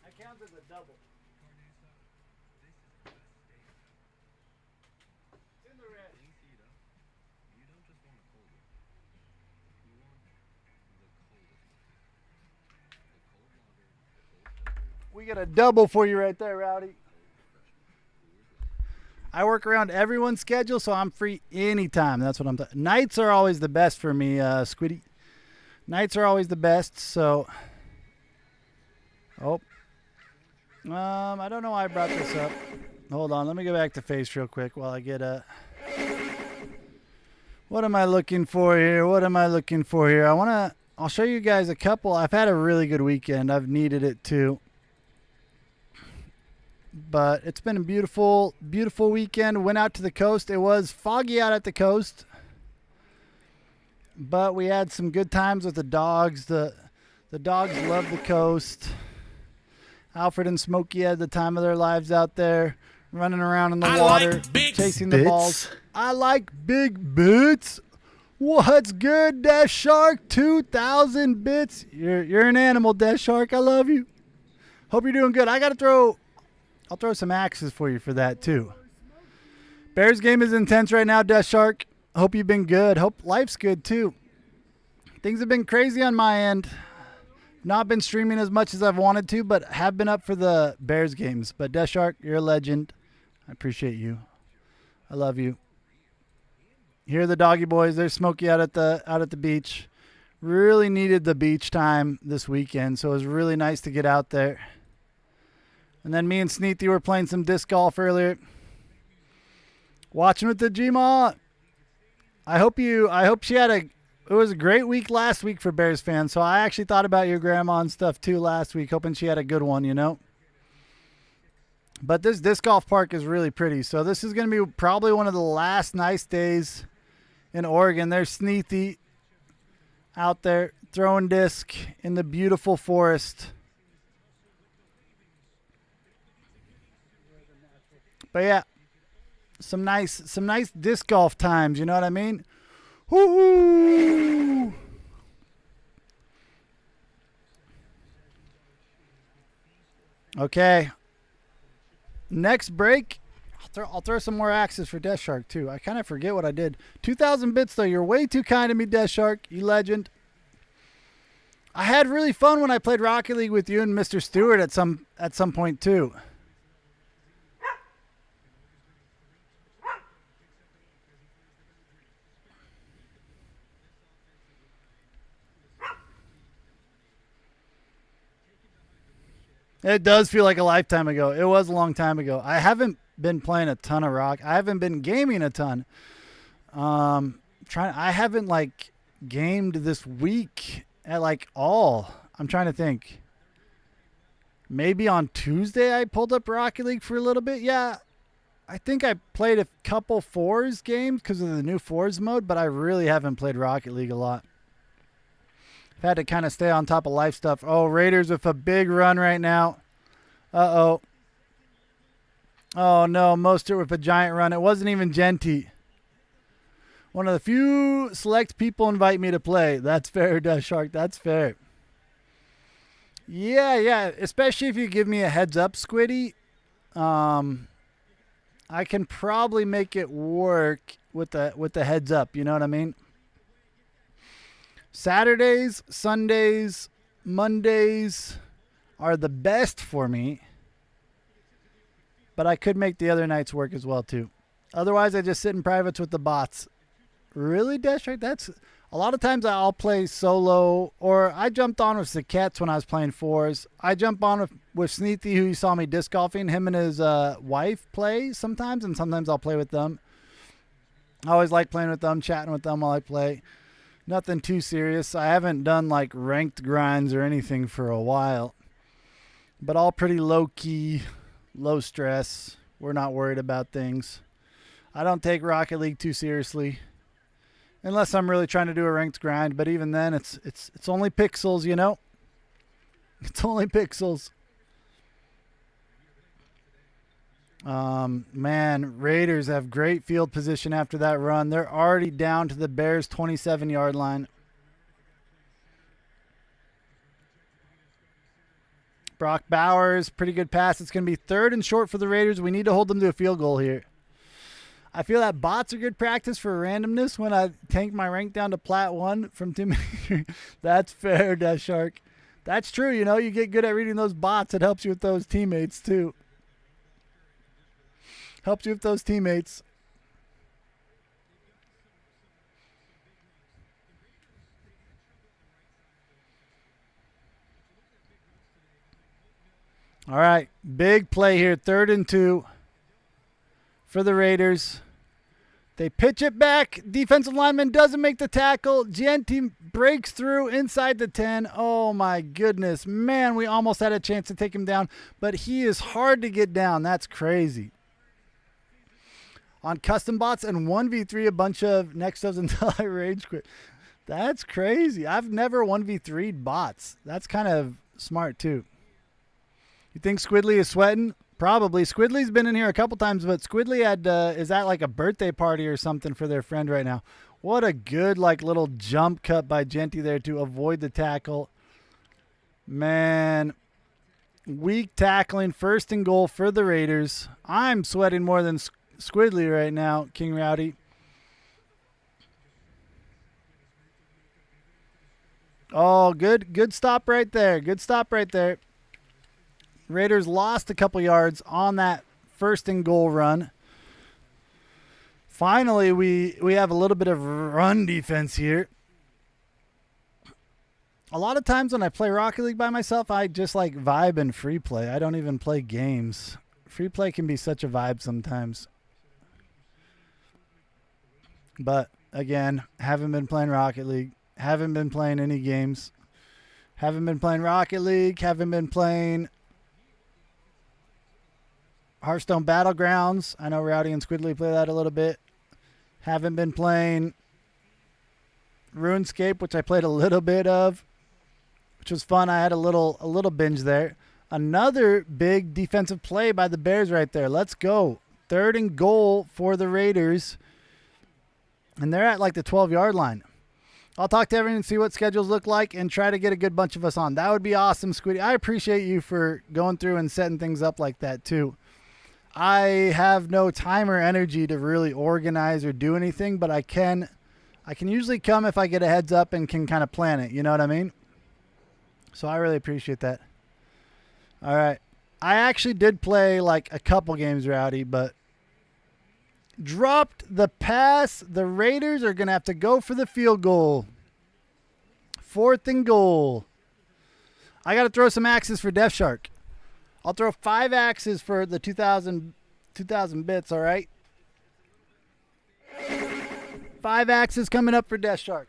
I counted the double. It's in the red. We got a double for you right there, Rowdy. I work around everyone's schedule, so I'm free anytime. That's what I'm talking. Nights are always the best for me, Squiddy. Nights are always the best, so. Oh. I don't know why I brought this up. Hold on, let me go back to face real quick while I get a. What am I looking for here? I'll show you guys a couple. I've had a really good weekend. I've needed it too. But it's been a beautiful, beautiful weekend. Went out to the coast. It was foggy out at the coast. But we had some good times with the dogs. The dogs love the coast. Alfred and Smokey had the time of their lives out there, running around in the water, chasing the balls. I like big bits. What's good, Death Shark? 2,000 bits. You're an animal, Death Shark. I love you. Hope you're doing good. I'll throw some axes for you for that too. Bears game is intense right now, Death Shark. Hope you've been good. Hope life's good too. Things have been crazy on my end. Not been streaming as much as I've wanted to, but have been up for the Bears games. But Death Shark, you're a legend. I appreciate you. I love you. Here are the doggy boys. There's Smokey out at the beach. Really needed the beach time this weekend, so it was really nice to get out there. And then me and Sneethy were playing some disc golf earlier. Watching with the Gma. I hope she had it was a great week last week for Bears fans. So I actually thought about your grandma and stuff too last week, hoping she had a good one, you know. But this disc golf park is really pretty. So this is going to be probably one of the last nice days in Oregon. There's Sneethy out there throwing disc in the beautiful forest. But yeah, some nice disc golf times, you know what I mean? Woo! Okay. Next break, I'll throw some more axes for Death Shark too. I kind of forget what I did. 2,000 bits though. You're way too kind to me, Death Shark. You legend. I had really fun when I played Rocket League with you and Mr. Stewart at some point too. It does feel like a lifetime ago. It was a long time ago. I haven't been playing a ton of rock. I haven't been gaming a ton. I haven't like gamed this week at like all. I'm trying to think. Maybe on Tuesday I pulled up Rocket League for a little bit. Yeah, I think I played a couple Fours games because of the new Fours mode, but I really haven't played Rocket League a lot. I've had to kind of stay on top of life stuff. Oh, Raiders with a big run right now. Uh-oh. Oh, no. Mostert with a giant run. It wasn't even Genty. One of the few select people invite me to play. That's fair, Death Shark. That's fair. Yeah. Especially if you give me a heads up, Squiddy. I can probably make it work. with the heads up. You know what I mean? Saturdays, Sundays, Mondays are the best for me, but I could make the other nights work as well too. Otherwise, I just sit in privates with the bots. Really, Deathstrike? That's a lot of times I'll play solo, or I jumped on with Saquets when I was playing fours. I jump on with Sneethy, who you saw me disc golfing. Him and his wife play sometimes, and sometimes I'll play with them. I always like playing with them, chatting with them while I play. Nothing too serious. I haven't done like ranked grinds or anything for a while, but all pretty low-key, low stress. We're not worried about things. I don't take Rocket League too seriously. Unless I'm really trying to do a ranked grind, but even then, it's only pixels, you know? It's only pixels. Man, Raiders have great field position after that run. They're already down to the Bears' 27-yard line. Brock Bowers, pretty good pass. It's going to be 3rd and short for the Raiders. We need to hold them to a field goal here. I feel that bots are good practice for randomness when I tank my rank down to Plat 1 from Tim. That's fair, Death Shark. That's true. You know, you get good at reading those bots. It helps you with those teammates, too. Helps you with those teammates. All right, big play here. 3rd and 2 for the Raiders. They pitch it back. Defensive lineman doesn't make the tackle. Genti breaks through inside the 10. Oh, my goodness. Man, we almost had a chance to take him down, but he is hard to get down. That's crazy. On custom bots and 1v3 a bunch of next ups until I rage quit. That's crazy. I've never 1v3'd bots. That's kind of smart, too. You think Squidly is sweating? Probably. Squidly's been in here a couple times, but Squidly had is at like a birthday party or something for their friend right now. What a good like little jump cut by Genti there to avoid the tackle. Man, weak tackling, 1st and goal for the Raiders. I'm sweating more than Squidly right now, King Rowdy. Oh, good stop right there. Good stop right there. Raiders lost a couple yards on that 1st and goal run. Finally, we have a little bit of run defense here. A lot of times when I play Rocket League by myself, I just like vibe and free play. I don't even play games. Free play can be such a vibe sometimes. But again, haven't been playing Rocket League. Haven't been playing any games. Haven't been playing Rocket League. Haven't been playing Hearthstone Battlegrounds. I know Rowdy and Squidly play that a little bit. Haven't been playing RuneScape, which I played a little bit of, which was fun. I had a little binge there. Another big defensive play by the Bears right there. Let's go. 3rd and goal for the Raiders. And they're at like the 12-yard line. I'll talk to everyone and see what schedules look like and try to get a good bunch of us on. That would be awesome, Squiddy. I appreciate you for going through and setting things up like that too. I have no time or energy to really organize or do anything, but I can usually come if I get a heads up and can kind of plan it. You know what I mean? So I really appreciate that. All right. I actually did play like a couple games, Rowdy, but dropped the pass. The Raiders are going to have to go for the field goal. 4th and goal. I got to throw some axes for Death Shark. I'll throw 5 axes for the 2,000 bits, all right? 5 axes coming up for Death Shark.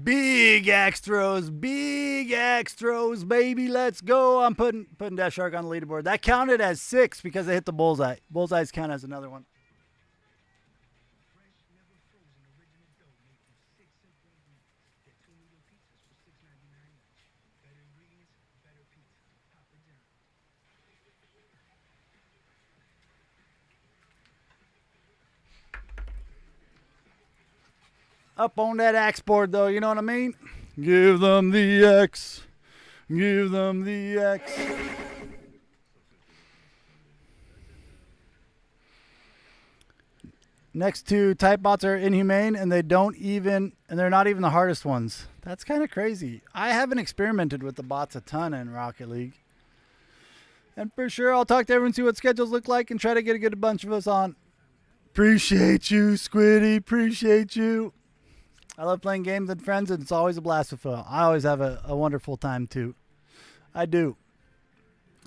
Big axe throws, baby. Let's go. I'm putting Death Shark on the leaderboard. That counted as 6 because I hit the bullseye. Bullseyes count as another one. Up on that axe board, though, you know what I mean? Give them the X. Give them the X. Next two type bots are inhumane, and they're not even the hardest ones. That's kind of crazy. I haven't experimented with the bots a ton in Rocket League. And for sure, I'll talk to everyone, see what schedules look like, and try to get a good bunch of us on. Appreciate you, Squiddy. Appreciate you. I love playing games with friends, and it's always a blast with Phil. I always have a wonderful time, too. I do.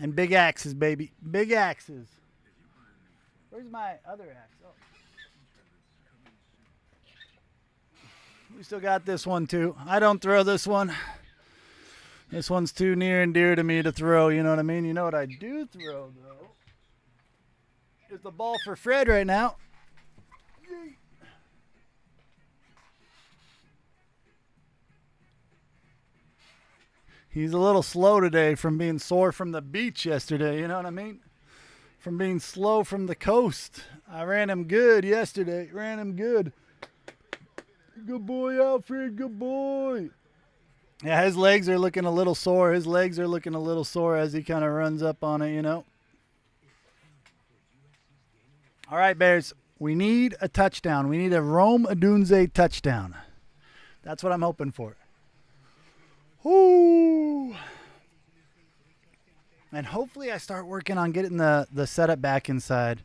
And big axes, baby. Big axes. Where's my other axe? Oh. We still got this one, too. I don't throw this one. This one's too near and dear to me to throw, you know what I mean? You know what I do throw, though? Is the ball for Fred right now. He's a little slow today from being sore from the beach yesterday, you know what I mean? From being slow from the coast. I ran him good yesterday. Ran him good. Good boy, Alfred. Good boy. Yeah, his legs are looking a little sore. His legs are looking a little sore as he kind of runs up on it, you know? All right, Bears. We need a touchdown. We need a Rome Odunze touchdown. That's what I'm hoping for. Ooh. And hopefully I start working on getting the setup back inside.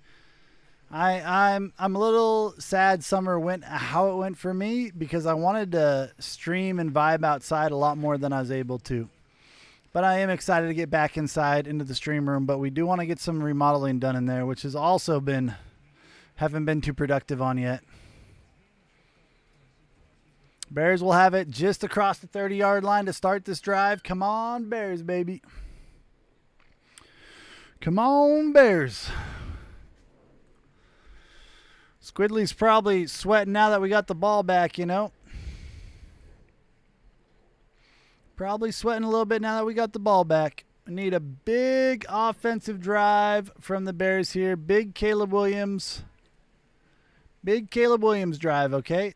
I'm a little sad summer went how it went for me because I wanted to stream and vibe outside a lot more than I was able to. But I am excited to get back inside into the stream room, but we do want to get some remodeling done in there, which has also haven't been too productive on yet. Bears will have it just across the 30-yard line to start this drive. Come on, Bears, baby. Come on, Bears. Squidly's probably sweating now that we got the ball back, you know. Probably sweating a little bit now that we got the ball back. I need a big offensive drive from the Bears here. Big Caleb Williams. Big Caleb Williams drive, okay?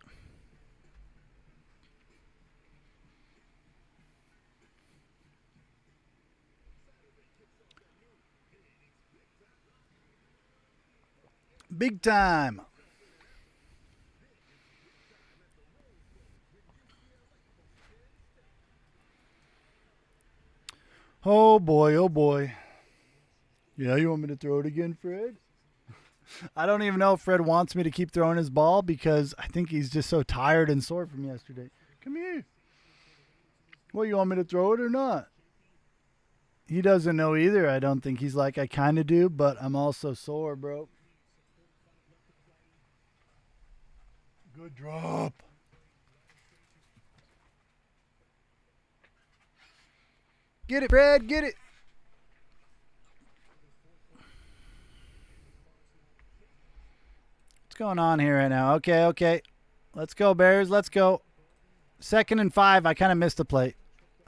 Big time. Oh boy, oh boy. Yeah, you want me to throw it again, Fred? I don't even know if Fred wants me to keep throwing his ball because I think he's just so tired and sore from yesterday. Come here. Well, you want me to throw it or not? He doesn't know either. I don't think. He's like, I kind of do, but I'm also sore, bro. Good drop. Get it, Fred. Get it. What's going on here right now? Okay. Let's go, Bears. Let's go. 2nd and 5. I kind of missed the plate.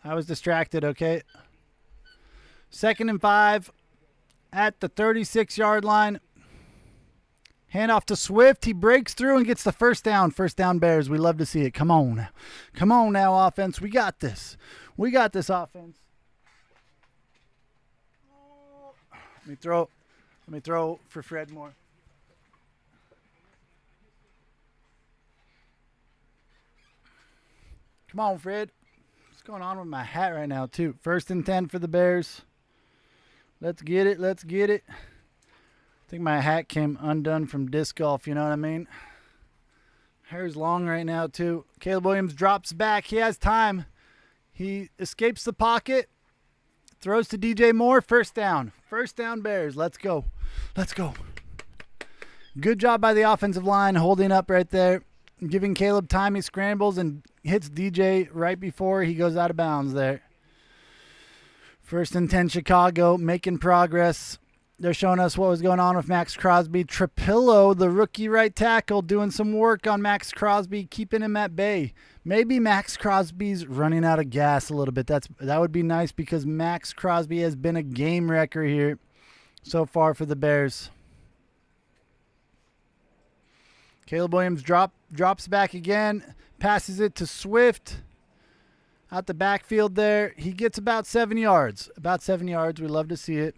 I was distracted, okay? 2nd and 5 at the 36-yard line. Handoff to Swift. He breaks through and gets the first down. First down, Bears. We love to see it. Come on. Come on now, offense. We got this. We got this, offense. Let me throw for Fred more. Come on, Fred. What's going on with my hat right now, too? 1st and 10 for the Bears. Let's get it. Let's get it. I think my hat came undone from disc golf, you know what I mean? Hair's long right now, too. Caleb Williams drops back. He has time. He escapes the pocket. Throws to DJ Moore. First down. First down, Bears. Let's go. Let's go. Good job by the offensive line holding up right there. giving Caleb time. He scrambles and hits DJ right before he goes out of bounds there. 1st and 10 Chicago, making progress. They're showing us what was going on with Max Crosby. Trapillo, the rookie right tackle, doing some work on Max Crosby, keeping him at bay. Maybe Max Crosby's running out of gas a little bit. That would be nice because Max Crosby has been a game wrecker here so far for the Bears. Caleb Williams drops back again, passes it to Swift. Out the backfield there. He gets about 7 yards. About 7 yards. We love to see it.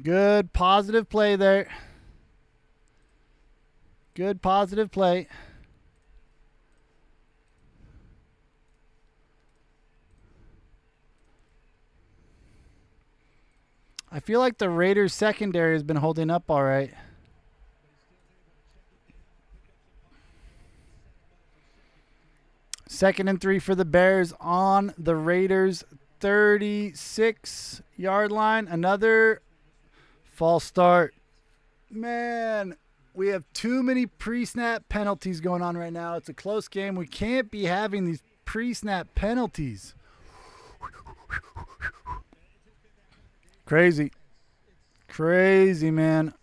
Good positive play there. Good positive play. I feel like the Raiders secondary has been holding up all right. Second and 3 for the Bears on the Raiders 36-yard line. Another false start. Man, we have too many pre-snap penalties going on right now. It's a close game. We can't be having these pre-snap penalties. Crazy. Crazy, man.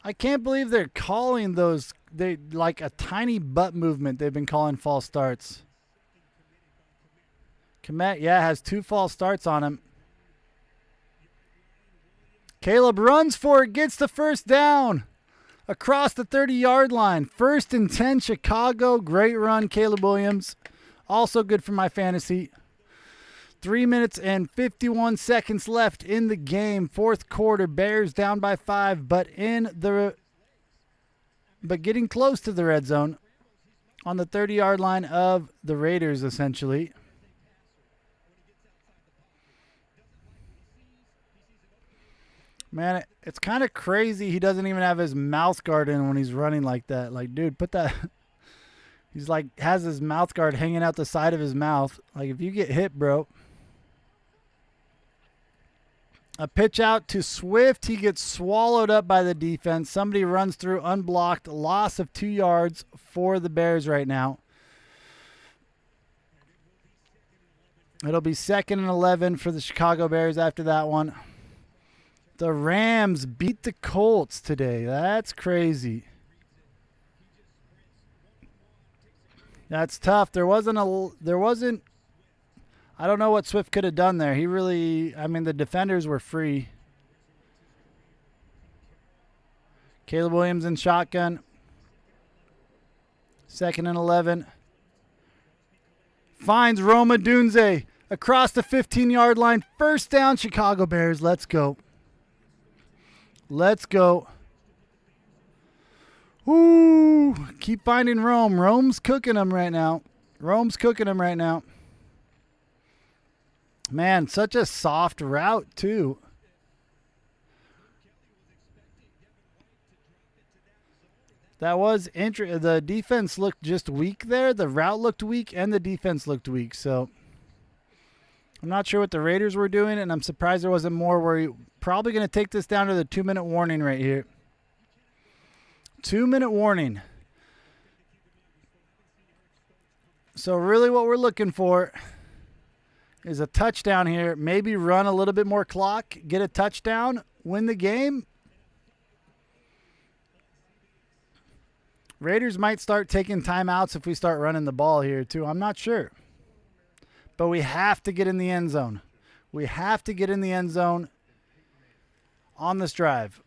I can't believe they're calling those, they like a tiny butt movement. They've been calling false starts. Komet, yeah, has 2 false starts on him. Caleb runs for it, gets the first down across the 30-yard line. 1st and 10 Chicago. Great run, Caleb Williams. Also good for my fantasy. 3 minutes and 51 seconds left in the game. 4th quarter. Bears down by 5, but getting close to the red zone on the 30-yard line of the Raiders, essentially. Man, it's kind of crazy he doesn't even have his mouth guard in when he's running like that. Like, dude, put that... He's like, has his mouth guard hanging out the side of his mouth. Like, if you get hit, bro... A pitch out to Swift. He gets swallowed up by the defense. Somebody runs through unblocked. Loss of 2 yards for the Bears right now. It'll be 2nd and 11 for the Chicago Bears after that one. The Rams beat the Colts today. That's crazy. That's tough. There wasn't I don't know what Swift could have done there. The defenders were free. Caleb Williams in shotgun. 2nd and 11. Finds Roma Dunze across the 15-yard line. First down, Chicago Bears. Let's go. Let's go. Ooh, keep finding Rome. Rome's cooking them right now. Man, such a soft route, too. That was interesting. The defense looked just weak there. The route looked weak, and the defense looked weak. So, I'm not sure what the Raiders were doing, and I'm surprised there wasn't more. We're probably going to take this down to the 2-minute warning right here. 2-minute warning. So, really what we're looking for is a touchdown here. Maybe run a little bit more clock, get a touchdown, win the game. Raiders might start taking timeouts if we start running the ball here too. I'm not sure. But we have to get in the end zone. We have to get in the end zone on this drive.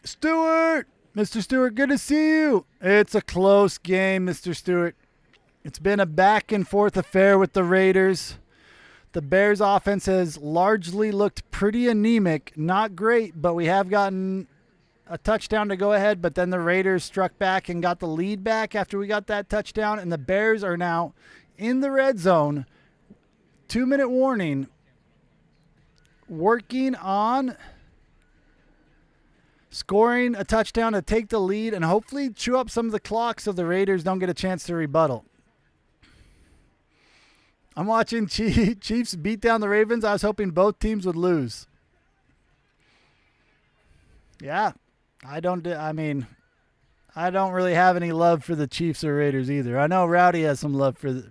Stewart! Mr. Stewart, good to see you. It's a close game, Mr. Stewart. It's been a back and forth affair with the Raiders. The Bears offense has largely looked pretty anemic. Not great, but we have gotten a touchdown to go ahead. But then the Raiders struck back and got the lead back after we got that touchdown. And the Bears are now in the red zone. 2-minute warning. Working on scoring a touchdown to take the lead and hopefully chew up some of the clock so the Raiders don't get a chance to rebuttal. I'm watching Chiefs beat down the Ravens. I was hoping both teams would lose. Yeah, I don't really have any love for the Chiefs or Raiders either. I know Rowdy has some love for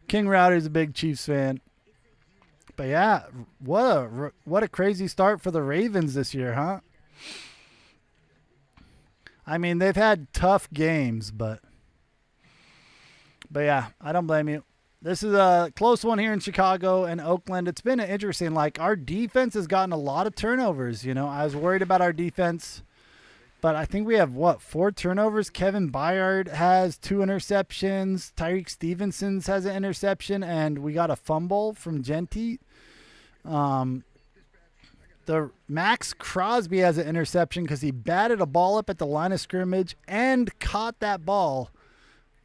King Rowdy's a big Chiefs fan. But yeah, what a crazy start for the Ravens this year, huh? I mean, they've had tough games, but yeah, I don't blame you. This is a close one here in Chicago and Oakland. It's been interesting. Like, our defense has gotten a lot of turnovers. You know, I was worried about our defense, but I think we have, 4 turnovers? Kevin Byard has 2 interceptions. Tyreek Stevenson's has an interception, and we got a fumble from Genty. The Max Crosby has an interception because he batted a ball up at the line of scrimmage and caught that ball.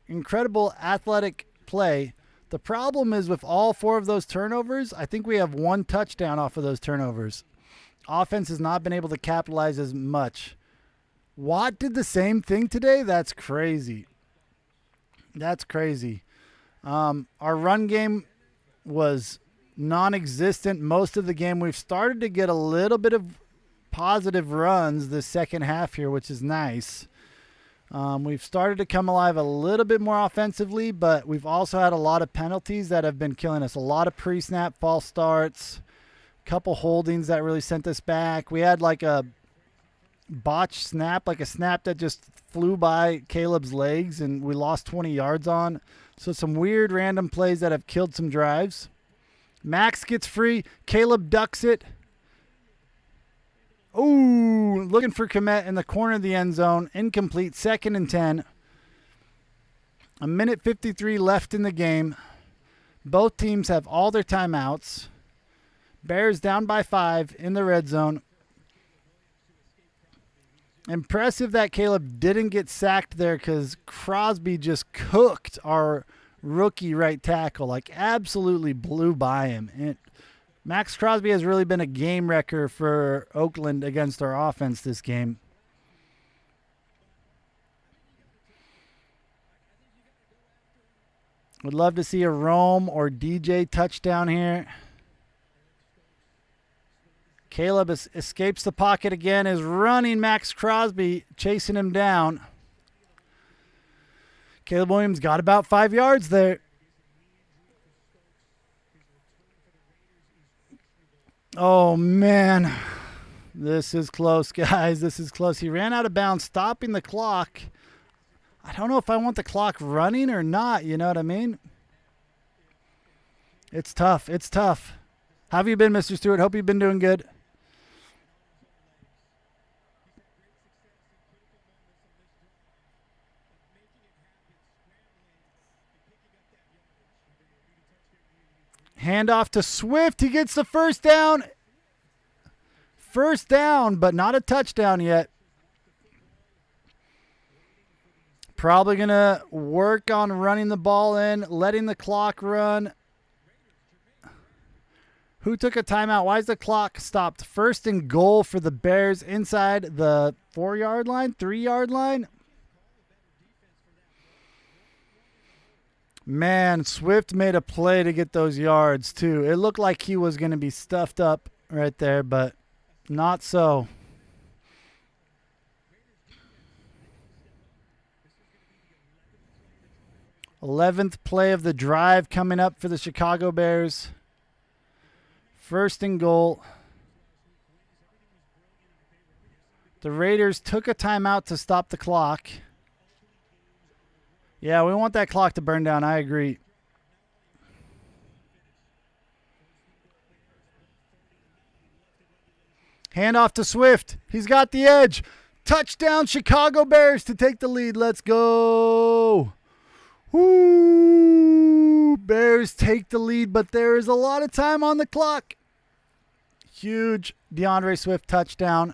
Incredible athletic play. The problem is with all 4 of those turnovers, I think we have 1 touchdown off of those turnovers. Offense has not been able to capitalize as much. Watt did the same thing today? That's crazy. That's crazy. Our run game was non-existent most of the game. We've started to get a little bit of positive runs this second half here, which is nice. We've started to come alive a little bit more offensively, but we've also had a lot of penalties that have been killing us. A lot of pre-snap false starts, a couple holdings that really sent us back. We had like a botched snap, like a snap that just flew by Caleb's legs and we lost 20 yards on. So some weird random plays that have killed some drives. Max gets free. Caleb ducks it. Ooh, looking for Kmet in the corner of the end zone. Incomplete. 2nd and 10. 1:53 left in the game. Both teams have all their timeouts. Bears down by 5 in the red zone. Impressive that Caleb didn't get sacked there because Crosby just cooked our rookie right tackle. Like, absolutely blew by him. Max Crosby has really been a game wrecker for Oakland against our offense this game. Would love to see a Rome or DJ touchdown here. Caleb escapes the pocket again, is running Max Crosby, chasing him down. Caleb Williams got about 5 yards there. Oh, man. This is close, guys. This is close. He ran out of bounds, stopping the clock. I don't know if I want the clock running or not. You know what I mean? It's tough. It's tough. How have you been, Mr. Stewart? Hope you've been doing good. Handoff to Swift. He gets the first down. First down, but not a touchdown yet. Probably going to work on running the ball in, letting the clock run. Who took a timeout? Why is the clock stopped? 1st and goal for the Bears inside the 4-yard line, 3-yard line. Man, Swift made a play to get those yards, too. It looked like he was going to be stuffed up right there, but not so. '11th play of the drive coming up for the Chicago Bears. 1st and goal. The Raiders took a timeout to stop the clock. Yeah, we want that clock to burn down. I agree. Handoff to Swift. He's got the edge. Touchdown, Chicago Bears to take the lead. Let's go. Woo! Bears take the lead, but there is a lot of time on the clock. Huge DeAndre Swift touchdown.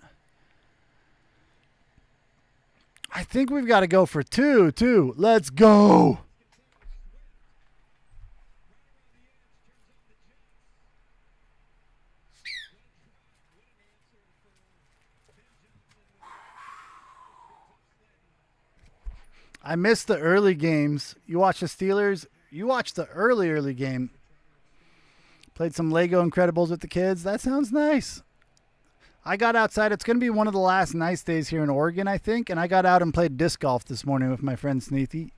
I think we've got to go for 2, too. Let's go. I missed the early games. You watch the Steelers. You watch the early game. Played some Lego Incredibles with the kids. That sounds nice. I got outside. It's going to be one of the last nice days here in Oregon, I think. And I got out and played disc golf this morning with my friend Sneethy.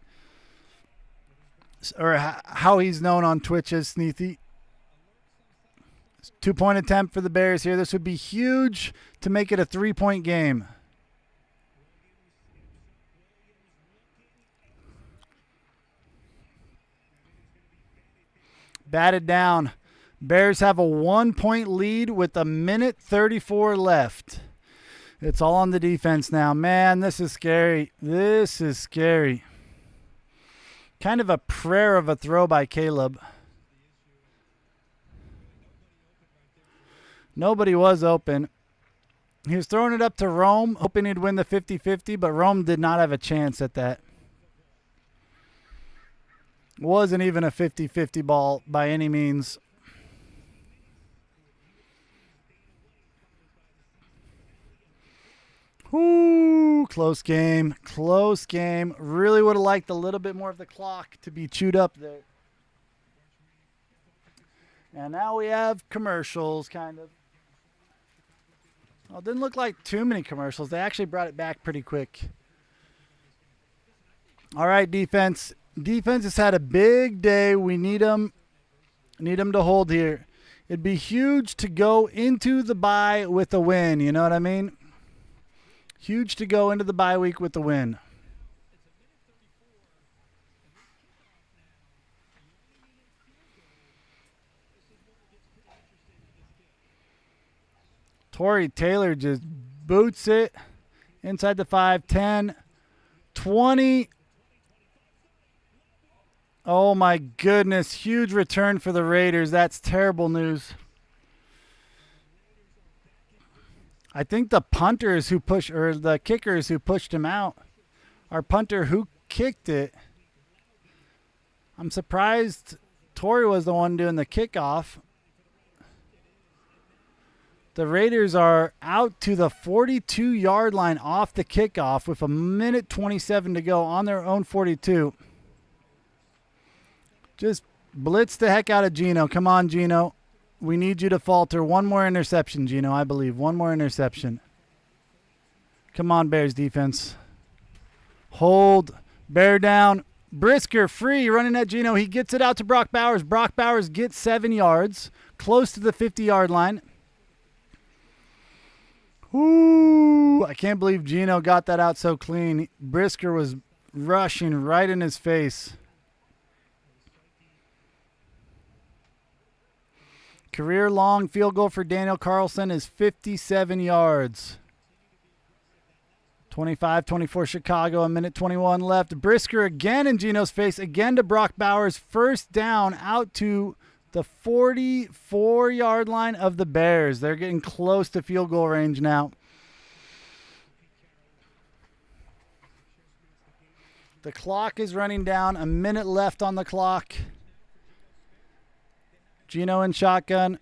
Or how he's known on Twitch as Sneethy. 2-point attempt for the Bears here. This would be huge to make it a 3-point game. Batted down. Bears have a 1-point lead with 1:34 left. It's all on the defense now. Man, this is scary. This is scary. Kind of a prayer of a throw by Caleb. Nobody was open. He was throwing it up to Rome, hoping he'd win the 50-50, but Rome did not have a chance at that. Wasn't even a 50-50 ball by any means. Whoo, close game. Close game. Really would have liked a little bit more of the clock to be chewed up there. And now we have commercials, kind of. Well, it didn't look like too many commercials. They actually brought it back pretty quick. All right, defense. Defense has had a big day. We need them to hold here. It'd be huge to go into the bye with a win. You know what I mean? Huge to go into the bye week with the win. Torrey Taylor just boots it inside the 5, 10, 20. Oh my goodness, huge return for the Raiders. That's terrible news. I think the punters who push, or the kickers who pushed him out, our punter who kicked it. I'm surprised Torrey was the one doing the kickoff. The Raiders are out to the 42-yard line off the kickoff with 1:27 to go on their own 42. Just blitz the heck out of Geno. Come on, Geno. We need you to falter. One more interception, Geno, I believe. One more interception. Come on, Bears defense. Hold. Bear down. Brisker free running at Geno. He gets it out to Brock Bowers. Brock Bowers gets 7 yards. Close to the 50-yard line. Ooh, I can't believe Geno got that out so clean. Brisker was rushing right in his face. Career-long field goal for Daniel Carlson is 57 yards. 25-24 Chicago, 1:21 left. Brisker again in Geno's face, again to Brock Bowers. First down out to the 44-yard line of the Bears. They're getting close to field goal range now. The clock is running down. A minute left on the clock. Geno in shotgun.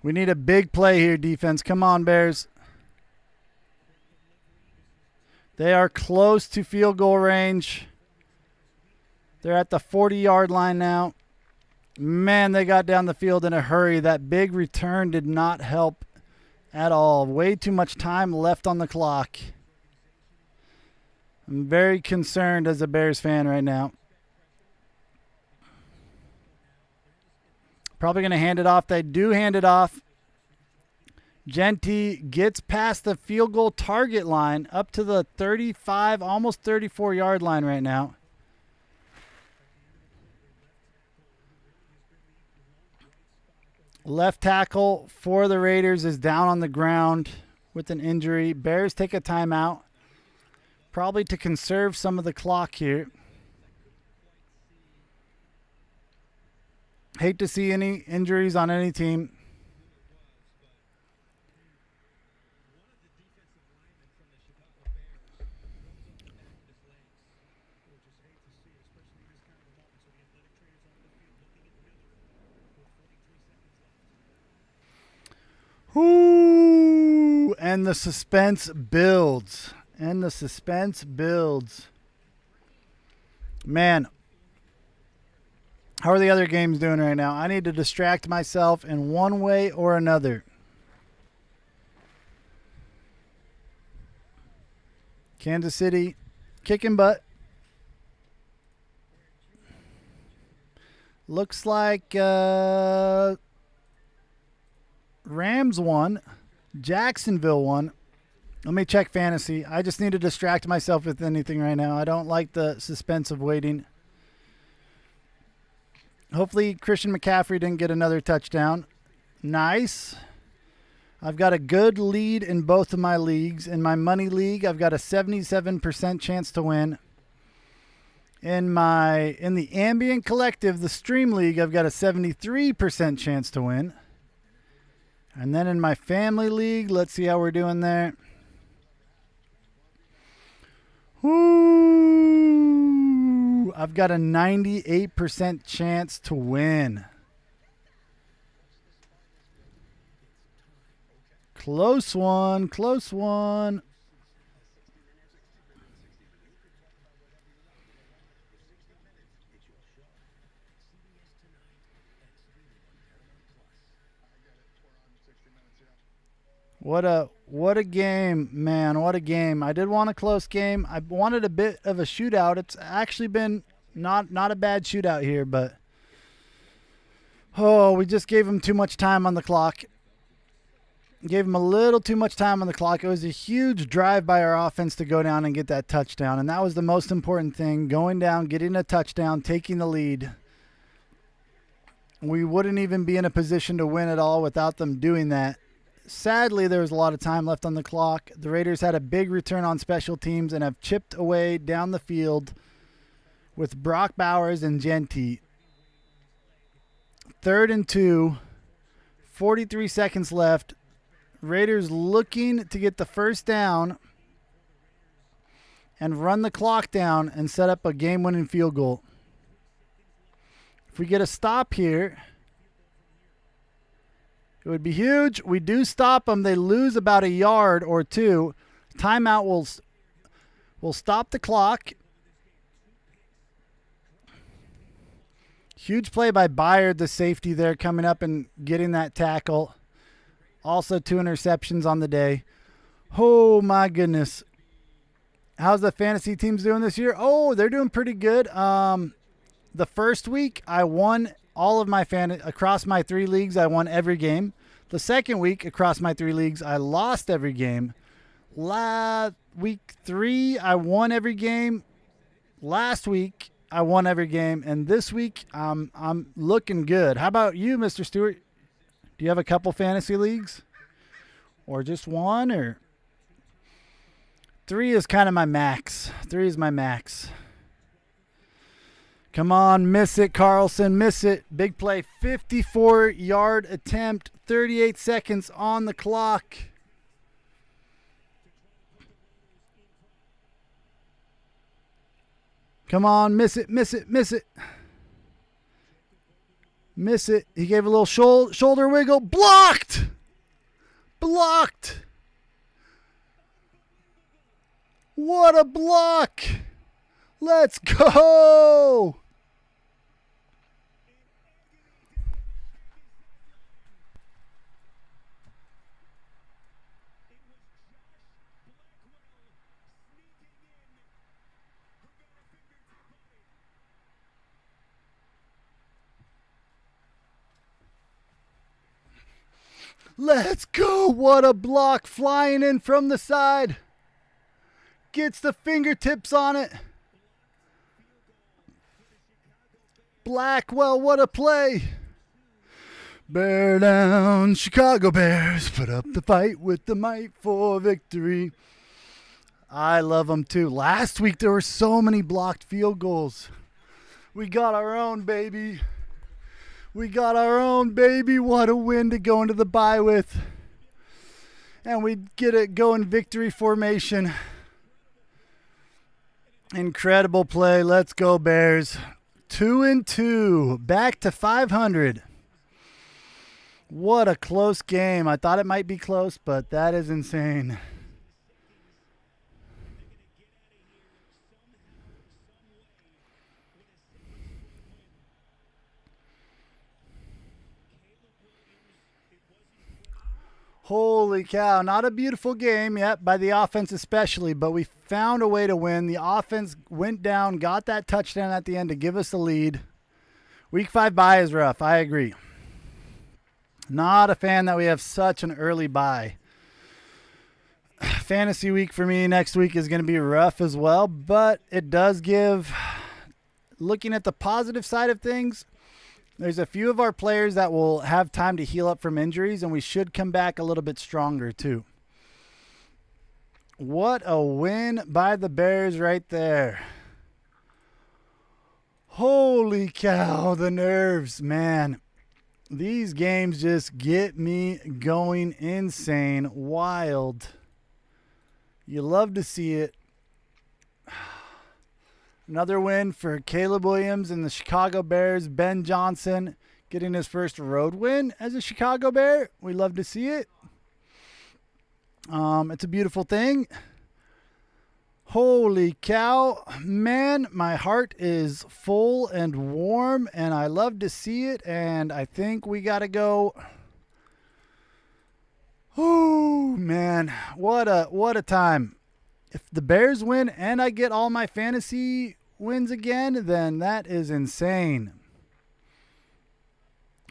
We need a big play here, defense. Come on, Bears. They are close to field goal range. They're at the 40-yard line now. Man, they got down the field in a hurry. That big return did not help at all. Way too much time left on the clock. I'm very concerned as a Bears fan right now. Probably going to hand it off. They do hand it off. Genty gets past the field goal target line up to the 35, almost 34-yard line right now. Left tackle for the Raiders is down on the ground with an injury. Bears take a timeout, probably to conserve some of the clock here. Hate to see any injuries on any team. Ooh, and the suspense builds. And the suspense builds. Man, How are the other games doing right now? I need to distract myself in one way or another. Kansas City kicking butt. Looks like Rams won. Jacksonville won. Let me check fantasy. I just need to distract myself with anything right now. I don't like the suspense of waiting. Hopefully Christian McCaffrey didn't get another touchdown. Nice. I've got a good lead in both of my leagues. In my money league, I've got a 77% chance to win. In the Ambient Collective, the Stream League, I've got a 73% chance to win. And then in my family league, let's see how we're doing there. Woo! I've got a 98% chance to win. Close one, close one. What a game, man. What a game. I did want a close game. I wanted a bit of a shootout. It's actually been not a bad shootout here, but we just gave him too much time on the clock. Gave him a little too much time on the clock. It was a huge drive by our offense to go down and get that touchdown, and that was the most important thing, going down, getting a touchdown, taking the lead. We wouldn't even be in a position to win at all without them doing that. Sadly, there was a lot of time left on the clock. The Raiders had a big return on special teams and have chipped away down the field with Brock Bowers and Genti. 3rd and 2, 43 seconds left. Raiders looking to get the first down and run the clock down and set up a game-winning field goal. If we get a stop here, it would be huge. We do stop them. They lose about a yard or two. Timeout will stop the clock. Huge play by Byard, the safety there, coming up and getting that tackle. Also 2 interceptions on the day. Oh, my goodness. How's the fantasy teams doing this year? Oh, they're doing pretty good. The first week, I won all of my across my 3 leagues. I won every game. The second week, across my 3 leagues, I lost every game. Week 3, I won every game. Last week, I won every game. And this week, I'm looking good. How about you, Mr. Stewart? Do you have a couple fantasy leagues? Or just one? Or 3 is kind of my max. 3 is my max. Come on, miss it, Carlson, miss it. Big play, 54-yard attempt, 38 seconds on the clock. Come on, miss it, miss it, miss it. Miss it. He gave a little shoulder wiggle. Blocked! Blocked! What a block! Let's go! Let's go! What a block, flying in from the side. Gets the fingertips on it. Blackwell, what a play. Bear down, Chicago Bears. Put up the fight with the might for victory. I love them too. Last week there were so many blocked field goals. We got our own, baby. We got our own, baby. What a win to go into the bye with. And we get it going victory formation. Incredible play. Let's go, Bears. 2-2. Back to 500. What a close game. I thought it might be close, but that is insane. Holy cow. Not a beautiful game yet by the offense especially, but we found a way to win. The offense went down, got that touchdown at the end to give us the lead. Week 5 bye is rough. I agree. Not a fan that we have such an early bye. Fantasy week for me next week is going to be rough as well, but it does give, looking at the positive side of things, there's a few of our players that will have time to heal up from injuries, and we should come back a little bit stronger too. What a win by the Bears right there. Holy cow, the nerves, man. These games just get me going insane, wild. You love to see it. Another win for Caleb Williams and the Chicago Bears. Ben Johnson getting his first road win as a Chicago Bear. We love to see it. It's a beautiful thing. Holy cow, man, my heart is full and warm, and I love to see it, and I think we got to go. Oh, man, what a time. If the Bears win and I get all my fantasy wins again, then that is insane.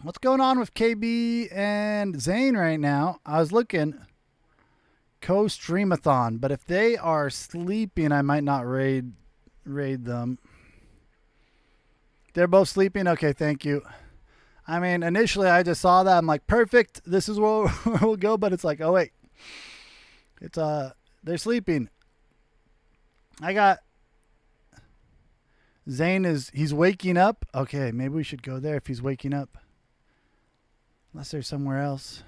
What's going on with KB and Zane right now? I was looking. Co-streamathon, but if they are sleeping, I might not raid them. They're both sleeping? Okay, thank you. I mean, initially I just saw that. I'm like, perfect. This is where we'll go, but it's like, oh wait. It's they're sleeping. I got Zane he's waking up. Okay, maybe we should go there if he's waking up. Unless there's somewhere else.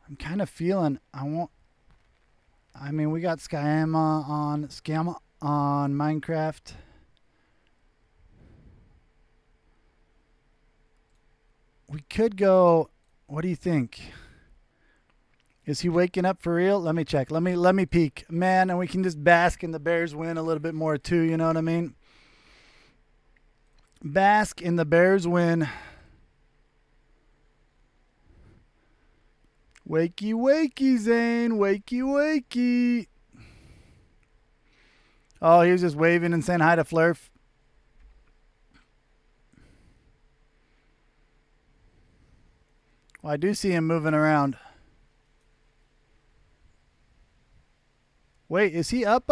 I'm kind of feeling we got Scam on Minecraft. We could go, what do you think? Is he waking up for real? Let me check. Let me peek. Man, and we can just bask in the Bears win a little bit more too, you know what I mean? Bask in the Bears win. Wakey, wakey, Zane. Wakey, wakey. Oh, he was just waving and saying hi to Flurf. Well, I do see him moving around. Wait, is he up?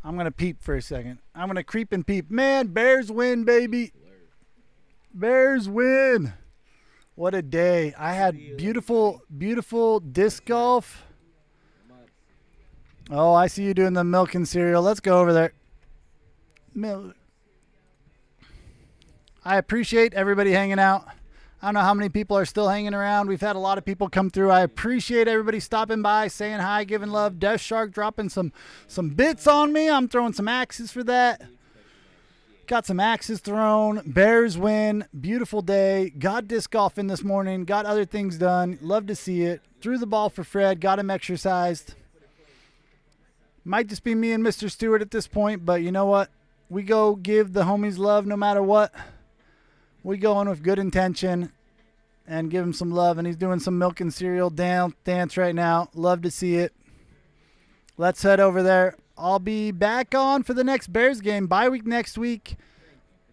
I'm going to peep for a second. I'm going to creep and peep. Man, Bears win, baby. Bears win. What a day. I had beautiful, beautiful disc golf. Oh, I see you doing the milk and cereal. Let's go over there. I appreciate everybody hanging out. I don't know how many people are still hanging around. We've had a lot of people come through. I appreciate everybody stopping by, saying hi, giving love. Death Shark dropping some bits on me. I'm throwing some axes for that. Got some axes thrown. Bears win. Beautiful day. Got disc golf in this morning. Got other things done. Love to see it. Threw the ball for Fred. Got him exercised. Might just be me and Mr. Stewart at this point, but you know what? We go give the homies love no matter what. We go in with good intention and give him some love, and he's doing some milk and cereal dance right now. Love to see it. Let's head over there. I'll be back on for the next Bears game. Bye week next week.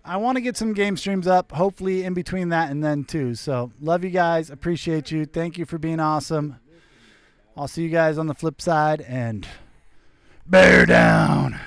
I want to get some game streams up, hopefully in between that and then too. So love you guys. Appreciate you. Thank you for being awesome. I'll see you guys on the flip side, and bear down.